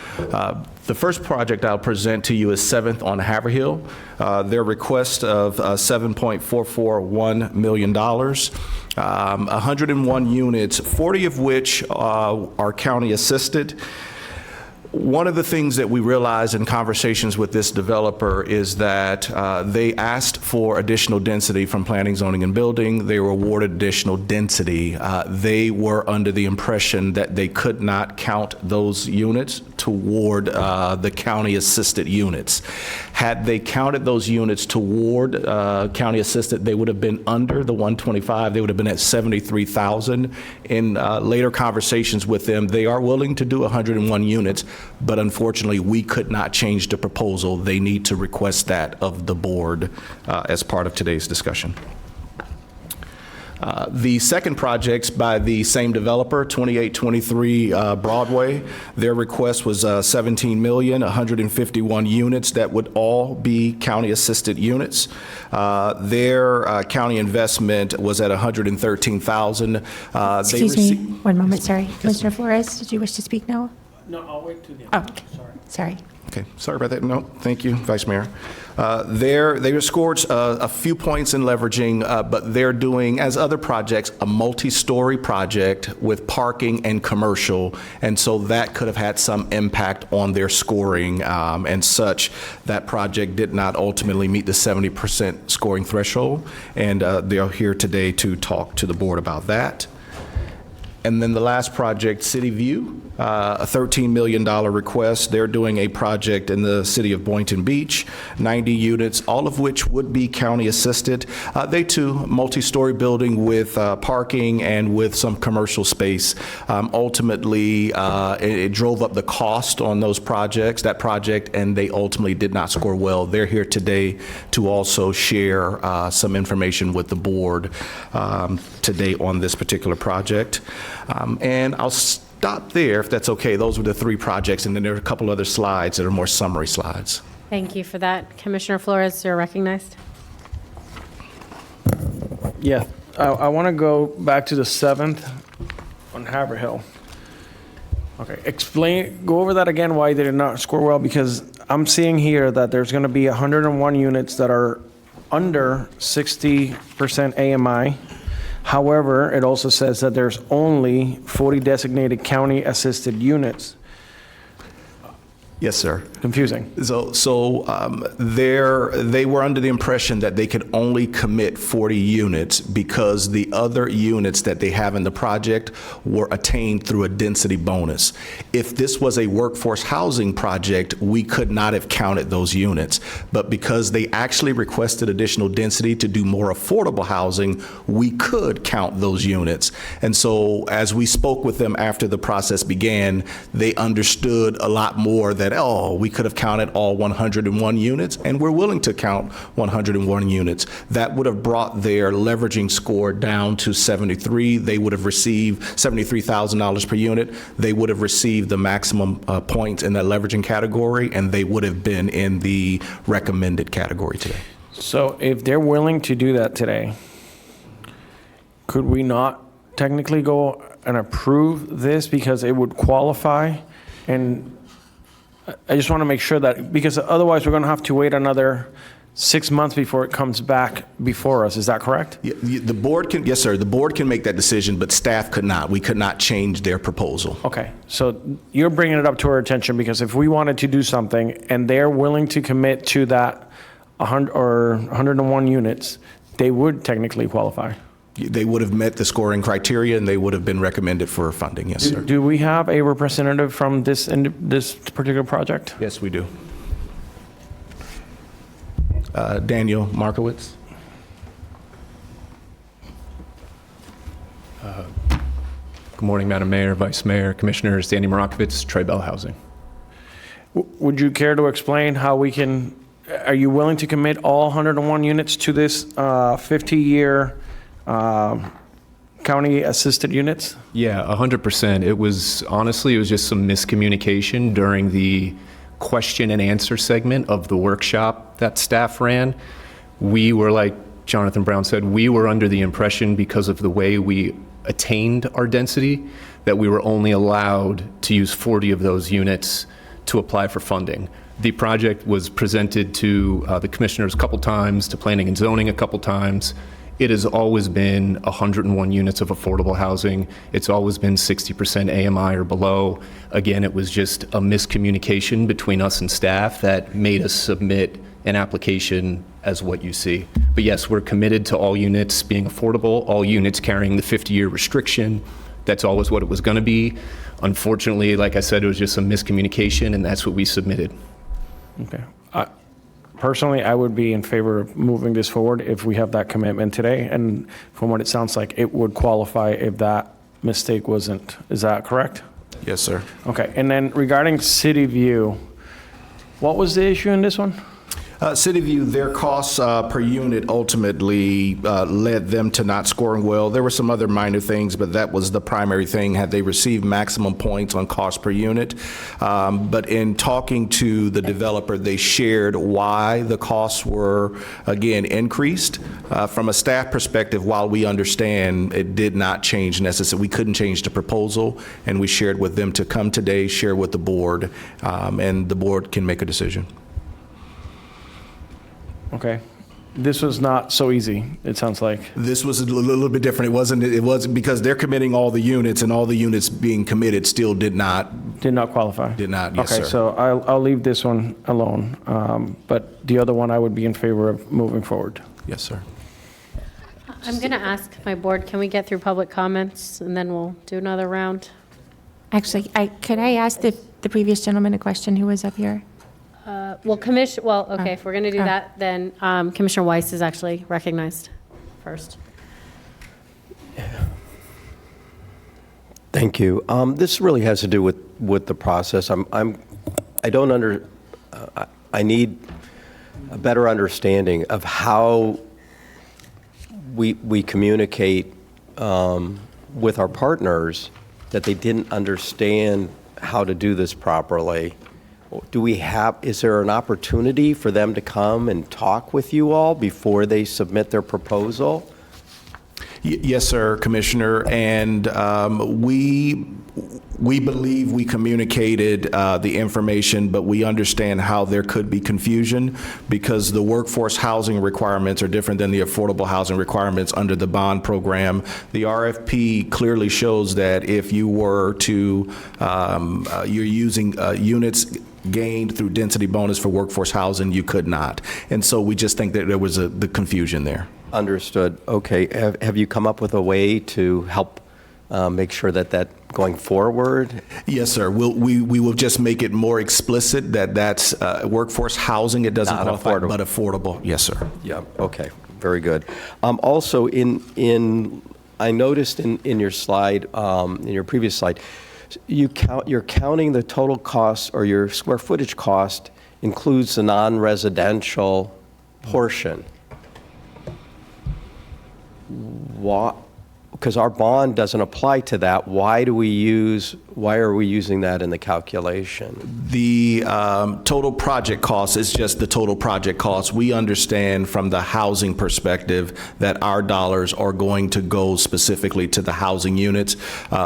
The first project I'll present to you is 7th on Haverhill. Their request of $7.441 million, 101 units, 40 of which are county assisted. One of the things that we realized in conversations with this developer is that they asked for additional density from planning, zoning, and building. They were awarded additional density. They were under the impression that they could not count those units toward the county-assisted units. Had they counted those units toward county-assisted, they would have been under the 125. They would have been at 73,000. In later conversations with them, they are willing to do 101 units, but unfortunately, we could not change the proposal. They need to request that of the board as part of today's discussion. The second project's by the same developer, 2823 Broadway. Their request was 17,151 units that would all be county-assisted units. Their county investment was at 113,000. Excuse me, one moment, sorry. Commissioner Flores, did you wish to speak now? No, I'll wait till the end. Oh, okay. Sorry. Okay, sorry about that. No, thank you, Vice Mayor. They scored a few points in leveraging, but they're doing, as other projects, a multi-story project with parking and commercial, and so that could have had some impact on their scoring and such. That project did not ultimately meet the 70% scoring threshold, and they're here today to talk to the board about that. And then the last project, City View, a $13 million request. They're doing a project in the city of Boynton Beach, 90 units, all of which would be county assisted. They too, multi-story building with parking and with some commercial space. Ultimately, it drove up the cost on those projects, that project, and they ultimately did not score well. They're here today to also share some information with the board today on this particular project. And I'll stop there, if that's okay. Those were the three projects, and then there are a couple other slides that are more summary slides. Thank you for that. Commissioner Flores, you're recognized. Yeah, I want to go back to the 7th on Haverhill. Okay, go over that again, why they did not score well, because I'm seeing here that there's going to be 101 units that are under 60% AMI. However, it also says that there's only 40 designated county-assisted units. Yes, sir. Confusing. So they were under the impression that they could only commit 40 units because the other units that they have in the project were attained through a density bonus. If this was a workforce housing project, we could not have counted those units. But because they actually requested additional density to do more affordable housing, we could count those units. And so as we spoke with them after the process began, they understood a lot more that, oh, we could have counted all 101 units, and we're willing to count 101 units. That would have brought their leveraging score down to 73. They would have received $73,000 per unit. They would have received the maximum points in that leveraging category, and they would have been in the recommended category today. So if they're willing to do that today, could we not technically go and approve this because it would qualify? And I just want to make sure that, because otherwise we're going to have to wait another 6 months before it comes back before us. Is that correct? The board can, yes, sir. The board can make that decision, but staff could not. We could not change their proposal. Okay. So you're bringing it up to our attention because if we wanted to do something and they're willing to commit to that 100 or 101 units, they would technically qualify. They would have met the scoring criteria and they would have been recommended for funding, yes, sir. Do we have a representative from this particular project? Yes, we do. Daniel Markowitz. Good morning, Madam Mayor, Vice Mayor, Commissioners. Danny Markowitz, Trey Bell Housing. Would you care to explain how we can, are you willing to commit all 101 units to this 50-year county assisted units? Yeah, 100%. It was, honestly, it was just some miscommunication during the question and answer segment of the workshop that staff ran. We were, like Jonathan Brown said, we were under the impression because of the way we attained our density that we were only allowed to use 40 of those units to apply for funding. The project was presented to the commissioners a couple times, to planning and zoning a couple times. It has always been 101 units of affordable housing. It's always been 60% AMI or below. Again, it was just a miscommunication between us and staff that made us submit an application as what you see. But yes, we're committed to all units being affordable, all units carrying the 50-year restriction. That's always what it was going to be. Unfortunately, like I said, it was just some miscommunication, and that's what we submitted. Okay. Personally, I would be in favor of moving this forward if we have that commitment today. And from what it sounds like, it would qualify if that mistake wasn't. Is that correct? Yes, sir. Okay. And then regarding City View, what was the issue in this one? City View, their costs per unit ultimately led them to not scoring well. There were some other minor things, but that was the primary thing. Had they received maximum points on cost per unit? But in talking to the developer, they shared why the costs were, again, increased. From a staff perspective, while we understand it did not change necessarily, we couldn't change the proposal, and we shared with them to come today, share with the board, and the board can make a decision. Okay. This was not so easy, it sounds like. This was a little bit different. It wasn't because they're committing all the units, and all the units being committed still did not qualify. Did not, yes, okay, sir. so I'll leave this one alone. But the other one I would be in favor of moving forward. Yes, sir. I'm going to ask my board, can we get through public comments and then we'll do another round? Actually, could I ask the previous gentleman a question who was up here? Okay, if we're going to do that, then Commissioner Weiss is actually recognized first. Thank you. This really has to do with the process. I need a better understanding of how we communicate with our partners that they didn't understand how to do this properly. Is there an opportunity for them to come and talk with you all before they submit their proposal? Yes, sir, Commissioner. And we believe we communicated the information, but we understand how there could be confusion because the workforce housing requirements are different than the affordable housing requirements under the bond program. The RFP clearly shows that if you were to, you're using units gained through density bonus for workforce housing, you could not. And so we just think that there was the confusion there. Understood. Okay. Have you come up with a way to help make sure that going forward? Yes, sir. We will just make it more explicit that that's workforce housing. It doesn't qualify, but affordable. Yes, sir. Yeah. Okay. Very good. Also, I noticed in your slide, in your previous slide, you're counting the total cost or your square footage cost includes the non-residential portion. Why? Because our bond doesn't apply to that. Why are we using that in the calculation? The total project cost is just the total project cost. We understand from the housing perspective that our dollars are going to go specifically to the housing units.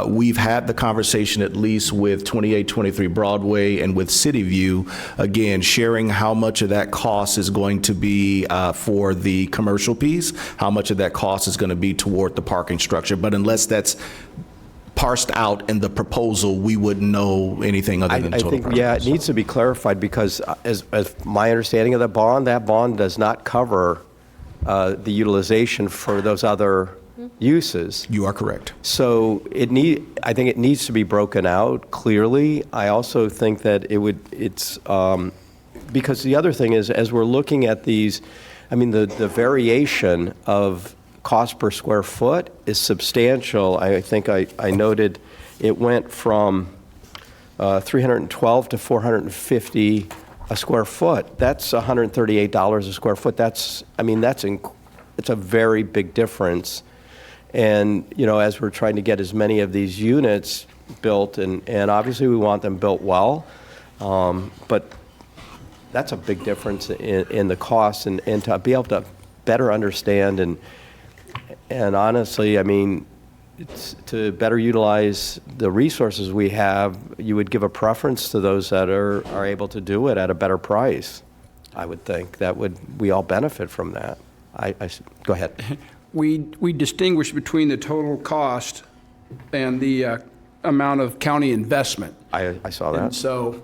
We've had the conversation at least with 2823 Broadway and with City View, again, sharing how much of that cost is going to be for the commercial piece, how much of that cost is going to be toward the parking structure. But unless that's parsed out in the proposal, we wouldn't know anything other than total project. Yeah, it needs to be clarified because as my understanding of that bond does not cover the utilization for those other uses. You are correct. So I think it needs to be broken out clearly. I also think that because the other thing is, as we're looking at these, I mean, the variation of cost per square foot is substantial. I think I noted it went from 312 to 450 a square foot. That's $138 a square foot. It's a very big difference. And as we're trying to get as many of these units built, and obviously we want them built well, but that's a big difference in the cost, and to be able to better understand and honestly, I mean, it's to better utilize the resources we have, you would give a preference to those that are able to do it at a better price. I would think we all benefit from that. Go ahead. we distinguish between the total cost and the amount of county investment. I saw that. And so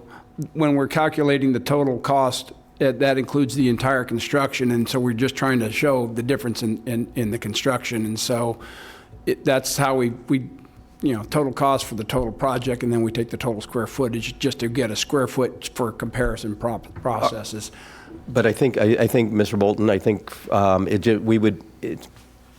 when we're calculating the total cost, that includes the entire construction, and so we're just trying to show the difference in the construction. And so that's how we total cost for the total project, and then we take the total square footage just to get a square foot for comparison processes. But I think, Mr. Bolton, I think we would,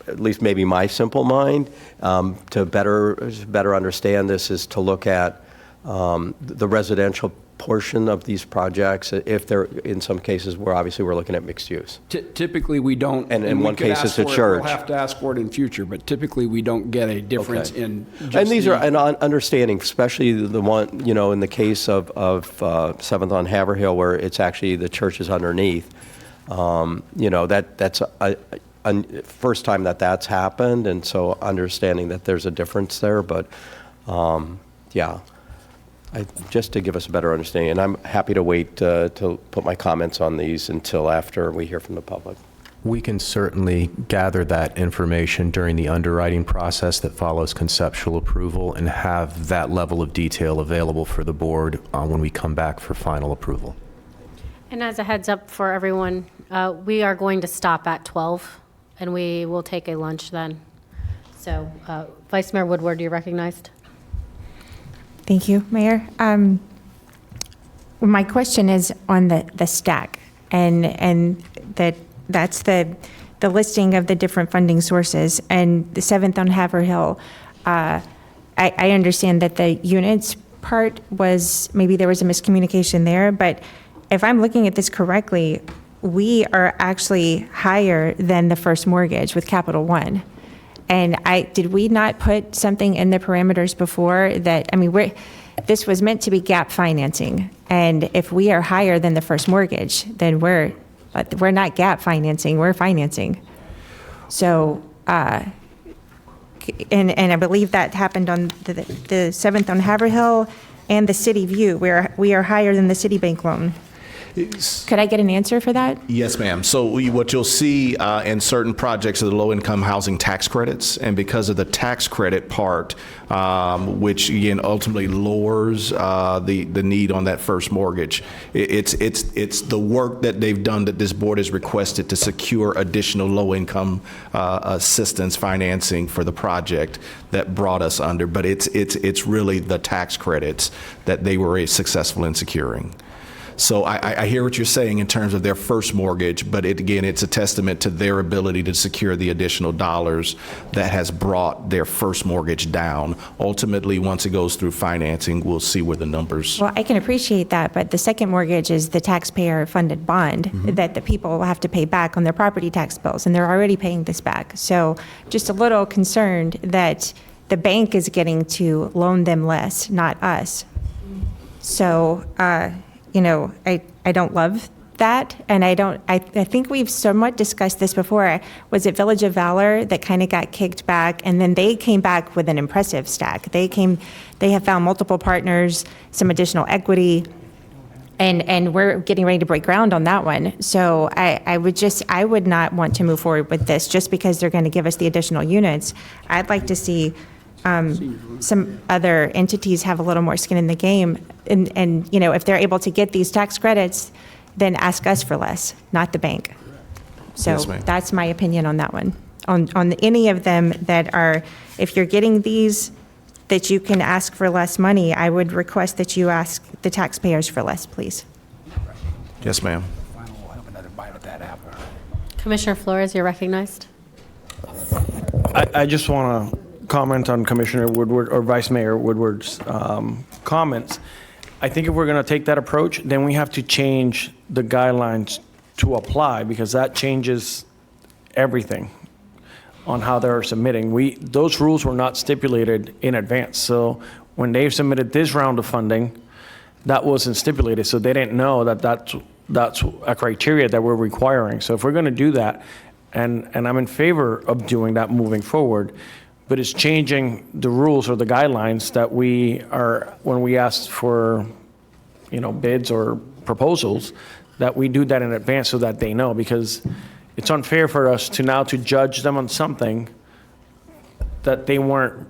at least maybe my simple mind, to better understand this is to look at the residential portion of these projects, if they're, in some cases, we're looking at mixed use. Typically, we don't. And in we one could case, ask it's a for it. church. We'll have to ask for it in future, but typically, we don't get a difference in just And these are an understanding, especially the one, in the case of 7th on Haverhill, where it's actually the church is underneath. That's a first time that's happened, and so understanding that there's a difference there, but yeah. Just to give us a better understanding, and I'm happy to wait to put my comments on these until after we hear from the public. We can certainly gather that information during the underwriting process that follows conceptual approval and have that level of detail available for the board when we come back for final approval. And as a heads up for everyone, we are going to stop at 12, and we will take a lunch then. So, Vice Mayor Woodward, you're recognized. Thank you, Mayor. My question is on the stack, and that's the listing of the different funding sources. And the 7th on Haverhill, I understand that the units part was, maybe there was a miscommunication there, but if I'm looking at this correctly, we are actually higher than the first mortgage with Capital One. And did we not put something in the parameters before that? I mean, this was meant to be gap financing. And if we are higher than the first mortgage, then we're not gap financing, we're financing. So, and I believe that happened on the 7th on Haverhill and the City View, where we are higher than the Citibank loan. Could I get an answer for that? Yes, ma'am. So what you'll see in certain projects are the low-income housing tax credits, and because of the tax credit part, which again ultimately lowers the need on that first mortgage, it's the work that they've done that this board has requested to secure additional low-income assistance financing for the project that brought us under. But it's really the tax credits that they were successful in securing. So I hear what you're saying in terms of their first mortgage, but it's a testament to their ability to secure the additional dollars that has brought their first mortgage down. Ultimately, once it goes through financing, we'll see where the numbers. Well, I can appreciate that, but the second mortgage is the taxpayer-funded bond that the people will have to pay back on their property tax bills, and they're already paying this back. So just a little concerned that the bank is getting to loan them less, not us. So, I don't love that, and I think we've somewhat discussed this before. Was it Village of Valor that kind of got kicked back, and then they came back with an impressive stack? They have found multiple partners, some additional equity, and we're getting ready to break ground on that one. So I would not want to move forward with this just because they're going to give us the additional units. I'd like to see some other entities have a little more skin in the game, and if they're able to get these tax credits, then ask us for less, not the bank. So Yes, ma'am. that's my opinion on that one. On any of them that are, if you're getting these, that you can ask for less money, I would request that you ask the taxpayers for less, please. Yes, ma'am. Commissioner Flores, you're recognized. I just want to comment on Commissioner Woodward or Vice Mayor Woodward's comments. I think if we're going to take that approach, then we have to change the guidelines to apply, because that changes everything on how they're submitting. Those rules were not stipulated in advance. So when they submitted this round of funding, that wasn't stipulated. So they didn't know that that's a criteria that we're requiring. So if we're going to do that, and I'm in favor of doing that moving forward, but it's changing the rules or the guidelines that we are, when we ask for, bids or proposals, that we do that in advance so that they know, because it's unfair for us to now to judge them on something that they weren't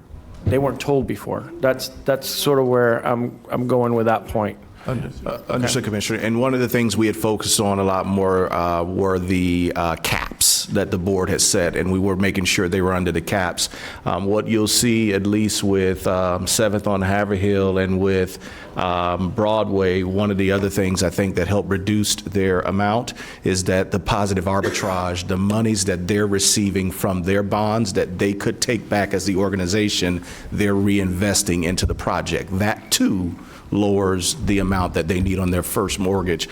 told before. That's sort of where I'm going with that point. Understood, Commissioner. And one of the things we had focused on a lot more were the caps that the board has set, and we were making sure they were under the caps. What you'll see, at least with 7th on Haverhill and with Broadway, one of the other things I think that helped reduce their amount is that the positive arbitrage, the monies that they're receiving from their bonds that they could take back as the organization, they're reinvesting into the project. That too lowers the amount that they need on their first mortgage.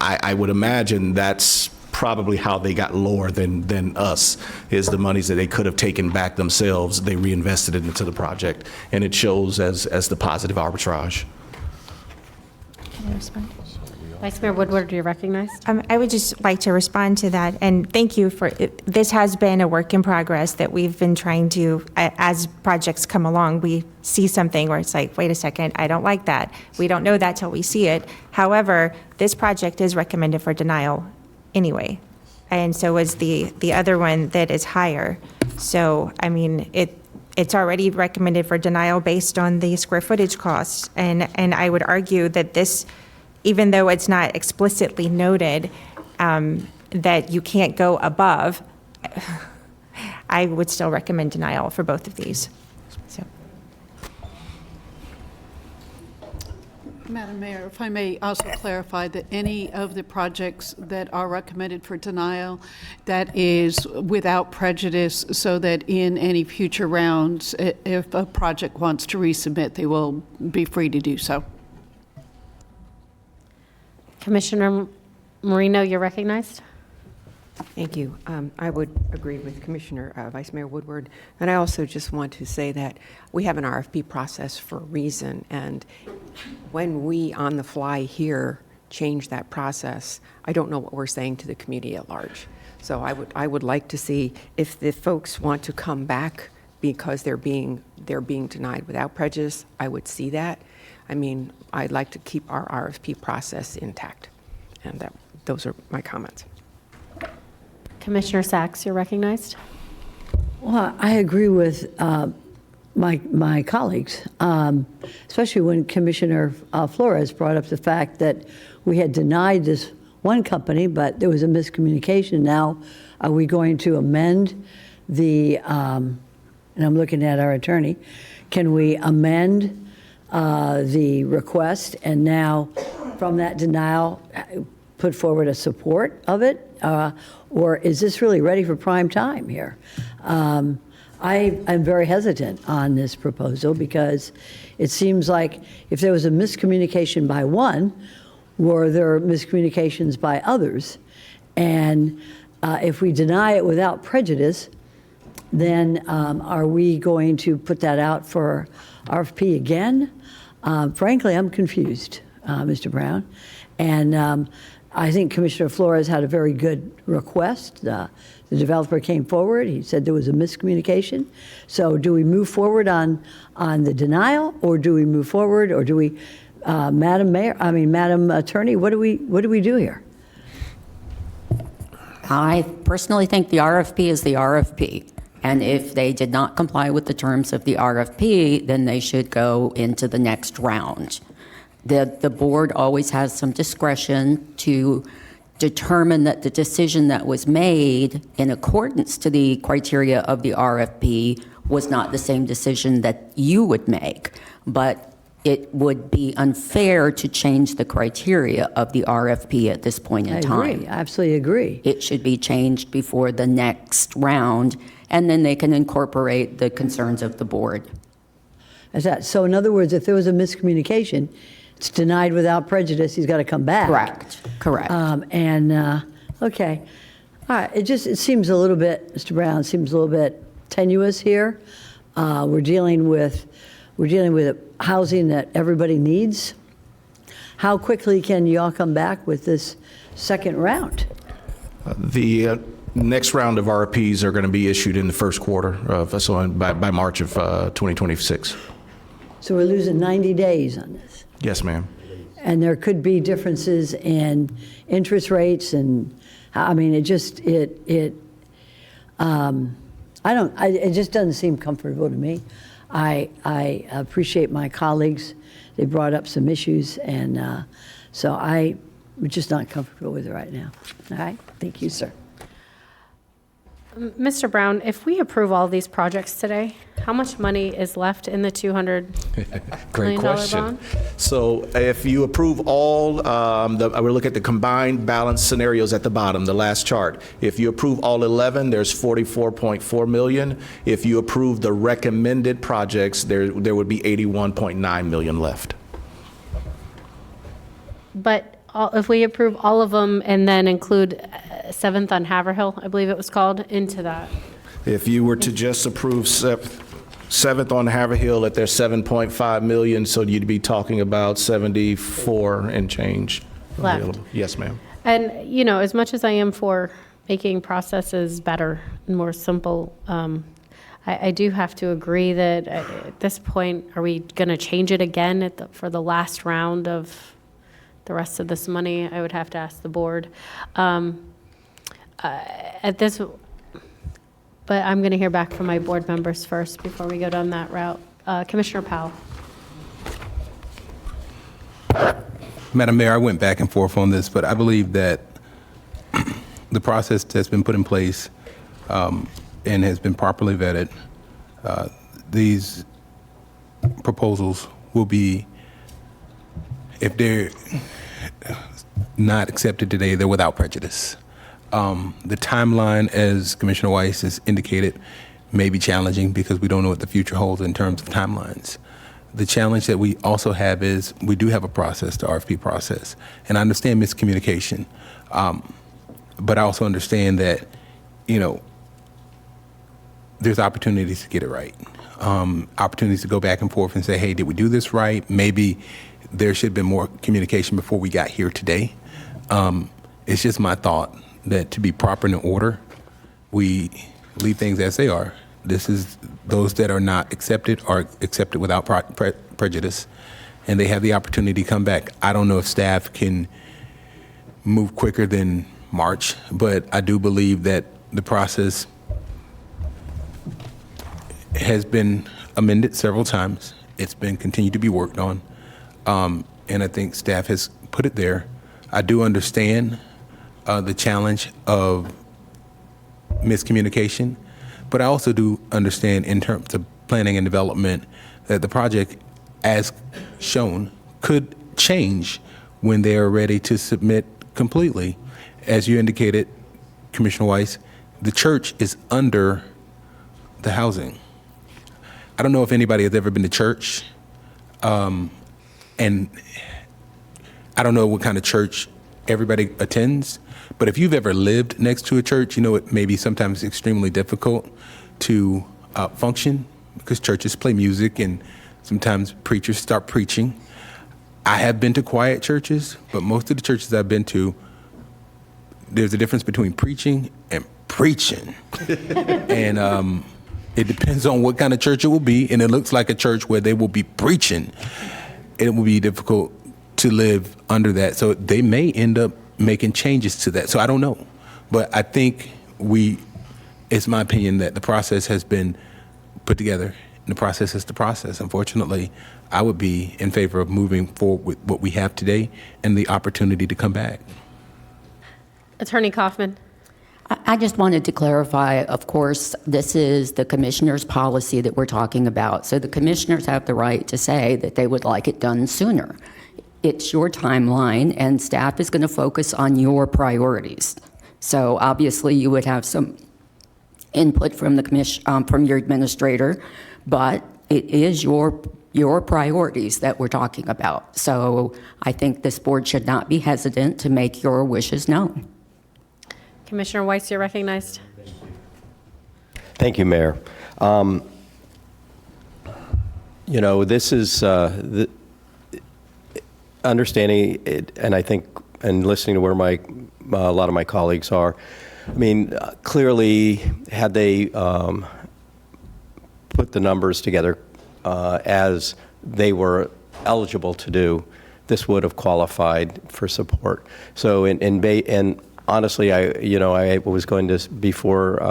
I would imagine that's probably how they got lower than us, is the monies that they could have taken back themselves, they reinvested it into the project, and it shows as the positive arbitrage. Can I respond? Vice Mayor Woodward, you're recognized. I would just like to respond to that, and thank you for, this has been a work in progress that we've been trying to, as projects come along, we see something where it's like, wait a second, I don't like that. We don't know that till we see it. However, this project is recommended for denial anyway, and so is the other one that is higher. So, I mean, it's already recommended for denial based on the square footage costs, and I would argue that this, even though it's not explicitly noted that you can't go above, I would still recommend denial for both of these. So. Madam Mayor, if I may also clarify that any of the projects that are recommended for denial, that is without prejudice, so that in any future rounds, if a project wants to resubmit, they will be free to do so. Commissioner Marino, you're recognized. Thank you. I would agree with Commissioner Vice Mayor Woodward, and I also just want to say that we have an RFP process for a reason, and when we on the fly here change that process, I don't know what we're saying to the community at large. So I would like to see if the folks want to come back because they're being denied without prejudice. I would see that. I mean, I'd like to keep our RFP process intact, and those are my comments. Commissioner Sachs, you're recognized. Well, I agree with my colleagues, especially when Commissioner Flores brought up the fact that we had denied this one company, but there was a miscommunication. Now, are we going to amend the, and I'm looking at our attorney, can we amend the request and now from that denial put forward a support of it? Or is this really ready for prime time here? I'm very hesitant on this proposal because it seems like if there was a miscommunication by one, were there miscommunications by others? And if we deny it without prejudice, then are we going to put that out for RFP again? Frankly, I'm confused, Mr. Brown. And I think Commissioner Flores had a very good request. The developer came forward. He said there was a miscommunication. So do we move forward on the denial, or do we move forward, or do we, Madam Attorney, what do we do here? I personally think the RFP is the RFP. And if they did not comply with the terms of the RFP, then they should go into the next round. The board always has some discretion to determine that the decision that was made in accordance to the criteria of the RFP was not the same decision that you would make. But it would be unfair to change the criteria of the RFP at this point in time. I agree, I absolutely agree. It should be changed before the next round, and then they can incorporate the concerns of the board. So in other words, if there was a miscommunication, it's denied without prejudice, he's got to come back. Correct. Okay. All right, it seems a little bit, Mr. Brown, seems a little bit tenuous here. We're dealing with housing that everybody needs. How quickly can you all come back with this second round? The next round of RFPs are going to be issued in the first quarter by March of 2026. So we're losing 90 days on this. Yes, ma'am. And there could be differences in interest rates and, I mean, it just doesn't seem comfortable to me. I appreciate my colleagues. They brought up some issues, and so I'm just not comfortable with it right now. All right? Thank you, sir. Mr. Brown, if we approve all these projects today, how much money is left in the $200 Great million question. bond? So if you approve all, we'll look at the combined balance scenarios at the bottom, the last chart. If you approve all 11, there's 44.4 million. If you approve the recommended projects, there would be 81.9 million left. But if we approve all of them and then include 7th on Haverhill, I believe it was called, into that. If you were to just approve 7th on Haverhill at their 7.5 million, so you'd be talking about 74 and change Left. available. Yes, ma'am. And, you know, as much as I am for making processes better and more simple, I do have to agree that at this point, are we going to change it again for the last round of the rest of this money? I would have to ask the board. But I'm going to hear back from my board members first before we go down that route. Commissioner Powell. Madam Mayor, I went back and forth on this, but I believe that the process that's been put in place and has been properly vetted, these proposals will be, if they're not accepted today, they're without prejudice. The timeline, as Commissioner Weiss has indicated, may be challenging because we don't know what the future holds in terms of timelines. The challenge that we also have is we do have a process, the RFP process, and I understand miscommunication, but I also understand that, you know, there's opportunities to get it right, opportunities to go back and forth and say, hey, did we do this right? Maybe there should have been more communication before we got here today. It's just my thought that to be proper and in order, we leave things as they are. This is, those that are not accepted are accepted without prejudice, and they have the opportunity to come back. I don't know if staff can move quicker than March, but I do believe that the process has been amended several times. It's been continued to be worked on, and I think staff has put it there. I do understand the challenge of miscommunication, but I also do understand in terms of planning and development that the project, as shown, could change when they are ready to submit completely. As you indicated, Commissioner Weiss, the church is under the housing. I don't know if anybody has ever been to church, and I don't know what kind of church everybody attends, but if you've ever lived next to a church, you know it may be sometimes extremely difficult to function because churches play music and sometimes preachers start preaching. I have been to quiet churches, but most of the churches I've been to, there's a difference between preaching and preaching. And it depends on what kind of church it will be, and it looks like a church where they will be preaching. It will be difficult to live under that. So they may end up making changes to that. So I don't know. But I think it's my opinion that the process has been put together, and the process is the process. Unfortunately, I would be in favor of moving forward with what we have today and the opportunity to come back. Attorney Kaufman. I just wanted to clarify, of course, this is the commissioner's policy that we're talking about. So the commissioners have the right to say that they would like it done sooner. It's your timeline, and staff is going to focus on your priorities. So obviously, you would have some input from the from your administrator, but it is your priorities that we're talking about. So I think this board should not be hesitant to make your wishes known. Commissioner Weiss, you're recognized. Thank you, Mayor. You know, this is understanding it, and I think, and listening to where a lot of my colleagues are, I mean, clearly, had they put the numbers together as they were eligible to do, this would have qualified for support. So, and honestly, I was going to, before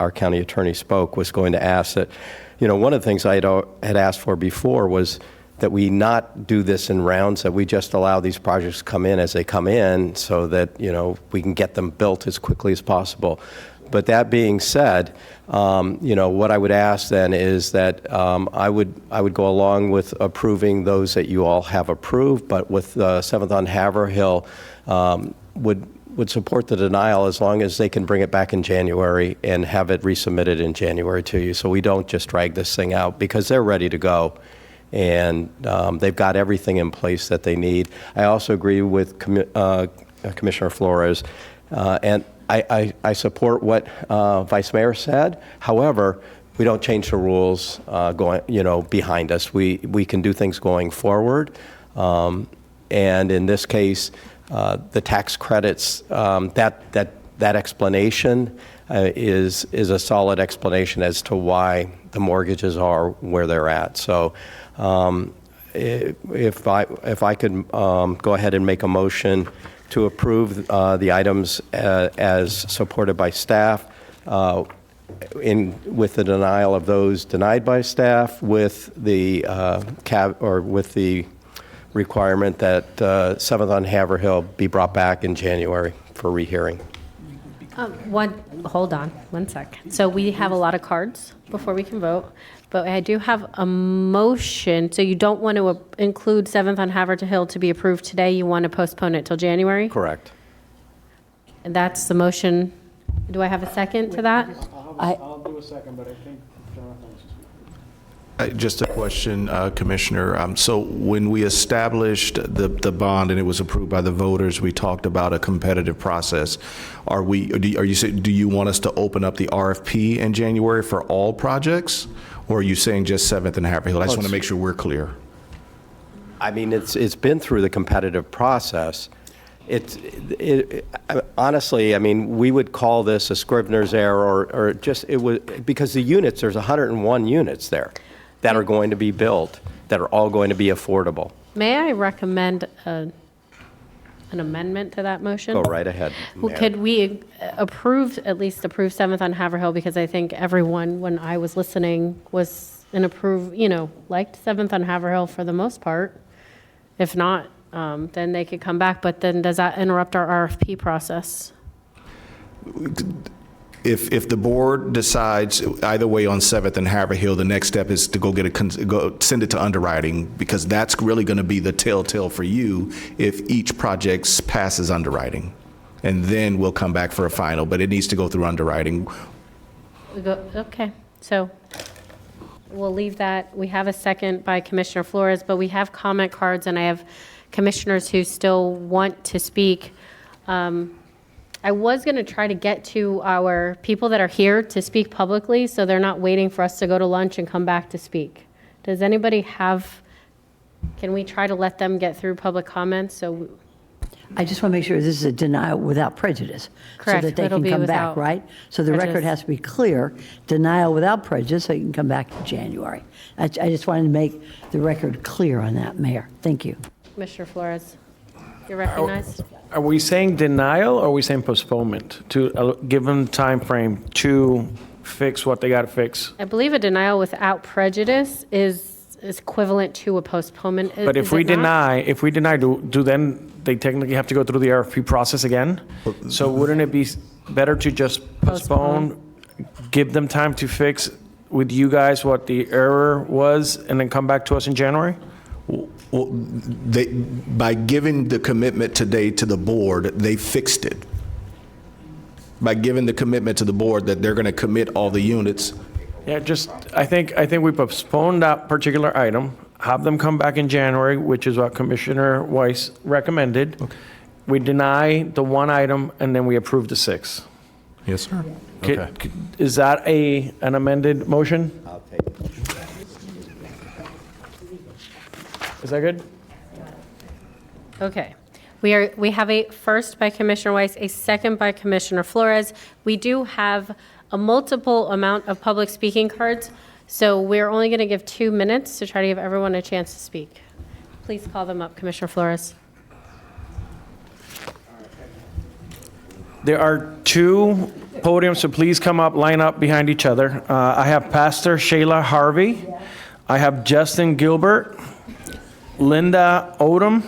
our county attorney spoke, was going to ask that, one of the things I had asked for before was that we not do this in rounds, that we just allow these projects to come in as they come in so that, we can get them built as quickly as possible. But that being said, what I would ask then is that I would go along with approving those that you all have approved, but with 7th on Haverhill would support the denial as long as they can bring it back in January and have it resubmitted in January to you, so we don't just drag this thing out, because they're ready to go. And they've got everything in place that they need. I also agree with Commissioner Flores, and I support what Vice Mayor said. However, we don't change the rules behind us. We can do things going forward, and in this case, the tax credits. That explanation is a solid explanation as to why the mortgages are where they're at. So. If I could go ahead and make a motion to approve the items as supported by staff, with the denial of those denied by staff, with the with the requirement that 7th on Haverhill be brought back in January for rehearing. Hold on, one sec. So we have a lot of cards before we can vote, but I do have a motion. So you don't want to include 7th on Haverhill to be approved today. You want to postpone it till January? Correct. And that's the motion. Do I have a second to that? I'll do a second, but I think Jonathan wants to speak. Just a question, Commissioner. So when we established the bond and it was approved by the voters, we talked about a competitive process. Do you want us to open up the RFP in January for all projects, or are you saying just 7th and Haverhill? I just want to make sure we're clear. I mean, it's been through the competitive process. Honestly, I mean, we would call this a Scrivener's error, or just it was because the units. There's 101 units there that are going to be built, that are all going to be affordable. May I recommend an amendment to that motion? Go right ahead, Mayor. Could we at least approve 7th on Haverhill? Because I think everyone, when I was listening, was liked 7th on Haverhill for the most part. If not, then they could come back. But then does that interrupt our RFP process? If the board decides either way on 7th and Haverhill, the next step is to send it to underwriting, because that's really going to be the telltale for you if each project passes underwriting. And then we'll come back for a final, but it needs to go through underwriting. Okay, so we'll leave that. We have a second by Commissioner Flores, but we have comment cards, and I have commissioners who still want to speak. I was going to try to get to our people that are here to speak publicly, so they're not waiting for us to go to lunch and come back to speak. Does anybody can we try to let them get through public comments? I just want to make sure this is a denial without prejudice. Correct. So that they It'll can be come without back, right? So the record prejudice. has to be clear, denial without prejudice, so you can come back in January. I just wanted to make the record clear on that, Mayor. Thank you. Commissioner Flores, you're recognized. Are we saying denial, or are we saying postponement to give them time frame to fix what they got to fix? I believe a denial without prejudice is equivalent to a postponement. But if we deny, do then they technically have to go through the RFP process again? So wouldn't it be better to just postpone, give them time to fix with you guys what the error was, and then come back to us in January? Well, by giving the commitment today to the board, they fixed it. By giving the commitment to the board that they're going to commit all the units. Yeah, I think we postponed that particular item, have them come back in January, which is what Commissioner Weiss recommended. Okay. We deny the one item, and then we approve the 6. Yes, sir. Okay. Is that an amended motion? I'll take it. Is that good? Okay. We have a first by Commissioner Weiss, a second by Commissioner Flores. We do have a multiple amount of public speaking cards, so we're only going to give 2 minutes to try to give everyone a chance to speak. Please call them up, Commissioner Flores. There are two podiums, so please come up, line up behind each other. I have Pastor Shayla Harvey. I have Justin Gilbert, Linda Odom.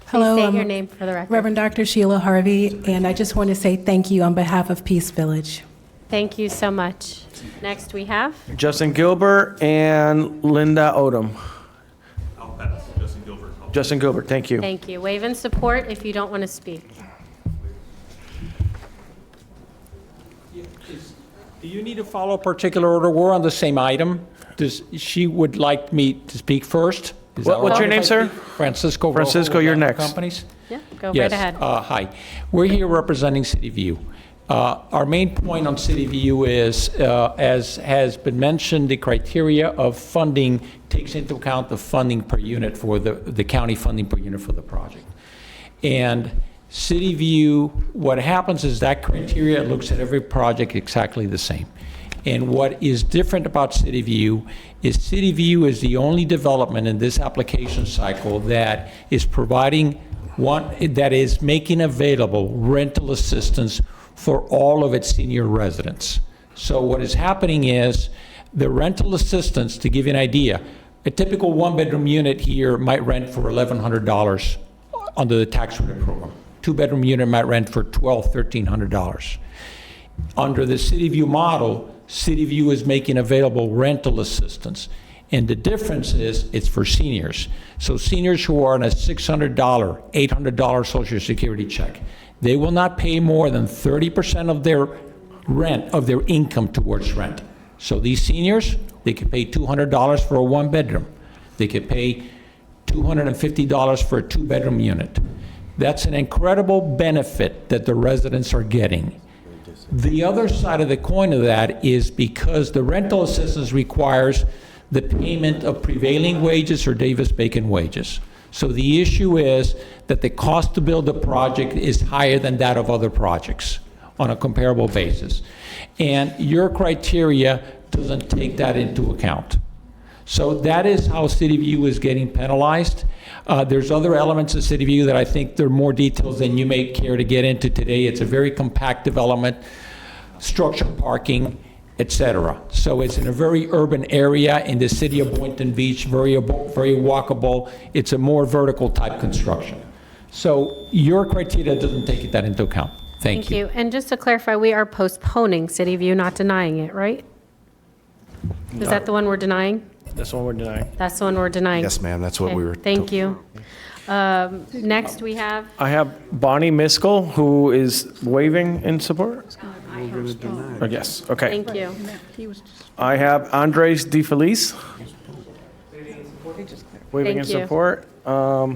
Please state your name for the record. Reverend Dr. Sheila Harvey, and I just want to say thank you on behalf of Peace Village. Thank you so much. Next we have Justin Gilbert and Linda Odom. I'll pass. Justin Gilbert. Justin Gilbert, thank you. Thank you. Wave in support if you don't want to speak. Do you need to follow a particular order? We're on the same item. She would like me to speak first. Is that What's all your right name, if I sir? speak? Francisco. Francisco, Rojo, you're Latin next. Companies. Yeah, go Yes, right ahead. Hi. We're here representing City View. Our main point on City View is, as has been mentioned, the criteria of funding takes into account the funding per unit for the county funding per unit for the project. And City View, what happens is that criteria looks at every project exactly the same. And what is different about City View is City View is the only development in this application cycle that is providing that is making available rental assistance for all of its senior residents. So what is happening is the rental assistance, to give you an idea, a typical one-bedroom unit here might rent for $1,100 under the tax credit program. Two-bedroom unit might rent for $1,200, $1,300. Under the City View model, City View is making available rental assistance. And the difference is it's for seniors. So seniors who are on a $600, $800 Social Security check, they will not pay more than 30% of their rent, of their income towards rent. So these seniors, they could pay $200 for a one-bedroom. They could pay $250 for a two-bedroom unit. That's an incredible benefit that the residents are getting. The other side of the coin of that is because the rental assistance requires the payment of prevailing wages or Davis-Bacon wages. So the issue is that the cost to build a project is higher than that of other projects on a comparable basis. And your criteria doesn't take that into account. So that is how City View is getting penalized. There's other elements of City View that I think there are more details than you may care to get into today. It's a very compact development, structured parking, etc. So it's in a very urban area in the city of Boynton Beach, very walkable. It's a more vertical type construction. So your criteria doesn't take that into account. Thank you. And just to clarify, we are postponing City View, not denying it, right? Is that the one we're denying? That's the one we're denying. That's the one we're denying? Yes, ma'am, that's what we were Thank you. Next, we have, I have Bonnie Miskell, who is waving in support. Oh, yes, okay. thank you. I have Andres De Felice, waving in Thank you. support. I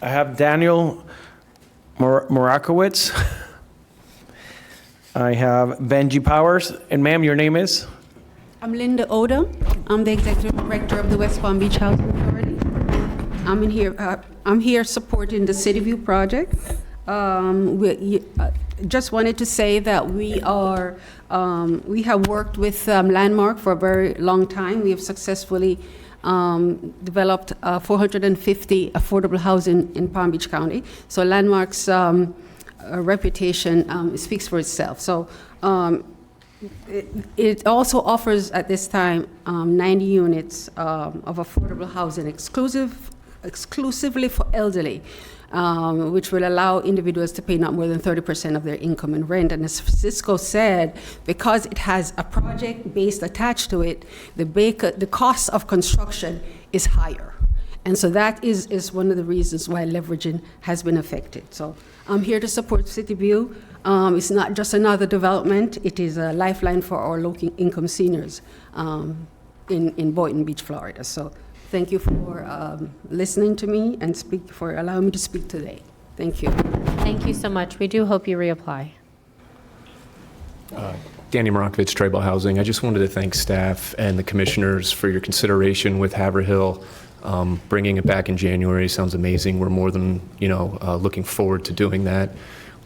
have Daniel Morakowitz. I have Benji Powers, and ma'am, your name is? I'm Linda Odom. I'm the Executive Director of the West Palm Beach Housing Authority. I'm here supporting the City View project. Just wanted to say that we have worked with Landmark for a very long time. We have successfully developed 450 affordable housing in Palm Beach County. So Landmark's reputation speaks for itself. So it also offers at this time 90 units of affordable housing exclusively for elderly, which will allow individuals to pay not more than 30% of their income in rent. And as Francisco said, because it has a project based attached to it, the cost of construction is higher. And so that is one of the reasons why leveraging has been affected. So I'm here to support City View. It's not just another development, it is a lifeline for our low-income seniors in Boynton Beach, Florida. So thank you for listening to me and for allowing me to speak today. Thank you. Thank you so much. We do hope you reapply. Danny Morakovich, Tribal Housing. I just wanted to thank staff and the commissioners for your consideration with Haverhill. Bringing it back in January sounds amazing. We're more than looking forward to doing that.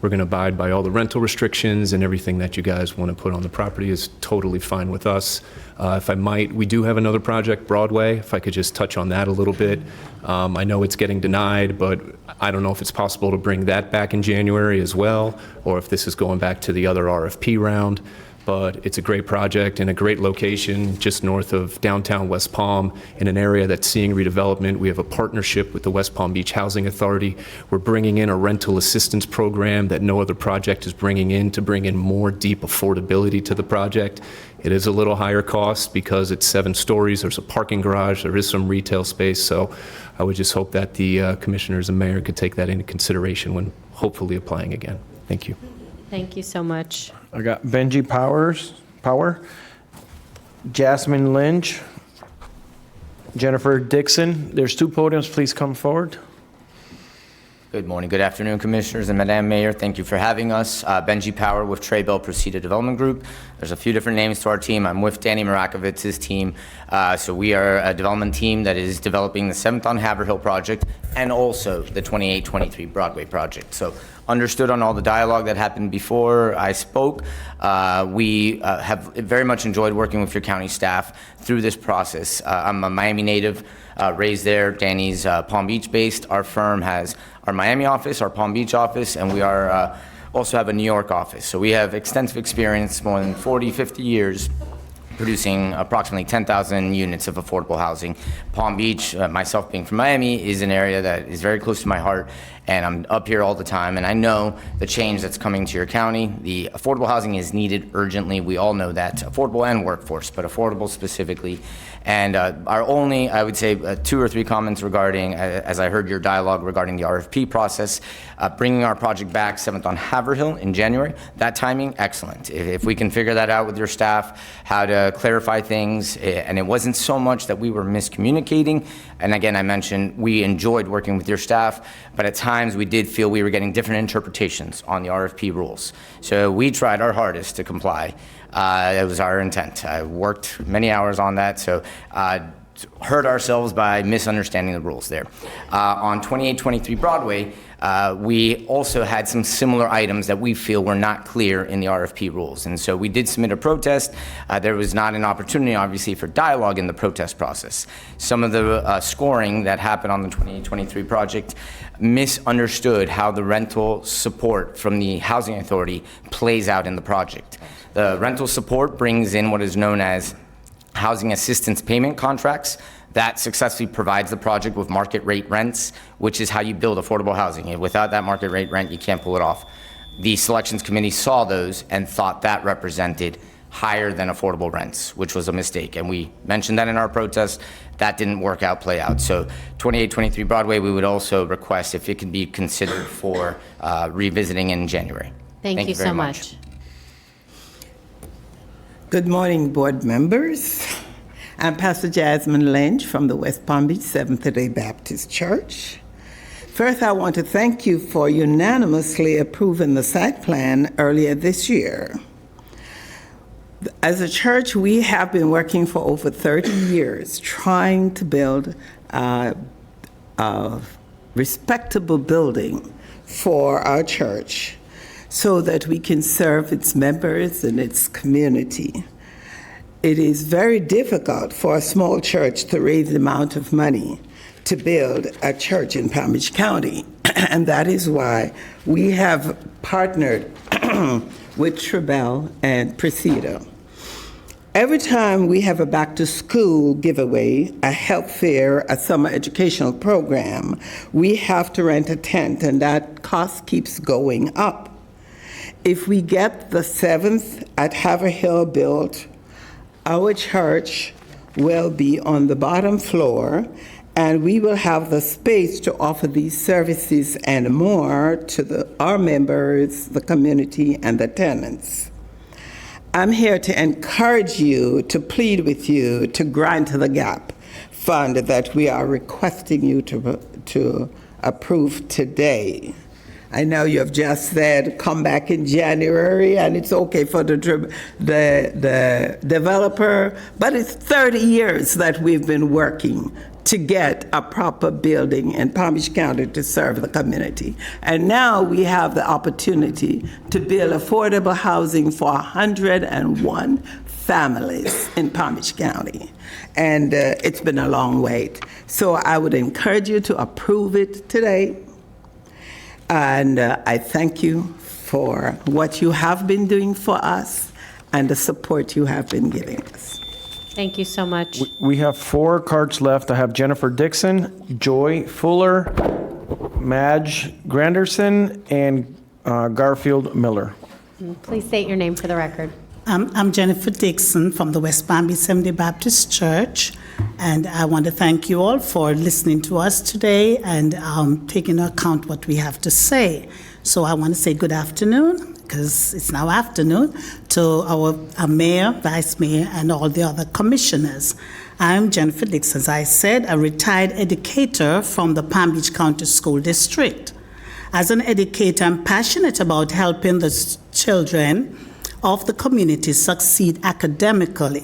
we're going to abide by all the rental restrictions, and everything that you guys want to put on the property is totally fine with us. If I might, we do have another project, Broadway, if I could just touch on that a little bit. I know it's getting denied, but I don't know if it's possible to bring that back in January as well, or if this is going back to the other RFP round. But it's a great project in a great location just north of downtown West Palm, in an area that's seeing redevelopment. We have a partnership with the West Palm Beach Housing Authority. We're bringing in a rental assistance program that no other project is bringing in, to bring in more deep affordability to the project. It is a little higher cost because it's 7 stories. There's a parking garage. There is some retail space. So I would just hope that the commissioners and mayor could take that into consideration when hopefully applying again. Thank you. Thank you so much. I got Benji Power, Jasmine Lynch, Jennifer Dixon. There's 2 podiums. Please come forward. Good morning, good afternoon, Commissioners and Madam Mayor. Thank you for having us. Benji Power with Trey Bell Proceda Development Group. There's a few different names to our team. I'm with Danny Marakovitz's team. So we are a development team that is developing the 7th on Haverhill project and also the 2823 Broadway project. So understood on all the dialogue that happened before I spoke. We have very much enjoyed working with your county staff through this process. I'm a Miami native, raised there. Danny's Palm Beach based. Our firm has our Miami office, our Palm Beach office, and we are also have a New York office. So we have extensive experience, more than 40, 50 years, producing approximately 10,000 units of affordable housing. Palm Beach, myself being from Miami, is an area that is very close to my heart, and I'm up here all the time, and I know the change that's coming to your county. The affordable housing is needed urgently. We all know that, affordable and workforce, but affordable specifically. And our only, I would say, 2 or 3 comments regarding, as I heard your dialogue regarding the RFP process, bringing our project back 7th on Haverhill in January, that timing, excellent. If we can figure that out with your staff, how to clarify things, and it wasn't so much that we were miscommunicating. And again, I mentioned we enjoyed working with your staff, but at times we did feel we were getting different interpretations on the RFP rules. So we tried our hardest to comply. It was our intent. I worked many hours on that, so hurt ourselves by misunderstanding the rules there. On 2823 Broadway, we also had some similar items that we feel were not clear in the RFP rules. And so we did submit a protest. There was not an opportunity, obviously, for dialogue in the protest process. Some of the scoring that happened on the 2823 project misunderstood how the rental support from the Housing Authority plays out in the project. The rental support brings in what is known as housing assistance payment contracts. That successfully provides the project with market rate rents, which is how you build affordable housing. And without that market rate rent, you can't pull it off. The selections committee saw those and thought that represented higher than affordable rents, which was a mistake. And we mentioned that in our protest. That didn't work out, play out. So 2823 Broadway, we would also request if it could be considered for revisiting in January. Thank you very so much. Good morning, board members. I'm Pastor Jasmine Lynch from the West Palm Beach Seventh-day Baptist Church. First, I want to thank you for unanimously approving the site plan earlier this year. As a church, we have been working for over 30 years trying to build a respectable building for our church, so that we can serve its members and its community. It is very difficult for a small church to raise the amount of money to build a church in Palm Beach County, and that is why we have partnered with Trebell and Proceda. Every time we have a back-to-school giveaway, a health fair, a summer educational program, we have to rent a tent, and that cost keeps going up. If we get the 7th at Haverhill built, our church will be on the bottom floor, and we will have the space to offer these services and more to our members, the community, and the tenants. I'm here to encourage you, to plead with you, to grant the gap fund that we are requesting you to approve today. I know you have just said come back in January, and it's okay for the developer, but it's 30 years that we've been working to get a proper building in Palm Beach County to serve the community. And now we have the opportunity to build affordable housing for 101 families in Palm Beach County. And it's been a long wait. So I would encourage you to approve it today. And I thank you for what you have been doing for us and the support you have been giving us. Thank you so much. We have 4 cards left. I have Jennifer Dixon, Joy Fuller, Madge Granderson, and Garfield Miller. Please state your name for the record. I'm Jennifer Dixon from the West Palm Beach Seventh-day Baptist Church, and I want to thank you all for listening to us today and taking into account what we have to say. So I want to say good afternoon, because it's now afternoon, to our mayor, vice mayor, and all the other commissioners. I'm Jennifer Dixon, as I said, a retired educator from the Palm Beach County School District. As an educator, I'm passionate about helping the children of the community succeed academically.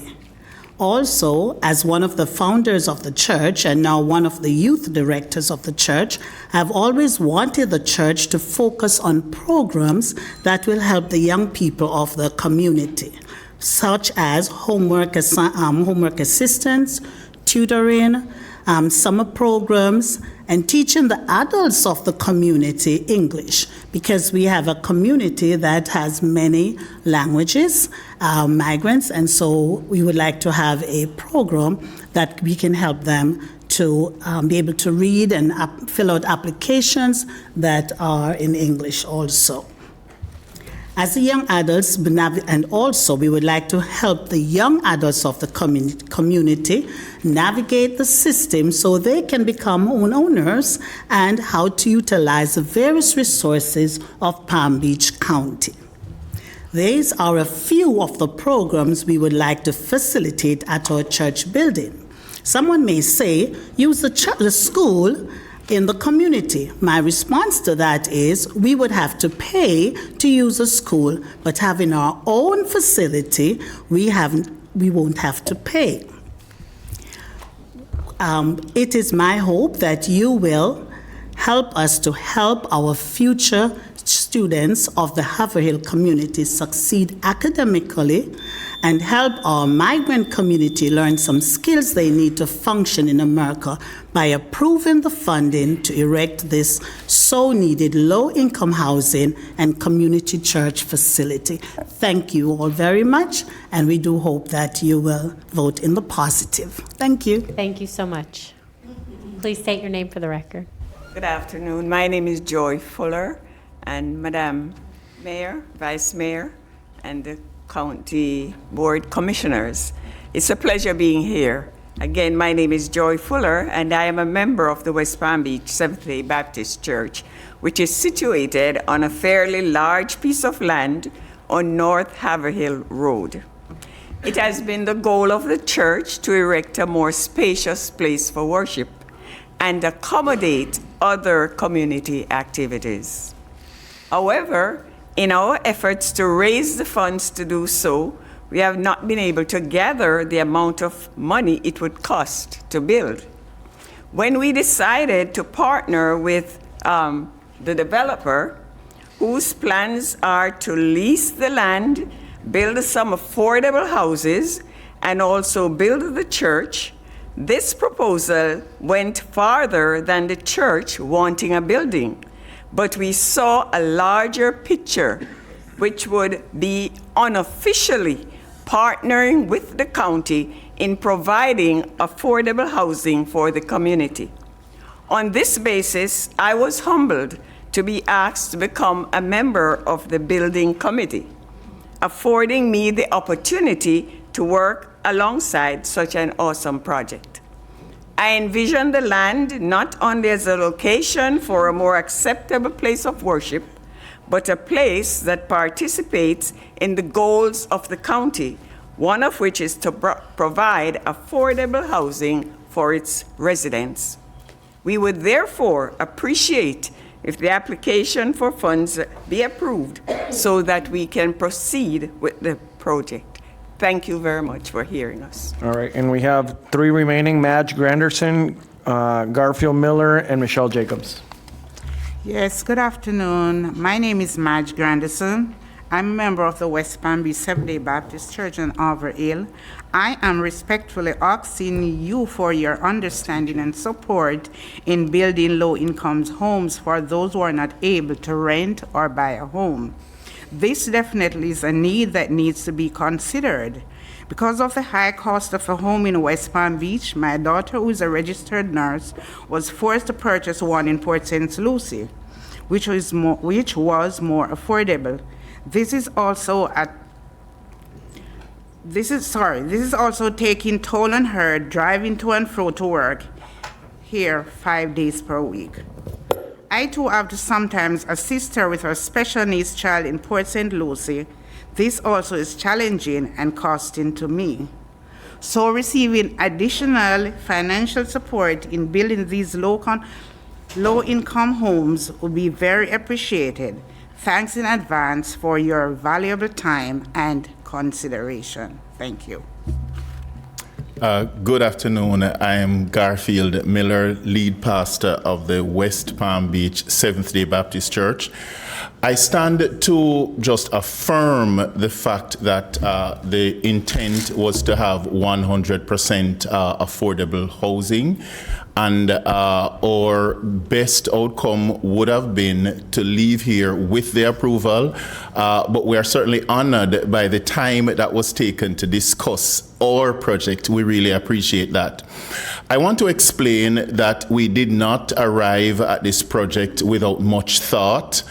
Also, as one of the founders of the church and now one of the youth directors of the church, I've always wanted the church to focus on programs that will help the young people of the community, such as homework assistance, tutoring, summer programs, and teaching the adults of the community English, because we have a community that has many languages, migrants, and so we would like to have a program that we can help them to be able to read and fill out applications that are in English also. As the young adults, and also we would like to help the young adults of the community navigate the system so they can become owners and how to utilize the various resources of Palm Beach County. These are a few of the programs we would like to facilitate at our church building. Someone may say, use the school in the community. My response to that is we would have to pay to use a school, but having our own facility, we won't have to pay. It is my hope that you will help us to help our future students of the Haverhill community succeed academically and help our migrant community learn some skills they need to function in America by approving the funding to erect this so needed low-income housing and community church facility. Thank you all very much, and we do hope that you will vote in the positive. Thank you. Thank you so much. Please state your name for the record. Good afternoon. My name is Joy Fuller, and Madam Mayor, Vice Mayor, and the County Board Commissioners. It's a pleasure being here. Again, my name is Joy Fuller, and I am a member of the West Palm Beach Seventh-day Baptist Church, which is situated on a fairly large piece of land on North Haverhill Road. It has been the goal of the church to erect a more spacious place for worship and accommodate other community activities. However, in our efforts to raise the funds to do so, we have not been able to gather the amount of money it would cost to build. When we decided to partner with the developer, whose plans are to lease the land, build some affordable houses, and also build the church, this proposal went farther than the church wanting a building. But we saw a larger picture, which would be unofficially partnering with the county in providing affordable housing for the community. On this basis, I was humbled to be asked to become a member of the building committee, affording me the opportunity to work alongside such an awesome project. I envision the land not only as a location for a more acceptable place of worship, but a place that participates in the goals of the county, one of which is to provide affordable housing for its residents. We would therefore appreciate if the application for funds be approved so that we can proceed with the project. Thank you very much for hearing us. All right, and we have 3 remaining, Madge Granderson, Garfield Miller and Michelle Jacobs. Yes, good afternoon. My name is Madge Grandison. I'm a member of the West Palm Beach Seventh-day Baptist Church in Arbor Hill. I am respectfully asking you for your understanding and support in building low-income homes for those who are not able to rent or buy a home. This definitely is a need that needs to be considered. Because of the high cost of a home in West Palm Beach, my daughter, who is a registered nurse, was forced to purchase one in Port St. Lucie, which was more affordable. This is also taking toll on her driving to and fro to work here 5 days per week. I too have to sometimes assist her with her special needs child in Port St. Lucie. This also is challenging and costing to me. So receiving additional financial support in building these low-income homes would be very appreciated. Thanks in advance for your valuable time and consideration. Thank you. Good afternoon. I am Garfield Miller, lead pastor of the West Palm Beach Seventh-day Baptist Church. I stand to just affirm the fact that the intent was to have 100% affordable housing, and our best outcome would have been to leave here with the approval, but we are certainly honored by the time that was taken to discuss our project. We really appreciate that. I want to explain that we did not arrive at this project without much thought.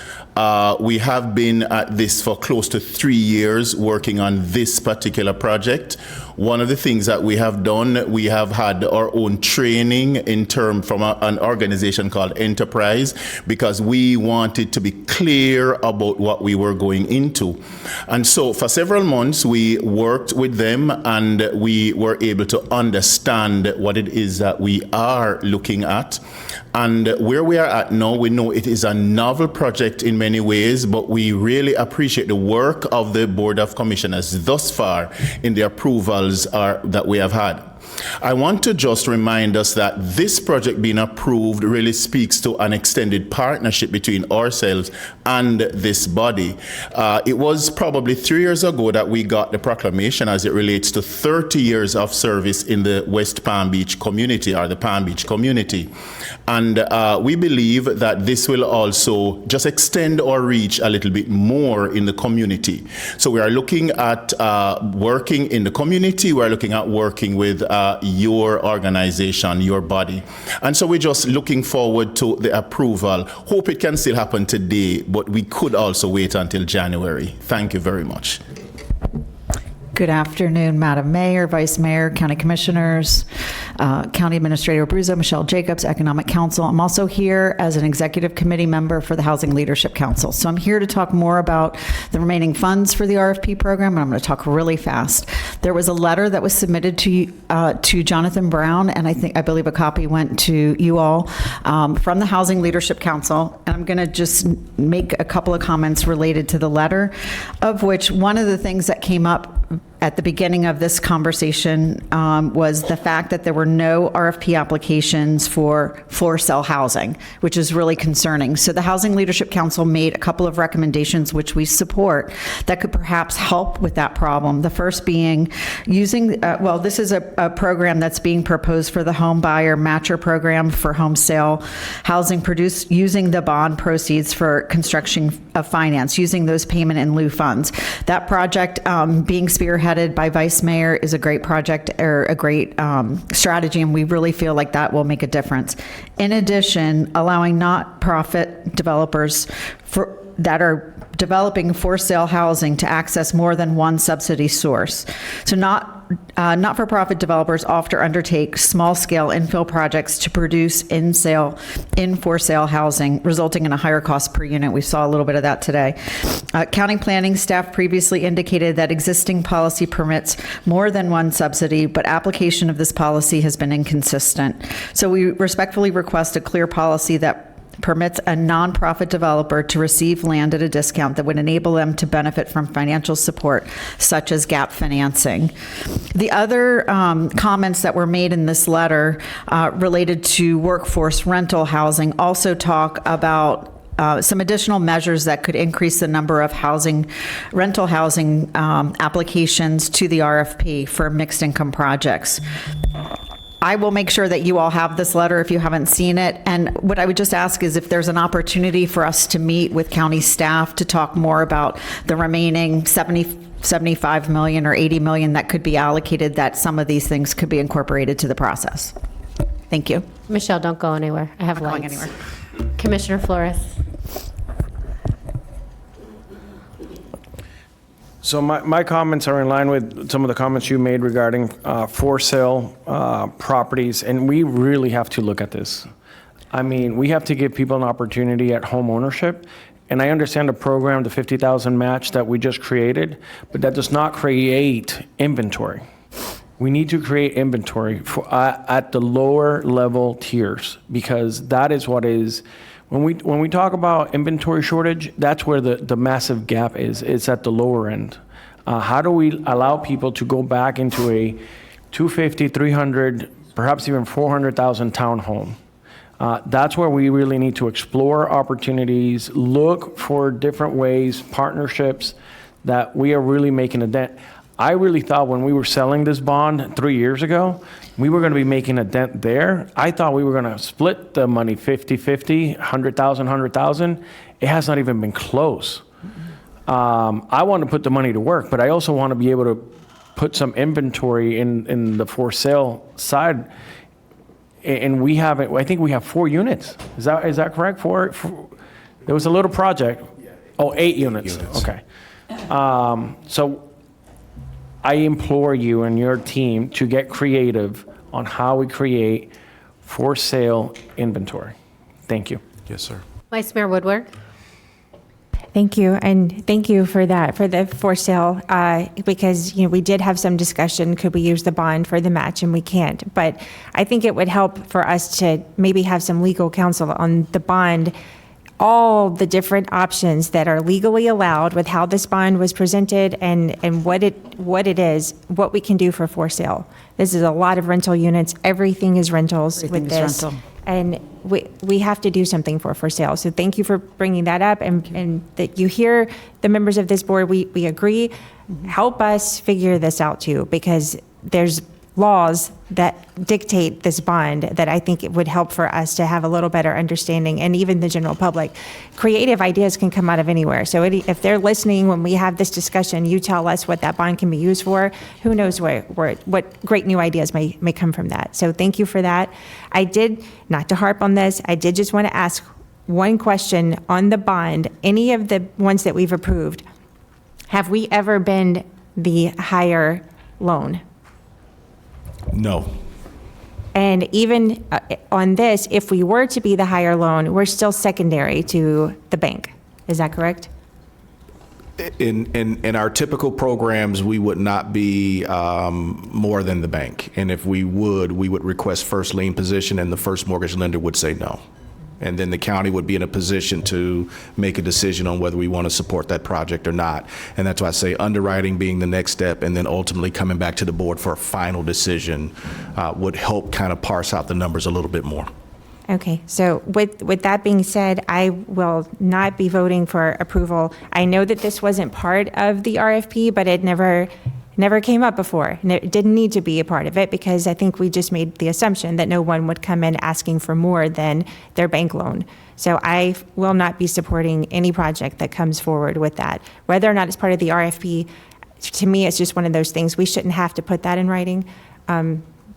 We have been at this for close to 3 years working on this particular project. One of the things that we have done, we have had our own training in term from an organization called Enterprise, because we wanted to be clear about what we were going into. And so for several months, we worked with them and we were able to understand what it is that we are looking at. And where we are at now, we know it is a novel project in many ways, but we really appreciate the work of the Board of Commissioners thus far in the approvals that we have had. I want to just remind us that this project being approved really speaks to an extended partnership between ourselves and this body. It was probably 3 years ago that we got the proclamation as it relates to 30 years of service in the West Palm Beach community, or the Palm Beach community. And we believe that this will also just extend our reach a little bit more in the community. So we are looking at working in the community, we are looking at working with your organization, your body. And so we're just looking forward to the approval. Hope it can still happen today, but we could also wait until January. Thank you very much. Good afternoon, Madam Mayor, Vice Mayor, County Commissioners, County Administrator Abruzzo, Michelle Jacobs, Economic Council. I'm also here as an Executive Committee member for the Housing Leadership Council. So I'm here to talk more about the remaining funds for the RFP program, and I'm going to talk really fast. There was a letter that was submitted to Jonathan Brown, and I believe a copy went to you all from the Housing Leadership Council. And I'm going to just make a couple of comments related to the letter, of which one of the things that came up at the beginning of this conversation was the fact that there were no RFP applications for floor cell housing, which is really concerning. So the Housing Leadership Council made a couple of recommendations which we support that could perhaps help with that problem. The first being using, this is a program that's being proposed for the home buyer matcher program for home sale housing produced using the bond proceeds for construction of finance, using those payment in lieu funds. That project being spearheaded by Vice Mayor is a great project, or a great strategy, and we really feel like that will make a difference. In addition, allowing not-profit developers that are developing for sale housing to access more than one subsidy source. So not-for-profit developers often undertake small-scale infill projects to produce for sale housing, resulting in a higher cost per unit. We saw a little bit of that today. County planning staff previously indicated that existing policy permits more than one subsidy, but application of this policy has been inconsistent. So we respectfully request a clear policy that permits a nonprofit developer to receive land at a discount that would enable them to benefit from financial support, such as gap financing. The other comments that were made in this letter related to workforce rental housing also talk about some additional measures that could increase the number of rental housing applications to the RFP for mixed income projects. I will make sure that you all have this letter if you haven't seen it. And what I would just ask is if there's an opportunity for us to meet with county staff to talk more about the remaining 75 million or 80 million that could be allocated, that some of these things could be incorporated to the process. Thank you. Michelle, don't go anywhere. I have Not going lights. anywhere. Commissioner Flores. So my comments are in line with some of the comments you made regarding for sale properties, and we really have to look at this. I mean, we have to give people an opportunity at home ownership, and I understand the program, the 50,000 match that we just created, but that does not create inventory. We need to create inventory at the lower level tiers, because that is what is, when we talk about inventory shortage, that's where the massive gap is. It's at the lower end. How do we allow people to go back into a 250, 300, perhaps even 400,000 townhome? That's where we really need to explore opportunities, look for different ways, partnerships that we are really making a dent. I really thought when we were selling this bond 3 years ago, we were going to be making a dent there. I thought we were going to split the money 50-50, 100,000, 100,000. It has not even been close. I want to put the money to work, but I also want to be able to put some inventory in the for sale side. And we have, I think we have 4 units. Is that correct? Four? There was a little project. Oh, 8 units. Okay. So I implore you and your team to get creative on how we create for sale inventory. Thank you. Yes, sir. Vice Mayor Woodward. Thank you, and thank you for that, for the for sale, because we did have some discussion, could we use the bond for the match, and we can't. But I think it would help for us to maybe have some legal counsel on the bond, all the different options that are legally allowed with how this bond was presented and what it is, what we can do for sale. This is a lot of rental units. Everything is rentals with this. And we have to do something for sale. So thank you for bringing that up, and that you hear the members of this board, we agree. Help us figure this out too, because there's laws that dictate this bond that I think it would help for us to have a little better understanding, and even the general public. Creative ideas can come out of anywhere. So if they're listening when we have this discussion, you tell us what that bond can be used for. Who knows what great new ideas may come from that. So thank you for that. I did, not to harp on this, I did just want to ask one question on the bond. Any of the ones that we've approved, have we ever been the higher loan? No. And even on this, if we were to be the higher loan, we're still secondary to the bank. Is that correct? In our typical programs, we would not be more than the bank. And if we would request first lien position, and the first mortgage lender would say no. And then the county would be in a position to make a decision on whether we want to support that project or not. And that's why I say underwriting being the next step, and then ultimately coming back to the board for a final decision would help kind of parse out the numbers a little bit more. Okay, so with that being said, I will not be voting for approval. I know that this wasn't part of the RFP, but it never came up before. It didn't need to be a part of it, because I think we just made the assumption that no one would come in asking for more than their bank loan. So I will not be supporting any project that comes forward with that. Whether or not it's part of the RFP, to me, it's just one of those things. We shouldn't have to put that in writing.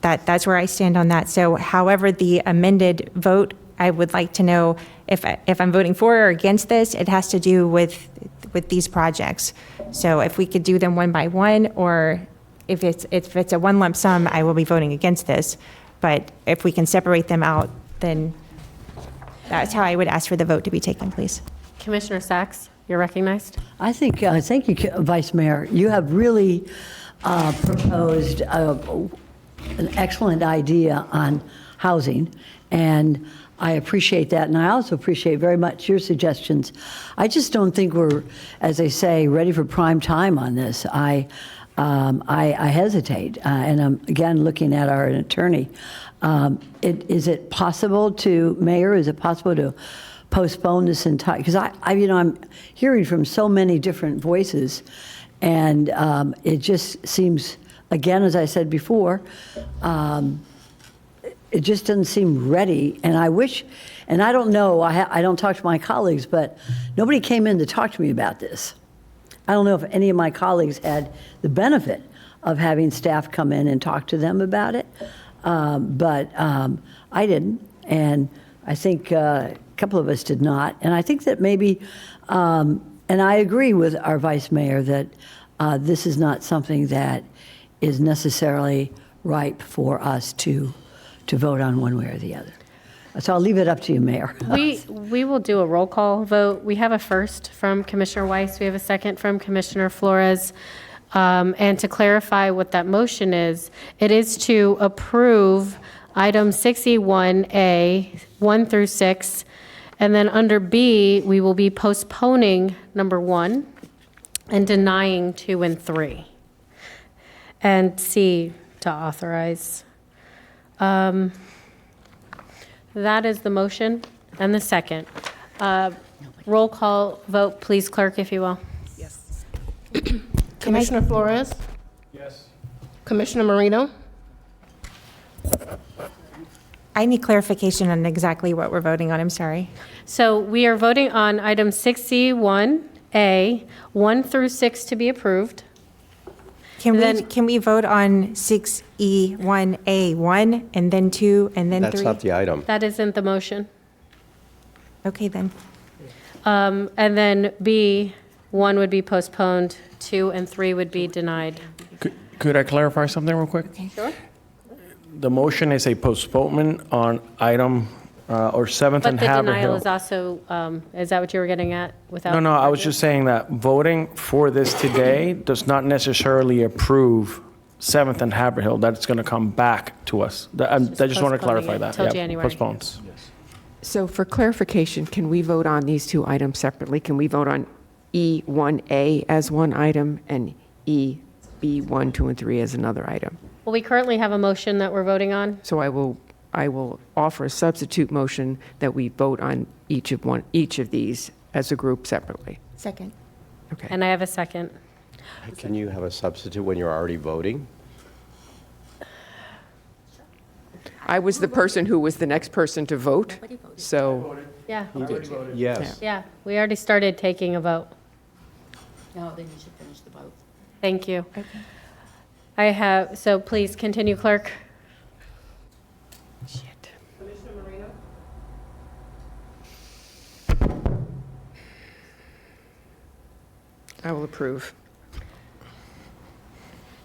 That's where I stand on that. So however the amended vote, I would like to know if I'm voting for or against this. It has to do with these projects. So if we could do them one by one, or if it's a one lump sum, I will be voting against this. But if we can separate them out, then that's how I would ask for the vote to be taken, please. Commissioner Sachs, you're recognized. I think, thank you, Vice Mayor. You have really proposed an excellent idea on housing, and I appreciate that, and I also appreciate very much your suggestions. I just don't think we're, as they say, ready for prime time on this. I hesitate, and I'm again looking at our attorney. Is it possible to, Mayor? Is it possible to postpone this entire? Because I'm hearing from so many different voices, and it just seems, again, as I said before. It just doesn't seem ready, and I wish, and I don't know, I don't talk to my colleagues, but nobody came in to talk to me about this. I don't know if any of my colleagues had the benefit of having staff come in and talk to them about it, but I didn't, and I think a couple of us did not, and I think that maybe, and I agree with our Vice Mayor that this is not something that is necessarily ripe for us to vote on one way or the other. So I'll leave it up to you, Mayor. We will do a roll call vote. We have a first from Commissioner Weiss. We have a second from Commissioner Flores. And to clarify what that motion is, it is to approve item 6E1A, 1 through 6. And then under B, we will be postponing number 1 and denying 2 and 3. And C, to authorize. That is the motion and the second. Roll call vote, please, clerk, if you will. Yes. Commissioner Flores? Yes. Commissioner Marino? I need clarification on exactly what we're voting on. I'm sorry. So we are voting on item 6C1A, 1 through 6 to be approved. Can we vote on 6E1A1 and then 2 and then 3? That's not the item. That isn't the motion. Okay, then. And then B, 1 would be postponed, 2 and 3 would be denied. Could I clarify something real quick? Sure. The motion is a postponement on item or 7th But and the denial Haverhill. is also, is that what you were getting at? Without No, I was prejudice? just saying that voting for this today does not necessarily approve 7th and Haverhill, that it's going to come back to us. I just want to postponing clarify it that. till Yeah, January. postponed. So for clarification, can we vote on these two items separately? Can we vote on E1A as one item and EB1, 2, and 3 as another item? Well, we currently have a motion that we're voting on. So I will offer a substitute motion that we vote on each of these as a group separately. Second. Okay. And I have a second. Can you have a substitute when you're already voting? I was the person who was the next person to vote, so. Yeah. Yes. Yeah, we already started taking a vote. No, then you should finish the vote. Thank you. So please continue, clerk. Shit. Commissioner Marino? I will approve.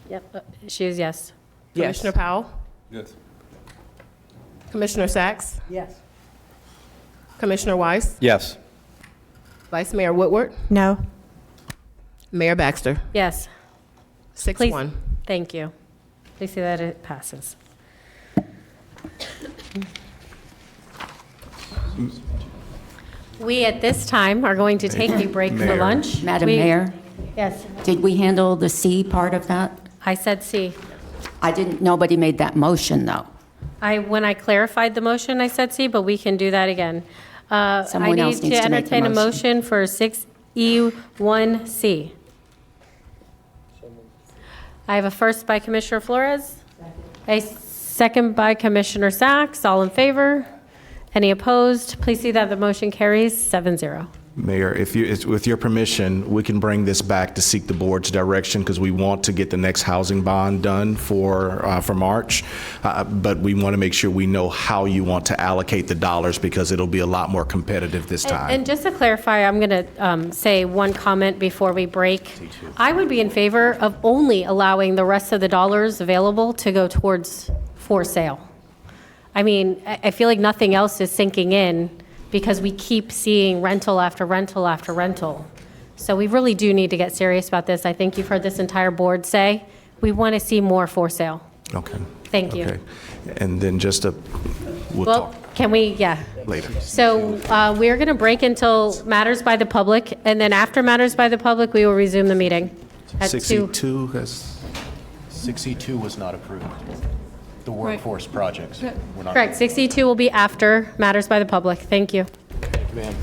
Yep, she is yes. Yes. Commissioner Powell? Yes. Commissioner Sacks? Yes. Commissioner Weiss? Yes. Vice Mayor Woodward? No. Mayor Baxter? Yes. 6-1. Thank you. Please see that it passes. We, at this time, are going to take a break for Mayor. lunch. Madam We- Mayor, Yes, did we handle the C part of that? I said C. Nobody made that motion, though. When I clarified the motion, I said C, but we can do that again. Someone else needs to make the entertain a motion. motion for 6E1C. I have a first by Commissioner Flores, a second by Commissioner Sacks. All in favor? Any opposed? Please see that the motion carries 7-0. Mayor, with your permission, we can bring this back to seek the board's direction because we want to get the next housing bond done for March. But we want to make sure we know how you want to allocate the dollars because it'll be a lot more competitive this time. And just to clarify, I'm going to say one comment before we break. I would be in favor of only allowing the rest of the dollars available to go towards for sale. I mean, I feel like nothing else is sinking in because we keep seeing rental after rental after rental. So we really do need to get serious about this. I think you've heard this entire board say, we want to see more for sale. Okay. Thank you. Okay. And then just we'll Well, talk. can we, yeah. later. So we're going to break until matters by the public, and then after matters by the public, we will resume the meeting at 2. 6E2 was not approved. The workforce projects were not. Correct. 6E2 will be after matters by the public. Thank you. Thank you, ma'am.